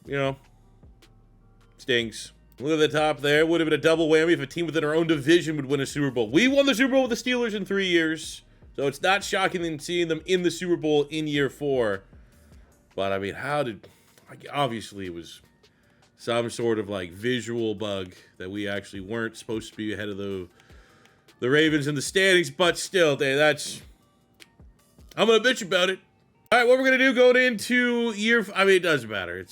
S1: you know, stings. Look at the top there. Would have been a double whammy if a team within our own division would win a Super Bowl. We won the Super Bowl with the Steelers in 3 years, so it's not shocking than seeing them in the Super Bowl in year 4. But, I mean, obviously it was some sort of, like, visual bug that we actually weren't supposed to be ahead of the Ravens in the standings, but still, that's I'm going to bitch about it. All right, what we're going to do going into year... I mean, it doesn't matter.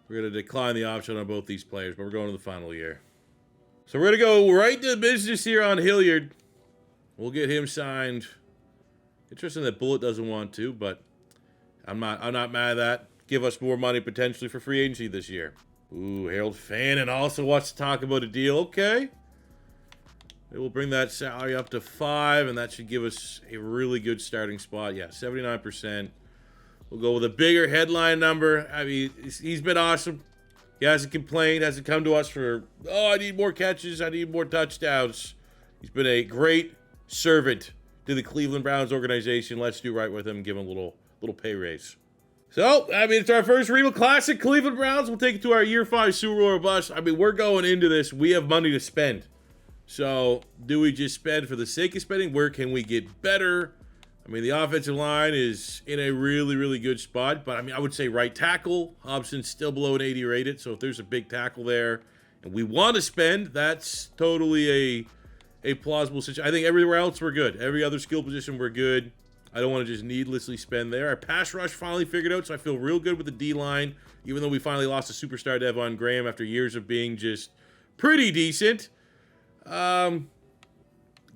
S1: We're going to decline the option on both these players, but we're going to the final year. So we're going to go right to business here on Hilliard. We'll get him signed. Interesting that Bullet doesn't want to, but I'm not mad at that. Give us more money potentially for free agency this year. Ooh, Harold Fannin also wants to talk about a deal. Okay. It will bring that salary up to 5, and that should give us a really good starting spot. Yeah, 79%. We'll go with a bigger headline number. I mean, he's been awesome. He hasn't complained, hasn't come to us for, oh, I need more catches, I need more touchdowns. He's been a great servant to the Cleveland Browns organization. Let's do right with him and give him a little pay raise. So, I mean, it's our first Rebuild Classic, Cleveland Browns. We'll take it to our Year 5 Super Bowl or bust. I mean, we're going into this. We have money to spend. So, do we just spend for the sake of spending? Where can we get better? I mean, the offensive line is in a really, really good spot. But, I mean, I would say right tackle. Hobson's still below an 80 rated. So, if there's a big tackle there and we want to spend, that's totally a plausible situation. I think everywhere else we're good. Every other skill position we're good. I don't want to just needlessly spend there. Our pass rush finally figured out, so I feel real good with the D-line, even though we finally lost a superstar Devon Graham after years of being just pretty decent. Again,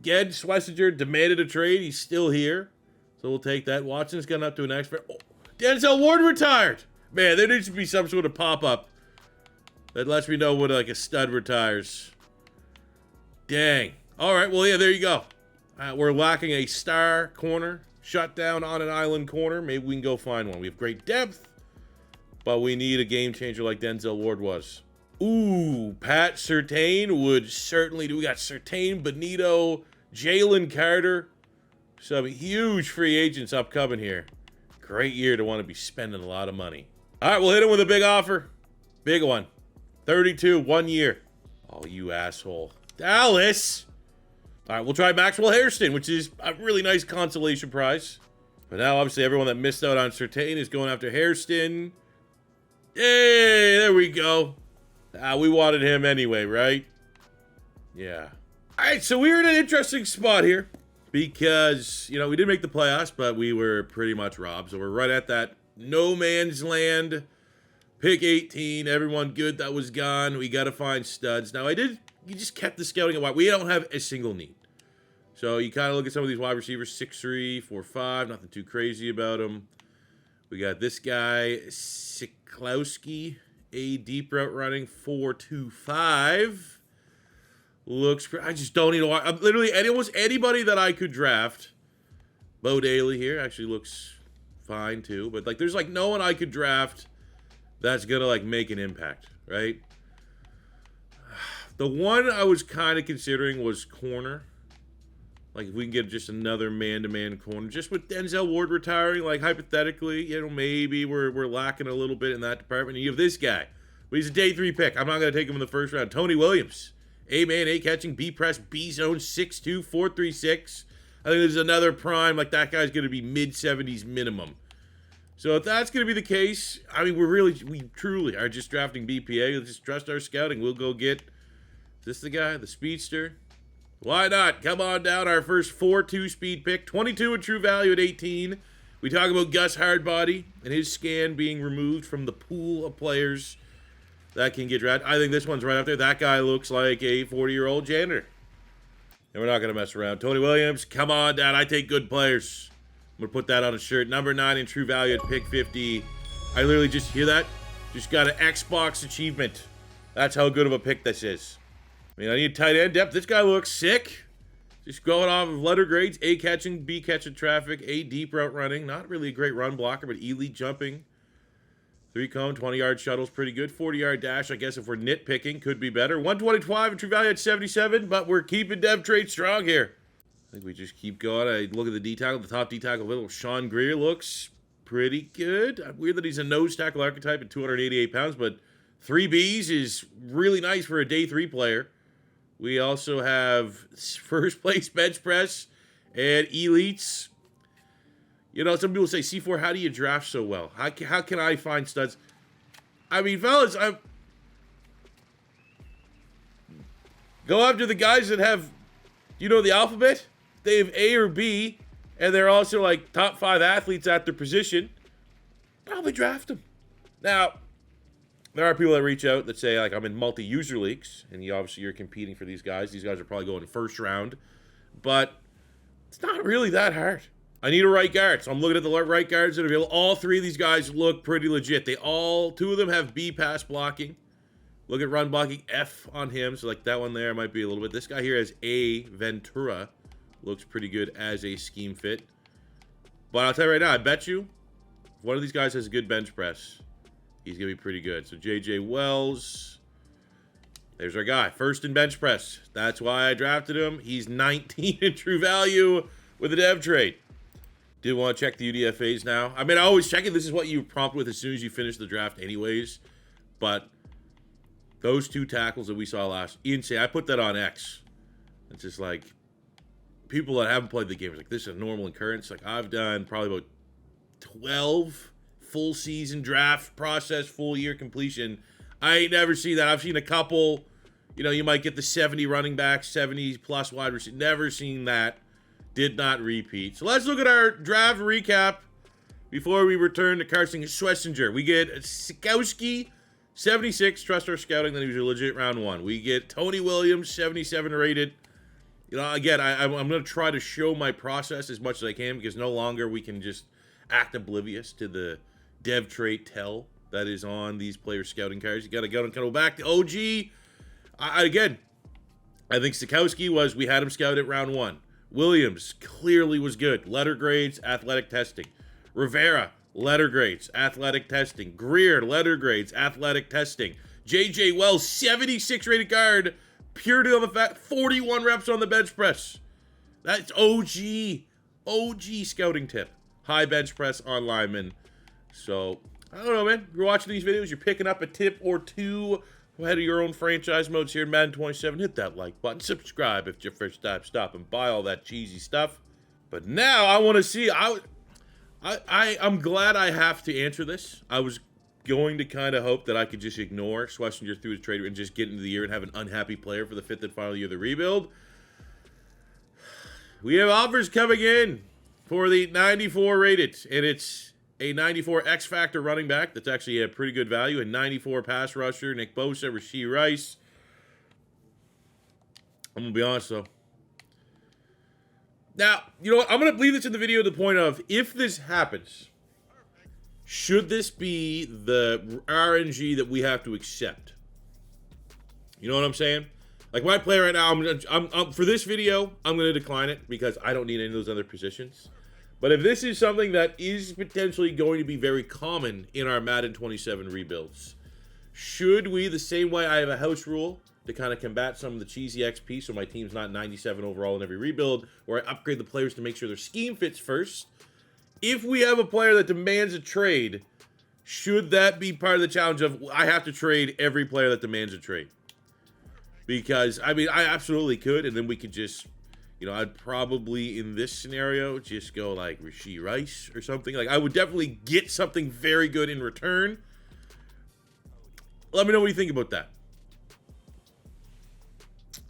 S1: Schwesinger demanded a trade. He's still here, so we'll take that. Watson's gone up to an expert. Oh, Denzel Ward retired. Man, there needs to be some sort of pop-up that lets me know when like a stud retires. Dang. All right, well, yeah, there you go. We're lacking a star corner. Shut down on an island corner. Maybe we can go find one. We have great depth, but we need a game changer like Denzel Ward was. Ooh, Pat Surtain would certainly do. We got Surtain, Benito, Jalen Carter. Some huge free agents upcoming here. Great year to want to be spending a lot of money. All right, we'll hit him with a big offer. Big one. 32, 1 year. Oh, you asshole. Dallas. All right, we'll try Maxwell Hairston, which is a really nice consolation prize. But now, obviously, everyone that missed out on Surtain is going after Hairston. Hey, there we go. We wanted him anyway, right? Yeah. All right, so we're in an interesting spot here because, you know, we did make the playoffs, but we were pretty much robbed. So we're right at that no man's land. Pick 18, everyone good that was gone. We got to find studs. Now, you just kept the scouting a while. We don't have a single need. So you kind of look at some of these wide receivers, 6'3", 4'5", nothing too crazy about them. We got this guy, Siklowski, a deep route running, 4.25. Looks, I just don't need to watch. Literally, almost anybody that I could draft. Bo Daly here actually looks fine too. But, like, there's, like, no one I could draft that's going to, like, make an impact, right? The one I was kind of considering was corner. Like, if we can get just another man-to-man corner. Just with Denzel Ward retiring, like, hypothetically, you know, maybe we're lacking a little bit in that department. And you have this guy. But he's a day 3 pick. I'm not going to take him in the first round. Tony Williams. A-man, A-catching, B-press, B-zone, 6'2", 4.36. I think there's another prime. Like, that guy's going to be mid-70s minimum. So if that's going to be the case, I mean, we truly are just drafting BPA. Let's just trust our scouting. We'll go get... Is this the guy? The speedster? Why not? Come on down. Our first 4.2 speed pick. 22 in true value at 18. We talk about Gus Hardbody and his scan being removed from the pool of players that can get drafted. I think this one's right up there. That guy looks like a 40-year-old janitor. And we're not going to mess around. Tony Williams, come on down. I take good players. I'm going to put that on a shirt. Number 9 in true value at pick 50. I literally just hear that. Just got an Xbox achievement. That's how good of a pick this is. I mean, I need tight end depth. This guy looks sick. Just going off of letter grades. A catching, B catching traffic, A deep route running. Not really a great run blocker, but elite jumping. 3-cone, 20-yard shuttle's pretty good. 40-yard dash, I guess if we're nitpicking, could be better. 125 in true value at 77, but we're keeping dev trade strong here. I think we just keep going. I look at the D tackle, the top D tackle, little Sean Greer looks pretty good. Weird that he's a nose tackle archetype at 288 pounds, but 3 Bs is really nice for a day 3 player. We also have first place bench press and elites. You know, some people say, C4, how do you draft so well? How can I find studs? I mean, fellas, go after the guys that have, you know, the alphabet. They have A or B, and they're also like top 5 athletes at their position, probably draft them. Now, there are people that reach out that say, like, I'm in multi-user leagues, and you're competing for these guys. These guys are probably going first round, but it's not really that hard. I need a right guard, so I'm looking at the right guards that are available. All 3 of these guys look pretty legit. 2 of them have B pass blocking. Look at run blocking, F on him, so like that one there might be a little bit. This guy here has A Ventura. Looks pretty good as a scheme fit. But I'll tell you right now, I bet you if one of these guys has a good bench press, he's going to be pretty good. So J.J. Wells, there's our guy. First in bench press. That's why I drafted him. He's 19 in true value with a dev trade. Do want to check the UDFAs now. I mean, I always check it. This is what you prompt with as soon as you finish the draft anyways. But those 2 tackles that we saw last, insane. I put that on X. It's just like, people that haven't played the game are like, this is a normal occurrence. Like, I've done probably about 12 full season draft process, full year completion. I ain't never seen that. I've seen a couple, you might get the 70 running back, 70 plus wide receiver. Never seen that. Did not repeat. So let's look at our draft recap before we return to Carson Schwesinger. We get Sikowski, 76, trust our scouting, that he was a legit round 1. We get Tony Williams, 77 rated. Again, I'm going to try to show my process as much as I can, because no longer we can just act oblivious to the dev trait tell that is on these player scouting cards. You got to go back to OG. Again, I think Sikowski we had him scout at round 1. Williams clearly was good. Letter grades, athletic testing. Rivera, letter grades, athletic testing. Greer, letter grades, athletic testing. J.J. Wells, 76 rated guard. Purely on the fact, 41 reps on the bench press. That's OG scouting tip. High bench press on linemen. So, I don't know, man. If you're watching these videos, you're picking up a tip or 2 ahead of your own franchise modes here in Madden 27. Hit that like button. Subscribe if it's your first time. Stop and buy all that cheesy stuff. But now I want to see. I'm glad I have to answer this. I was going to kind of hope that I could just ignore Schwesinger through his trade and just get into the year and have an unhappy player for the 5th and final year of the rebuild. We have offers coming in for the 94 rated, and it's a 94 X Factor running back that's actually a pretty good value, a 94 pass rusher, Nick Bosa, Rashee Rice. I'm going to be honest, though. Now, you know what? I'm going to leave this in the video to the point of, if this happens, should this be the RNG that we have to accept? You know what I'm saying? Like, my play right now, I'm for this video, I'm going to decline it because I don't need any of those other positions. But if this is something that is potentially going to be very common in our Madden 27 rebuilds, should we, the same way I have a house rule to kind of combat some of the cheesy XP so my team's not 97 overall in every rebuild, where I upgrade the players to make sure their scheme fits first, if we have a player that demands a trade, should that be part of the challenge of I have to trade every player that demands a trade? Because, I mean, I absolutely could, and then we could just, I'd probably, in this scenario, just go like Rashee Rice or something. Like, I would definitely get something very good in return. Let me know what you think about that.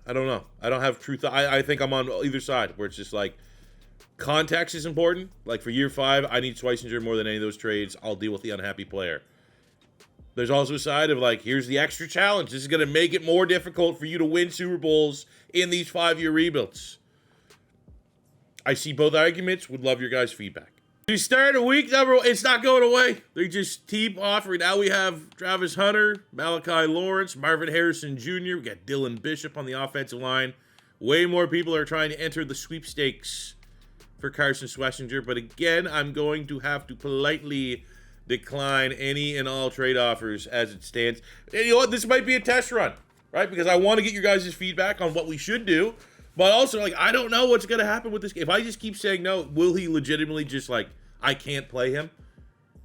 S1: I don't know. I don't have truth. I think I'm on either side, where it's just like, context is important. Like, for year 5, I need Schwesinger more than any of those trades. I'll deal with the unhappy player. There's also a side of, like, here's the extra challenge. This is going to make it more difficult for you to win Super Bowls in these 5-year rebuilds. I see both arguments. Would love your guys' feedback. We start a week number. It's not going away. They just keep offering. Now we have Travis Hunter, Malachi Lawrence, Marvin Harrison Jr. We got Dylan Bishop on the offensive line. Way more people are trying to enter the sweepstakes for Carson Schwesinger. But again, I'm going to have to politely decline any and all trade offers as it stands. And you know what? This might be a test run, right? Because I want to get your guys' feedback on what we should do. But also, like, I don't know what's going to happen with this game. If I just keep saying no, will he legitimately just, like, I can't play him?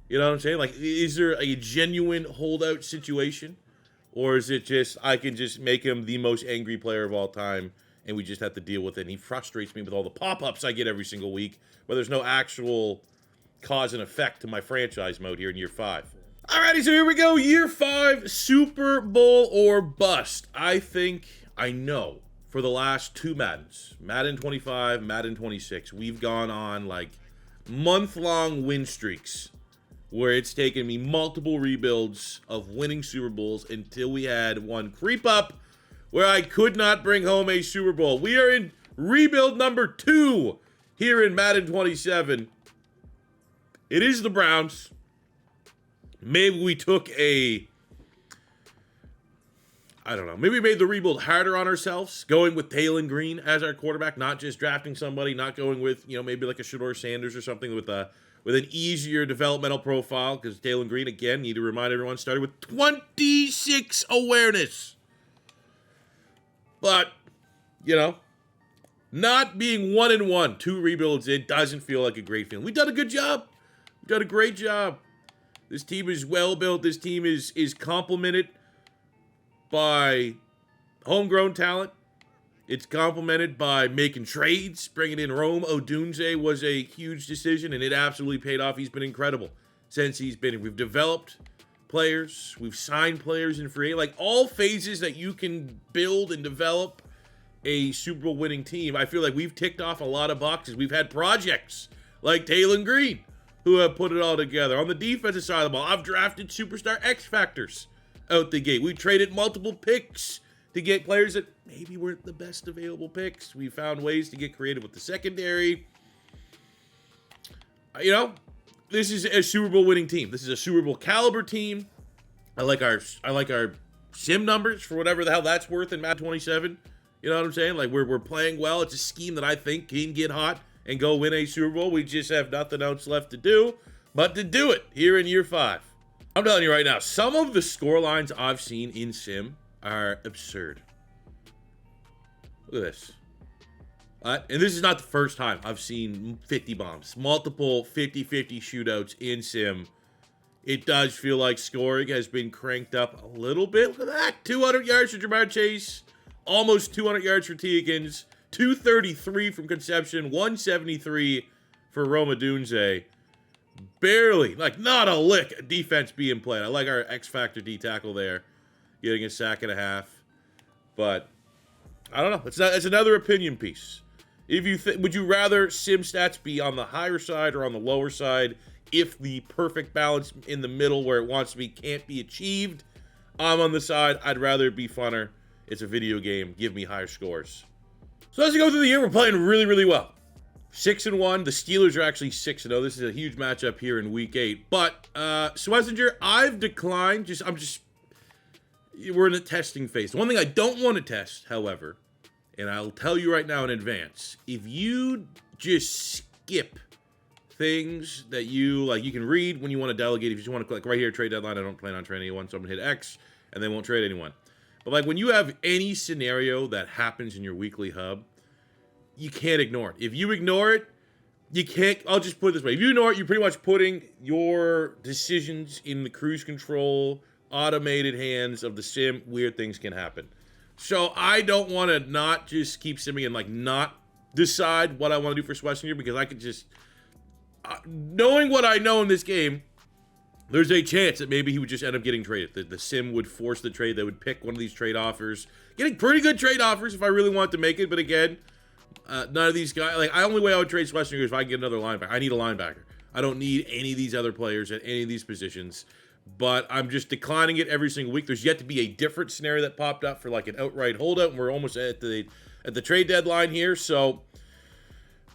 S1: You know what I'm saying? Like, is there a genuine holdout situation? Or is it just, I can just make him the most angry player of all time, and we just have to deal with it? And he frustrates me with all the pop-ups I get every single week, but there's no actual cause and effect to my franchise mode here in year 5. Alrighty, so here we go. Year 5, Super Bowl or bust. I know for the last 2 Maddens, Madden 25, Madden 26. We've gone on like month-long win streaks where it's taken me multiple rebuilds of winning Super Bowls until we had one creep up where I could not bring home a Super Bowl. We are in rebuild number 2 here in Madden 27. It is the Browns. Maybe we took maybe we made the rebuild harder on ourselves, going with Taylen Green as our quarterback, not just drafting somebody, not going with, maybe like a Shedeur Sanders or something with an easier developmental profile, because Taylen Green, again, need to remind everyone, started with 26 awareness. But, not being 1-1, 2 rebuilds in, doesn't feel like a great feeling. We've done a good job. We've done a great job. This team is well built. This team is complemented by homegrown talent. It's complemented by making trades, bringing in Odunza was a huge decision, and it absolutely paid off. He's been incredible since he's been here. We've developed players. We've signed players in free, like all phases that you can build and develop a Super Bowl winning team. I feel like we've ticked off a lot of boxes. We've had projects like Taylen Green who have put it all together. On the defensive side of the ball, I've drafted superstar X Factors out the gate. We traded multiple picks to get players that maybe weren't the best available picks. We found ways to get creative with the secondary. This is a Super Bowl winning team. This is a Super Bowl caliber team. I like our sim numbers for whatever the hell that's worth in Madden 27. You know what I'm saying? Like we're playing well. It's a scheme that I think can get hot and go win a Super Bowl. We just have nothing else left to do but to do it here in year 5. I'm telling you right now, some of the score lines I've seen in sim are absurd. Look at this. And this is not the first time I've seen 50 bombs. Multiple 50-50 shootouts in sim. It does feel like scoring has been cranked up a little bit. Look at that. 200 yards for Jamar Chase. Almost 200 yards for Judkins. 233 from Concepcion. 173 for Odunza. Barely, like not a lick of defense being played. I like our X Factor D tackle there, getting a sack and a half. But I don't know. It's another opinion piece. If you would you rather sim stats be on the higher side or on the lower side? If the perfect balance in the middle where it wants to be can't be achieved, I'm on the side. I'd rather it be funner. It's a video game. Give me higher scores. So as we go through the year, we're playing really, really well. 6-1. The Steelers are actually 6-0. This is a huge matchup here in Week 8. But Schwesinger, I've declined. We're in a testing phase. One thing I don't want to test, however, and I'll tell you right now in advance, if you just skip things that you can read when you want to delegate. If you just want to click right here, trade deadline, I don't plan on trading anyone, so I'm gonna hit X and they won't trade anyone. But like when you have any scenario that happens in your weekly hub, you can't ignore it. If you ignore it, you can't. I'll just put it this way: if you ignore it, you're pretty much putting your decisions in the cruise control, automated hands of the sim. Weird things can happen. So I don't want to not just keep simming and like not decide what I want to do for Schwesinger, because I could just knowing what I know in this game, there's a chance that maybe he would just end up getting traded. The sim would force the trade. They would pick one of these trade offers, getting pretty good trade offers if I really want to make it. But again, none of these guys. Like, the only way I would trade Schwesinger is if I can get another linebacker. I need a linebacker. I don't need any of these other players at any of these positions. But I'm just declining it every single week. There's yet to be a different scenario that popped up for like an outright holdout, and we're almost at the trade deadline here. So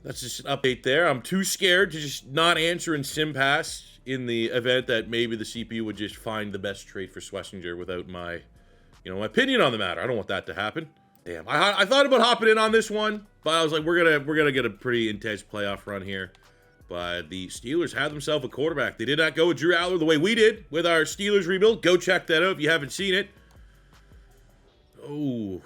S1: that's just an update there. I'm too scared to just not answer in sim pass in the event that maybe the CPU would just find the best trade for Schwesinger without my, my opinion on the matter. I don't want that to happen. Damn, I thought about hopping in on this one, but I was like, we're gonna get a pretty intense playoff run here. But the Steelers have themselves a quarterback. They did not go with Drew Aller the way we did with our Steelers rebuild. Go check that out if you haven't seen it. Oh,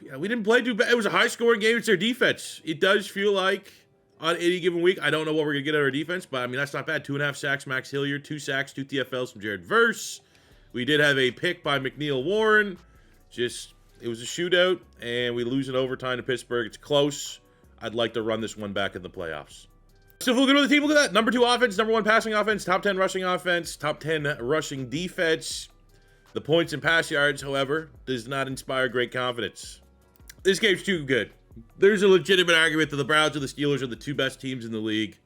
S1: yeah, we didn't play too bad. It was a high-scoring game. It's their defense. It does feel like on any given week, I don't know what we're going to get out of our defense, but, I mean, that's not bad. 2.5 sacks, Max Hilliard. 2 sacks, 2 TFLs from Jared Verse. We did have a pick by McNeil Warren. It was a shootout, and we lose in overtime to Pittsburgh. It's close. I'd like to run this one back in the playoffs. So feel good with the team. Look at that. Number 2 offense, number 1 passing offense, top 10 rushing offense, top 10 rushing defense. The points and pass yards, however, does not inspire great confidence. This game's too good. There's a legitimate argument that the Browns and the Steelers are the two best teams in the league.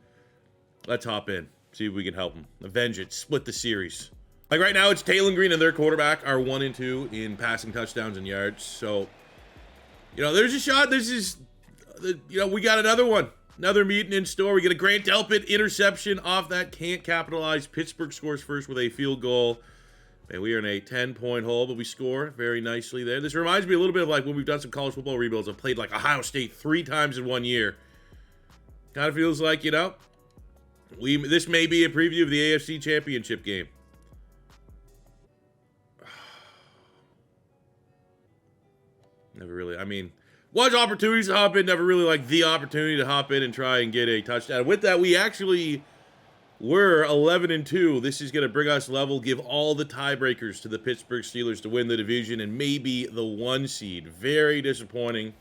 S1: Let's hop in. See if we can help them. Avenge it. Split the series. Like right now, it's Taylen Green and their quarterback are 1 and 2 in passing touchdowns and yards. So, there's a shot. This is, we got another one. Another meeting in store. We get a Grant Delpit interception off that. Can't capitalize. Pittsburgh scores first with a field goal. And we are in a 10-point hole, but we score very nicely there. This reminds me a little bit of like when we've done some college football rebuilds. I've played like Ohio State 3 times in 1 year. Kind of feels like, this may be a preview of the AFC Championship game. Never really, was opportunities to hop in, never really like the opportunity to hop in and try and get a touchdown. With that, we actually were 11 and 2. This is going to bring us level, give all the tiebreakers to the Pittsburgh Steelers to win the division and maybe the 1 seed. Very disappointing.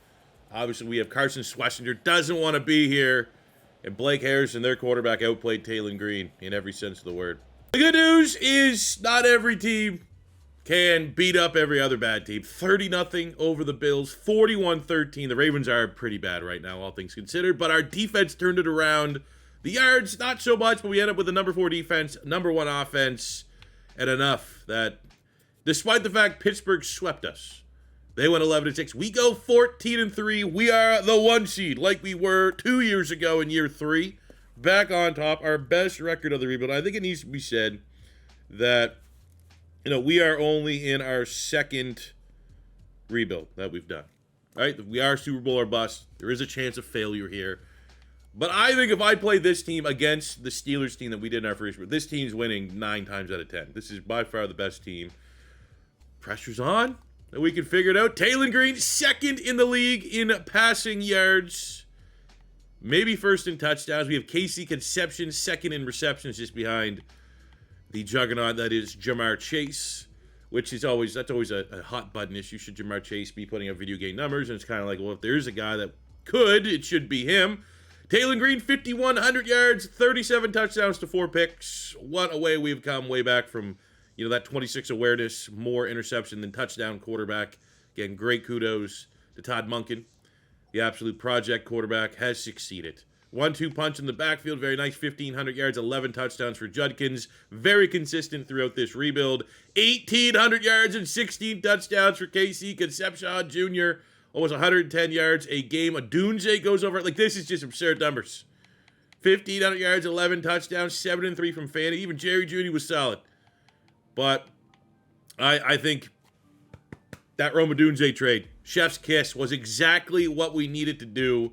S1: Obviously, we have Carson Schwesinger doesn't want to be here. And Blake Harrison, their quarterback, outplayed Taylen Green in every sense of the word. The good news is not every team can beat up every other bad team. 30-0 over the Bills, 41-13. The Ravens are pretty bad right now, all things considered, but our defense turned it around. The yards, not so much, but we end up with a number 4 defense, number 1 offense, and enough that despite the fact Pittsburgh swept us, they went 11-6. We go 14-3. We are the 1 seed like we were 2 years ago in year 3. Back on top, our best record of the rebuild. I think it needs to be said that we are only in our 2nd rebuild that we've done. Right? We are Super Bowl or bust. There is a chance of failure here. But I think if I play this team against the Steelers team that we did in our first rebuild, this team's winning 9 times out of 10. This is by far the best team. Pressure's on. And we can figure it out. Taylen Green, 2nd in the league in passing yards. Maybe 1st in touchdowns. We have Concepcion, 2nd in receptions, just behind the juggernaut that is Jamar Chase, which is always a hot button issue. Should Jamar Chase be putting up video game numbers? And it's kind of like, well, if there's a guy that could, it should be him. Taylen Green, 5,100 yards, 37 touchdowns to 4 picks. What a way we've come way back from, that 26 awareness, more interception than touchdown quarterback. Again, great kudos to Todd Monken. The absolute project quarterback has succeeded. 1-2 punch in the backfield. Very nice. 1,500 yards, 11 touchdowns for Judkins. Very consistent throughout this rebuild. 1,800 yards and 16 touchdowns for Concepcion Jr. Almost 110 yards a game. Odunza goes over. Like, this is just absurd numbers. 1,500 yards, 11 touchdowns, 7-3 from Fannin. Even Jerry Jeudy was solid. But I think that Rome Odunza trade, chef's kiss, was exactly what we needed to do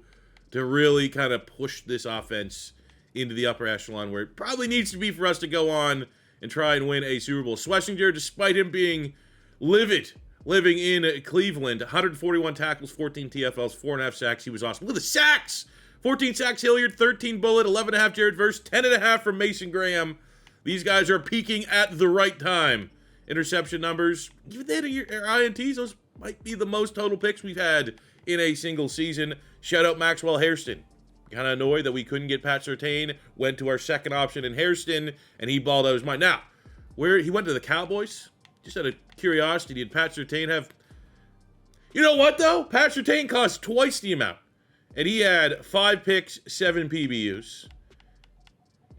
S1: to really kind of push this offense into the upper echelon where it probably needs to be for us to go on and try and win a Super Bowl. Schwesinger, despite him being living in Cleveland, 141 tackles, 14 TFLs, 4.5 sacks. He was awesome. Look at the sacks! 14 sacks, Hilliard, 13 Bullet, 11.5 Jared Verse, 10.5 from Mason Graham. These guys are peaking at the right time. Interception numbers, even then, your INTs, those might be the most total picks we've had in a single season. Shout out Maxwell Hairston. Kind of annoyed that we couldn't get Pat Surtain. Went to our 2nd option in Hairston, and he balled out his mind. Now, where he went to the Cowboys, just out of curiosity, did Pat Surtain have... You know what, though? Pat Surtain cost twice the amount. And he had 5 picks, 7 PBUs.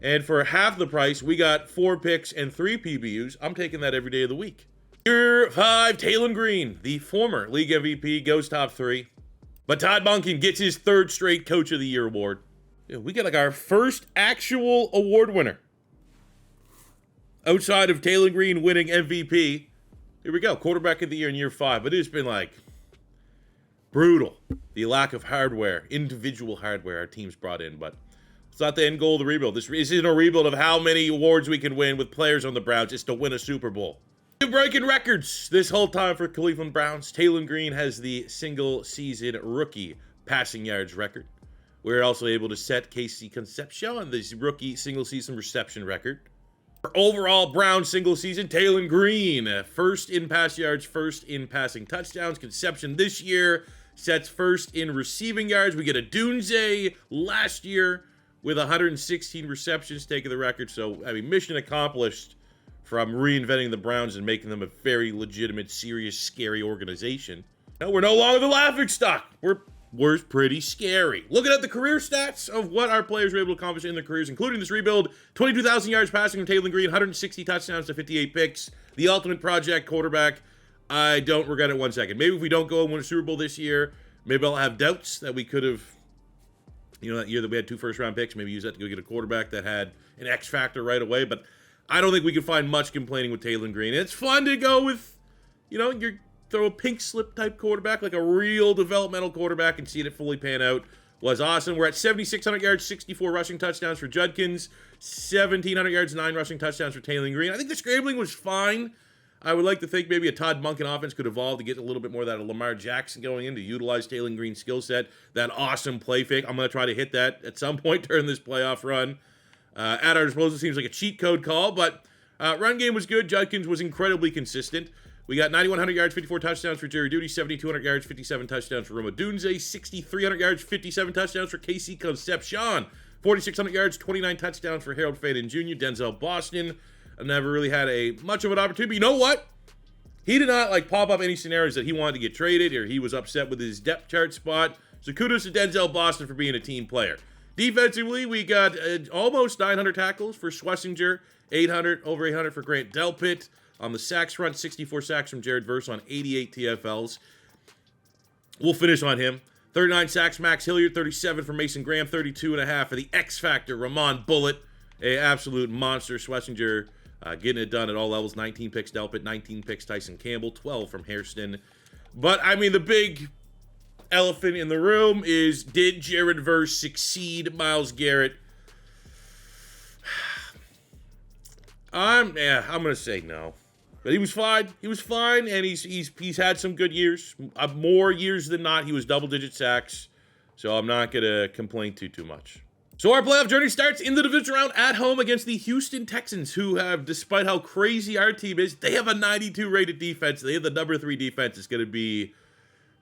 S1: And for half the price, we got 4 picks and 3 PBUs. I'm taking that every day of the week. Year 5, Taylen Green, the former league MVP, goes top 3. But Todd Monken gets his 3rd straight Coach of the Year award. Yeah, we get like our first actual award winner. Outside of Taylen Green winning MVP. Here we go, quarterback of the year in year 5. But it has been like brutal. The lack of hardware, individual hardware our team's brought in. But it's not the end goal of the rebuild. This isn't a rebuild of how many awards we can win with players on the Browns. It's to win a Super Bowl. Breaking records this whole time for Cleveland Browns. Taylen Green has the single-season rookie passing yards record. We're also able to set Concepcion on the rookie single-season reception record. For overall Browns single-season, Taylen Green, 1st in pass yards, 1st in passing touchdowns. Concepcion this year sets 1st in receiving yards. We get Odunza last year with 116 receptions, taking the record. So, mission accomplished from reinventing the Browns and making them a very legitimate, serious, scary organization. No, we're no longer the laughing stock. We're pretty scary. Looking at the career stats of what our players were able to accomplish in their careers, including this rebuild, 22,000 yards passing from Taylen Green, 160 touchdowns to 58 picks. The ultimate project quarterback. I don't regret it 1 second. Maybe if we don't go and win a Super Bowl this year, maybe I'll have doubts that we could have, that year that we had 2 first-round picks, maybe use that to go get a quarterback that had an X factor right away. But I don't think we can find much complaining with Taylen Green. It's fun to go with, your throw a pink slip type quarterback, like a real developmental quarterback, and seeing it fully pan out was awesome. We're at 7,600 yards, 64 rushing touchdowns for Judkins, 1,700 yards, 9 rushing touchdowns for Taylen Green. I think the scrambling was fine. I would like to think maybe a Todd Monken offense could evolve to get a little bit more of that of Lamar Jackson going in to utilize Taylen Green's skill set, that awesome play fake. I'm going to try to hit that at some point during this playoff run. At our disposal seems like a cheat code call, but run game was good. Judkins was incredibly consistent. We got 9,100 yards, 54 touchdowns for Jerry Jeudy, 7,200 yards, 57 touchdowns for odunza, 6,300 yards, 57 touchdowns for Concepcion, 4,600 yards, 29 touchdowns for Harold Fannin Jr., Denzel Boston. I never really had much of an opportunity. But you know what? He did not pop up any scenarios that he wanted to get traded or he was upset with his depth chart spot. So kudos to Denzel Boston for being a team player. Defensively, we got almost 900 tackles for Schwesinger, over 800 for Grant Delpit. On the sacks front, 64 sacks from Jared Verse on 88 TFLs. We'll finish on him. 39 sacks, Max Hilliard. 37 for Mason Graham. 32.5 for the X Factor, Ramon Bullitt. A absolute monster. Schwesinger getting it done at all levels. 19 picks Delpit, 19 picks Tyson Campbell, 12 from Hairston. But, the big elephant in the room is, did Jared Verse succeed Myles Garrett? I'm going to say no. But he was fine. He was fine, and he's had some good years. More years than not, he was double-digit sacks. So I'm not going to complain too much. So our playoff journey starts in the division round at home against the Houston Texans, who have, despite how crazy our team is, they have a 92 rated defense. They have the number 3 defense. It's going to be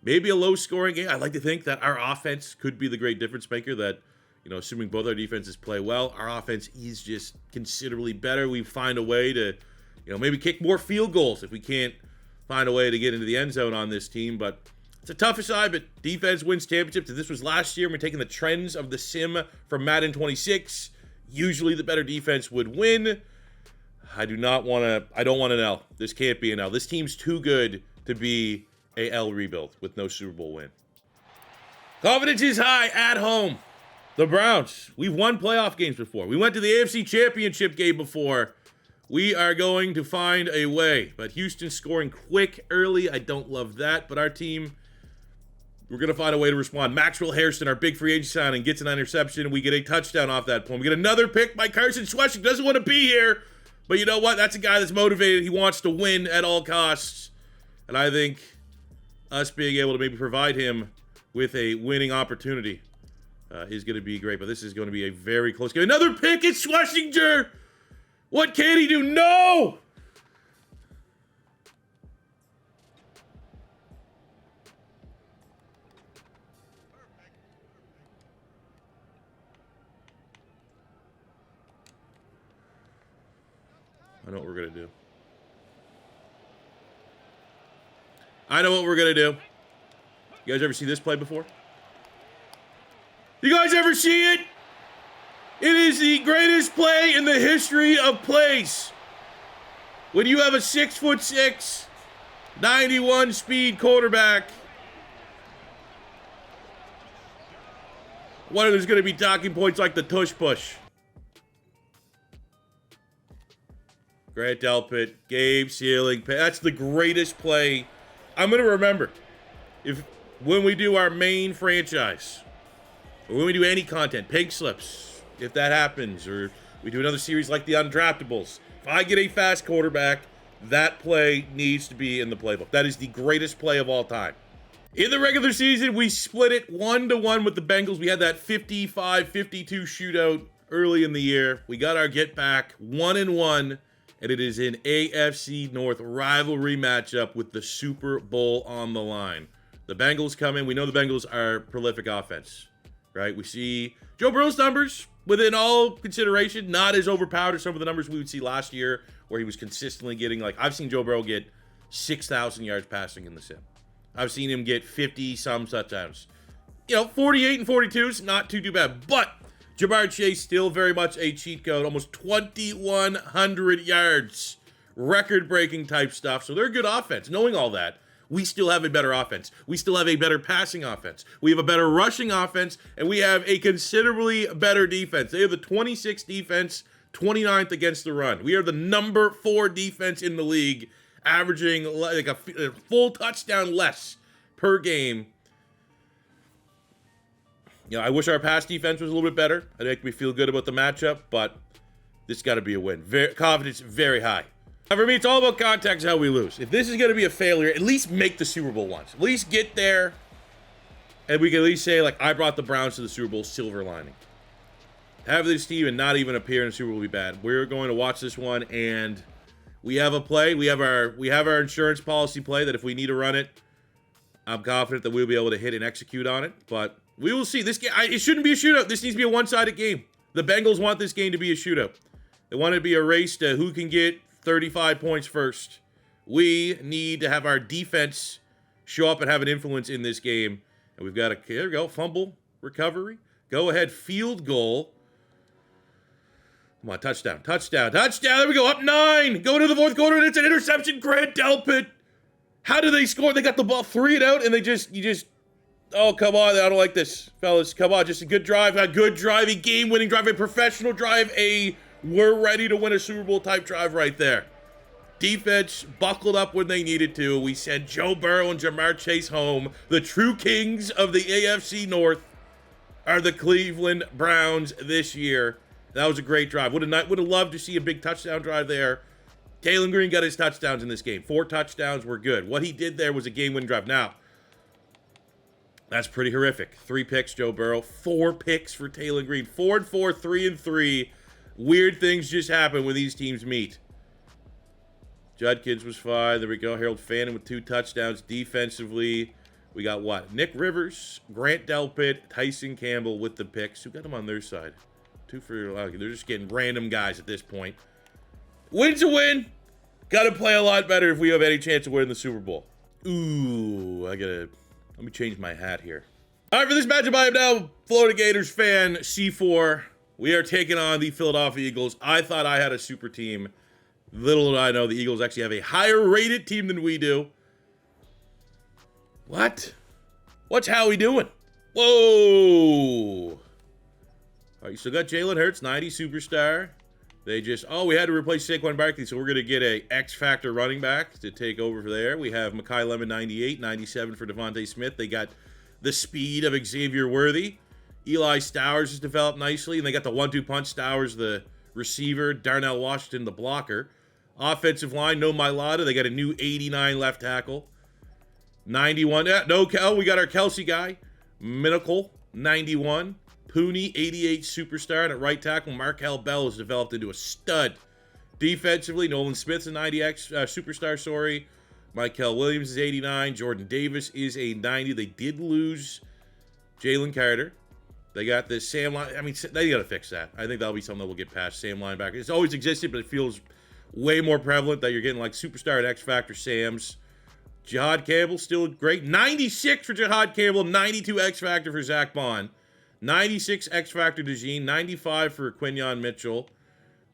S1: maybe a low-scoring game. I'd like to think that our offense could be the great difference maker that, assuming both our defenses play well, our offense is just considerably better. We find a way to, maybe kick more field goals if we can't find a way to get into the end zone on this team. But it's a tough aside, but defense wins championships. If this was last year, we're taking the trends of the sim from Madden 26. Usually the better defense would win. I don't want an L. This can't be an L. This team's too good to be a L rebuild with no Super Bowl win. Confidence is high at home. The Browns, we've won playoff games before. We went to the AFC Championship game before. We are going to find a way. But Houston scoring quick early. I don't love that. But our team, we're going to find a way to respond. Maxwell Hairston, our big free agent signing, gets an interception. We get a touchdown off that point. We get another pick by Carson. Schwesinger doesn't want to be here. But you know what? That's a guy that's motivated. He wants to win at all costs. And I think us being able to maybe provide him with a winning opportunity is going to be great. But this is going to be a very close game. Another pick. It's Schwesinger. What can he do? No! I know what we're going to do. I know what we're going to do. You guys ever see this play before? You guys ever see it? It is the greatest play in the history of plays. When you have a 6'6", 91 speed quarterback. One of there's going to be talking points like the tush push. Grant Delpit, Gabe Sealing. That's the greatest play I'm going to remember. When we do our main franchise, or when we do any content, pink slips, if that happens, or we do another series like the Undraftables. If I get a fast quarterback, that play needs to be in the playbook. That is the greatest play of all time. In the regular season, we split it 1-1 with the Bengals. We had that 55-52 shootout early in the year. We got our get back 1-1, and it is an AFC North rivalry matchup with the Super Bowl on the line. The Bengals come in. We know the Bengals are prolific offense, right? We see Joe Burrow's numbers, within all consideration, not as overpowered as some of the numbers we would see last year, where he was consistently getting, I've seen Joe Burrow get 6,000 yards passing in the sim. I've seen him get 50-some touchdowns. 48 and 42 is not too bad. But Ja'Marr Chase still very much a cheat code. Almost 2,100 yards. Record-breaking type stuff. So they're a good offense. Knowing all that, we still have a better offense. We still have a better passing offense. We have a better rushing offense. And we have a considerably better defense. They have the 26th defense, 29th against the run. We are the number 4 defense in the league, averaging like a full touchdown less per game. I wish our pass defense was a little bit better. It make me feel good about the matchup, but this got to be a win. Confidence very high. Now for me, it's all about context, how we lose. If this is going to be a failure, at least make the Super Bowl once. At least get there, and we can at least say, like, I brought the Browns to the Super Bowl, silver lining. Have this team and not even appear in the Super Bowl would be bad. We're going to watch this one, and we have a play. We have our insurance policy play that if we need to run it, I'm confident that we'll be able to hit and execute on it, but we will see. This game, it shouldn't be a shootout. This needs to be a one-sided game. The Bengals want this game to be a shootout. They want it to be a race to who can get 35 points first. We need to have our defense show up and have an influence in this game. And we've got there we go, fumble, recovery, go ahead, field goal. Come on, touchdown. There we go, up 9. Go to the fourth quarter, and it's an interception. Grant Delpit. How do they score? They got the ball 3 and out, and oh, come on. I don't like this, fellas. Come on, just a good drive. A good drive, a game-winning drive, a professional drive, we're ready to win a Super Bowl type drive right there. Defense buckled up when they needed to. We sent Joe Burrow and Ja'Marr Chase home. The true kings of the AFC North are the Cleveland Browns this year. That was a great drive. Would have loved to see a big touchdown drive there. Taylen Green got his touchdowns in this game. 4 touchdowns were good. What he did there was a game-winning drive. Now, that's pretty horrific. 3 picks, Joe Burrow. 4 picks for Taylen Green. 4 and 4, 3 and 3. Weird things just happen when these teams meet. Judkins was fine. There we go. Harold Fannin with 2 touchdowns. Defensively, we got what? Nick Rivers, Grant Delpit, Tyson Campbell with the picks. Who got them on their side? 2 for... they're just getting random guys at this point. Win's a win. Got to play a lot better if we have any chance of winning the Super Bowl. Ooh, let me change my hat here. All right, for this matchup, I am now Florida Gators fan C4. We are taking on the Philadelphia Eagles. I thought I had a super team. Little did I know the Eagles actually have a higher rated team than we do. What? What's Howie doing? Whoa. All right, you still got Jalen Hurts, 90 superstar. They just, we had to replace Saquon Barkley, so we're going to get a X-Factor running back to take over for there. We have Mekhi Lemon, 98, 97 for Devontae Smith. They got the speed of Xavier Worthy. Eli Stowers has developed nicely, and they got the 1-2 punch. Stowers, the receiver. Darnell Washington, the blocker. Offensive line, no Mailata. They got a new 89 left tackle. 91. No Kel. We got our Kelsey guy. Minical, 91. Pooney, 88 superstar. And at right tackle, Markel Bell has developed into a stud. Defensively, Nolan Smith's a 90X superstar, sorry. Michael Williams is 89. Jordan Davis is a 90. They did lose Jalen Carter. They got this Sam line. I mean, they got to fix that. I think that'll be something that will get past Sam linebacker. It's always existed, but it feels way more prevalent that you're getting like superstar and X Factor Sams. Jihad Campbell still great. 96 for Jihad Campbell. 92 X Factor for Zach Bond. 96 X Factor DeJean. 95 for Quinshon Mitchell.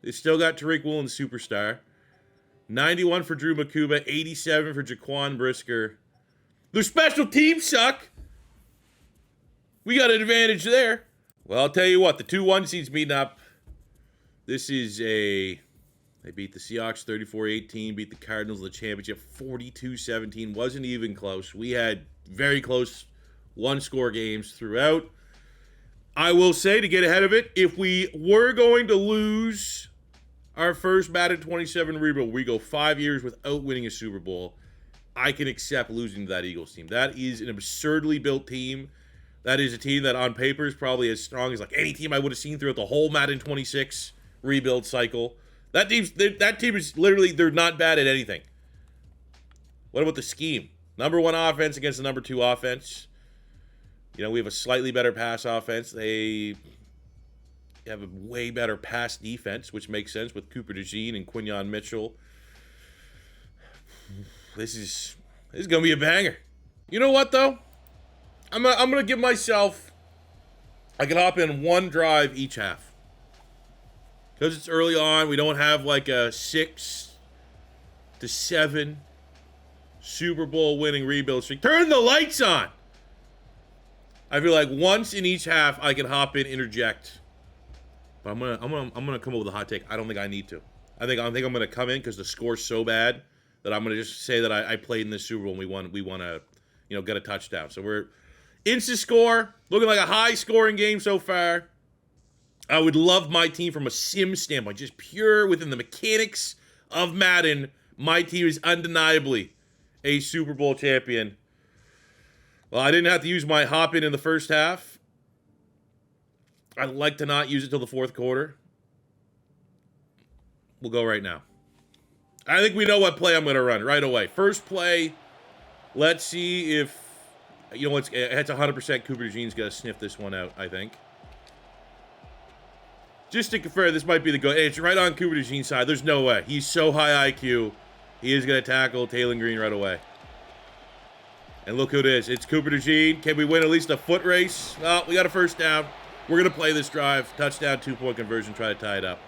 S1: They still got Tariq Woolen, superstar. 91 for Drew Makuba. 87 for Jaquan Brisker. Their special teams suck. We got an advantage there. Well, I'll tell you what, the 2-1 seeds meeting up. This is they beat the Seahawks 34-18, beat the Cardinals in the championship 42-17. Wasn't even close. We had very close one-score games throughout. I will say, to get ahead of it, if we were going to lose our first Madden 27 rebuild, we go 5 years without winning a Super Bowl, I can accept losing to that Eagles team. That is an absurdly built team. That is a team that on paper is probably as strong as like any team I would have seen throughout the whole Madden 26 rebuild cycle. That team is literally, they're not bad at anything. What about the scheme? Number 1 offense against the number 2 offense. You know, we have a slightly better pass offense. They have a way better pass defense, which makes sense with Cooper DeJean and Quinshon Mitchell. This is going to be a banger. You know what, though? I'm gonna give myself... I can hop in one drive each half. Because it's early on, we don't have like a 6 to 7 Super Bowl winning rebuild streak. Turn the lights on! I feel like once in each half, I can hop in, interject. But I'm gonna come up with a hot take. I don't think I need to. I think I'm gonna come in because the score's so bad that I'm gonna just say that I played in this Super Bowl and we won a, get a touchdown. So we're instant score, looking like a high scoring game so far. I would love my team from a sim standpoint, just pure within the mechanics of Madden. My team is undeniably a Super Bowl champion. Well, I didn't have to use my hop in the first half. I'd like to not use it till the fourth quarter. We'll go right now. I think we know what play I'm going to run right away. First play, let's see if, it's 100% Cooper DeJean's going to sniff this one out, I think. Just to confirm, this might be the go. It's right on Cooper DeJean's side. There's no way. He's so high IQ. He is going to tackle Taylen Green right away. And look who it is. It's Cooper DeJean. Can we win at least a foot race? Well, we got a first down. We're going to play this drive. Touchdown, 2-point conversion. Try to tie it up.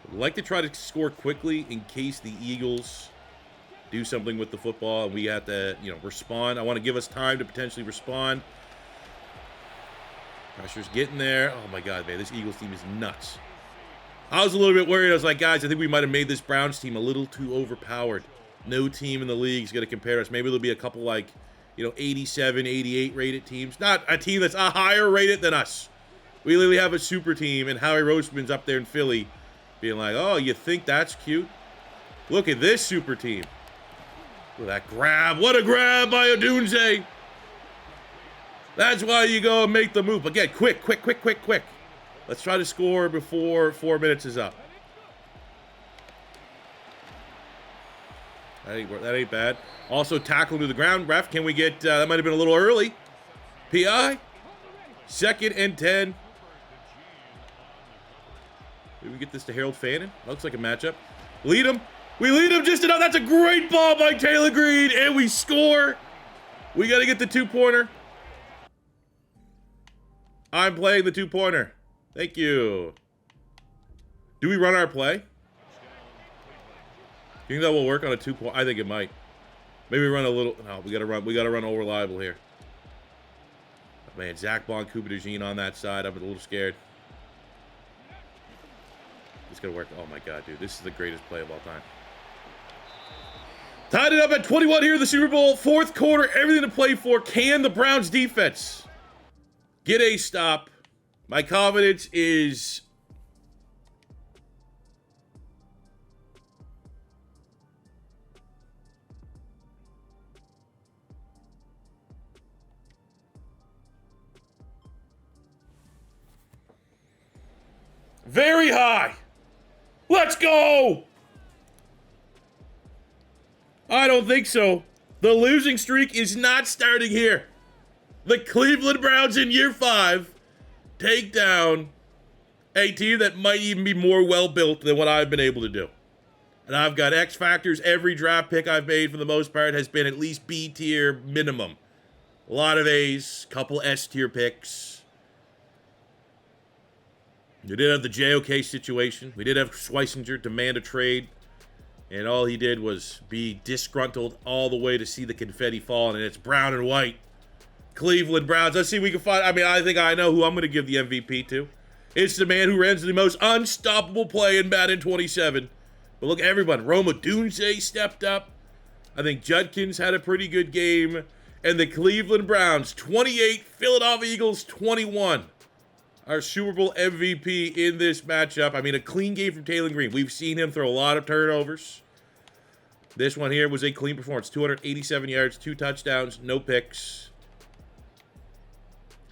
S1: I'd like to try to score quickly in case the Eagles do something with the football and we have to, respond. I want to give us time to potentially respond. Pressure's getting there. Oh, my God, man. This Eagles team is nuts. I was a little bit worried. I was like, guys, I think we might have made this Browns team a little too overpowered. No team in the league is going to compare us. Maybe there'll be a couple 87, 88 rated teams. Not a team that's a higher rated than us. We literally have a super team, and Howie Roseman's up there in Philly being like, oh, you think that's cute? Look at this super team. Look at that grab. What a grab by Odunza. That's why you go and make the move. Again, quick. Let's try to score before 4 minutes is up. That ain't bad. Also, tackle to the ground. Ref, can we get... that might have been a little early. PI. 2nd and 10. Maybe we get this to Harold Fannin. Looks like a matchup. Lead him. We lead him just enough. That's a great ball by Taylen Green. And we score. We got to get the 2-pointer. I'm playing the 2-pointer. Thank you. Do we run our play? You think that will work on a 2-point? I think it might. Maybe run a little. No, we gotta run all reliable here. Man, Zach Bond, Cooper DeJean on that side. I'm a little scared. It's gonna work. Oh my God, dude. This is the greatest play of all time. Tied it up at 21 here in the Super Bowl. Fourth quarter, everything to play for. Can the Browns defense get a stop? My confidence is very high. Let's go. I don't think so. The losing streak is not starting here. The Cleveland Browns in year 5 take down a team that might even be more well-built than what I've been able to do. And I've got X factors. Every draft pick I've made, for the most part, has been at least B tier minimum. A lot of A's, couple S tier picks. We did have the JOK situation. We did have Schwesinger demand a trade. And all he did was be disgruntled all the way to see the confetti fall. And it's brown and white. Cleveland Browns. Let's see if we can find... I think I know who I'm going to give the MVP to. It's the man who runs the most unstoppable play in Madden 27. But look, everyone. Rome Odunze stepped up. I think Judkins had a pretty good game. And the Cleveland Browns, 28. Philadelphia Eagles, 21. Our Super Bowl MVP in this matchup. A clean game from Taylen Green. We've seen him throw a lot of turnovers. This one here was a clean performance. 287 yards, 2 touchdowns, no picks.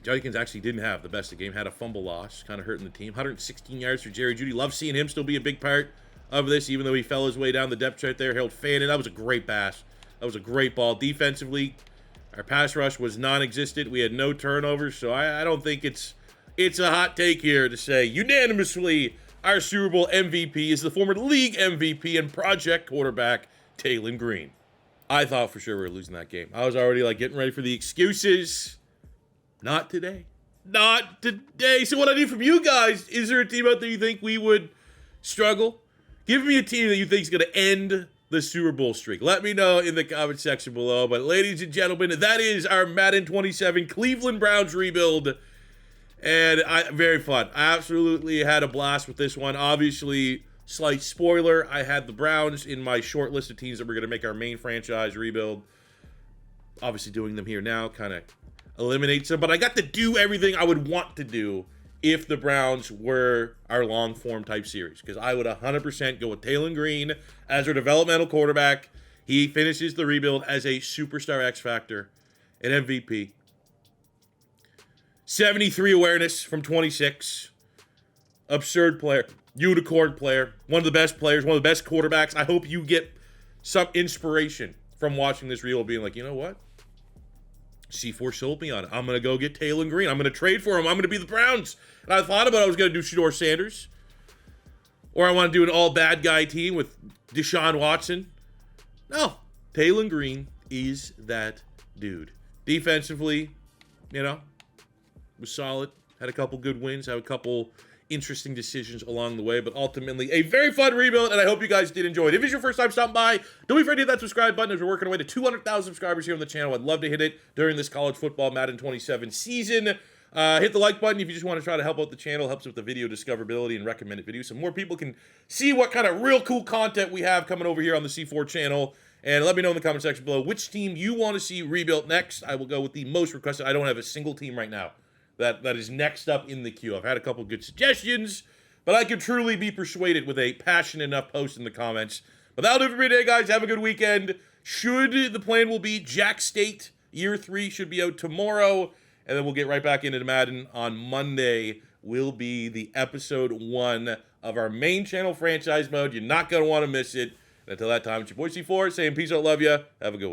S1: Judkins actually didn't have the best of the game. Had a fumble loss, kind of hurting the team. 116 yards for Jerry Jeudy. Love seeing him still be a big part of this, even though he fell his way down the depth chart there. Harold Fannin. That was a great pass. That was a great ball. Defensively, our pass rush was non-existent. We had no turnovers, so I don't think it's a hot take here to say unanimously our Super Bowl MVP is the former league MVP and project quarterback, Taylen Green. I thought for sure we were losing that game. I was already like getting ready for the excuses. Not today. Not today. So what I need from you guys, is there a team out there you think we would struggle? Give me a team that you think is going to end the Super Bowl streak. Let me know in the comment section below. But ladies and gentlemen, that is our Madden 27 Cleveland Browns rebuild. And very fun. I absolutely had a blast with this one. Obviously, slight spoiler, I had the Browns in my short list of teams that we're going to make our main franchise rebuild. Obviously doing them here now kind of eliminates them. But I got to do everything I would want to do if the Browns were our long-form type series. Because I would 100% go with Taylen Green as our developmental quarterback. He finishes the rebuild as a superstar X Factor, an MVP. 73 awareness from 26. Absurd player. Unicorn player. One of the best players. One of the best quarterbacks. I hope you get some inspiration from watching this reel, being like, you know what? C4 sold me on it. I'm going to go get Taylen Green. I'm going to trade for him. I'm going to be the Browns. And I thought about I was going to do Shedeur Sanders. Or I want to do an all-bad guy team with Deshaun Watson. No. Taylen Green is that dude. Defensively, was solid. Had a couple good wins. Had a couple interesting decisions along the way. But ultimately, a very fun rebuild. And I hope you guys did enjoy it. If it's your first time stopping by, don't be afraid to hit that subscribe button as we're working our way to 200,000 subscribers here on the channel. I'd love to hit it during this college football Madden 27 season. Hit the like button if you just want to try to help out the channel. Helps with the video discoverability and recommended videos so more people can see what kind of real cool content we have coming over here on the C4 channel. And let me know in the comment section below which team you want to see rebuilt next. I will go with the most requested. I don't have a single team right now that is next up in the queue. I've had a couple good suggestions, but I can truly be persuaded with a passionate enough post in the comments. But that'll do it for me today, guys. Have a good weekend. The plan will be Jack State Year 3 should be out tomorrow, and then we'll get right back into Madden on Monday. Will be the episode 1 of our main channel franchise mode. You're not going to want to miss it. And until that time, it's your boy C4 saying peace out, love ya. Have a good one.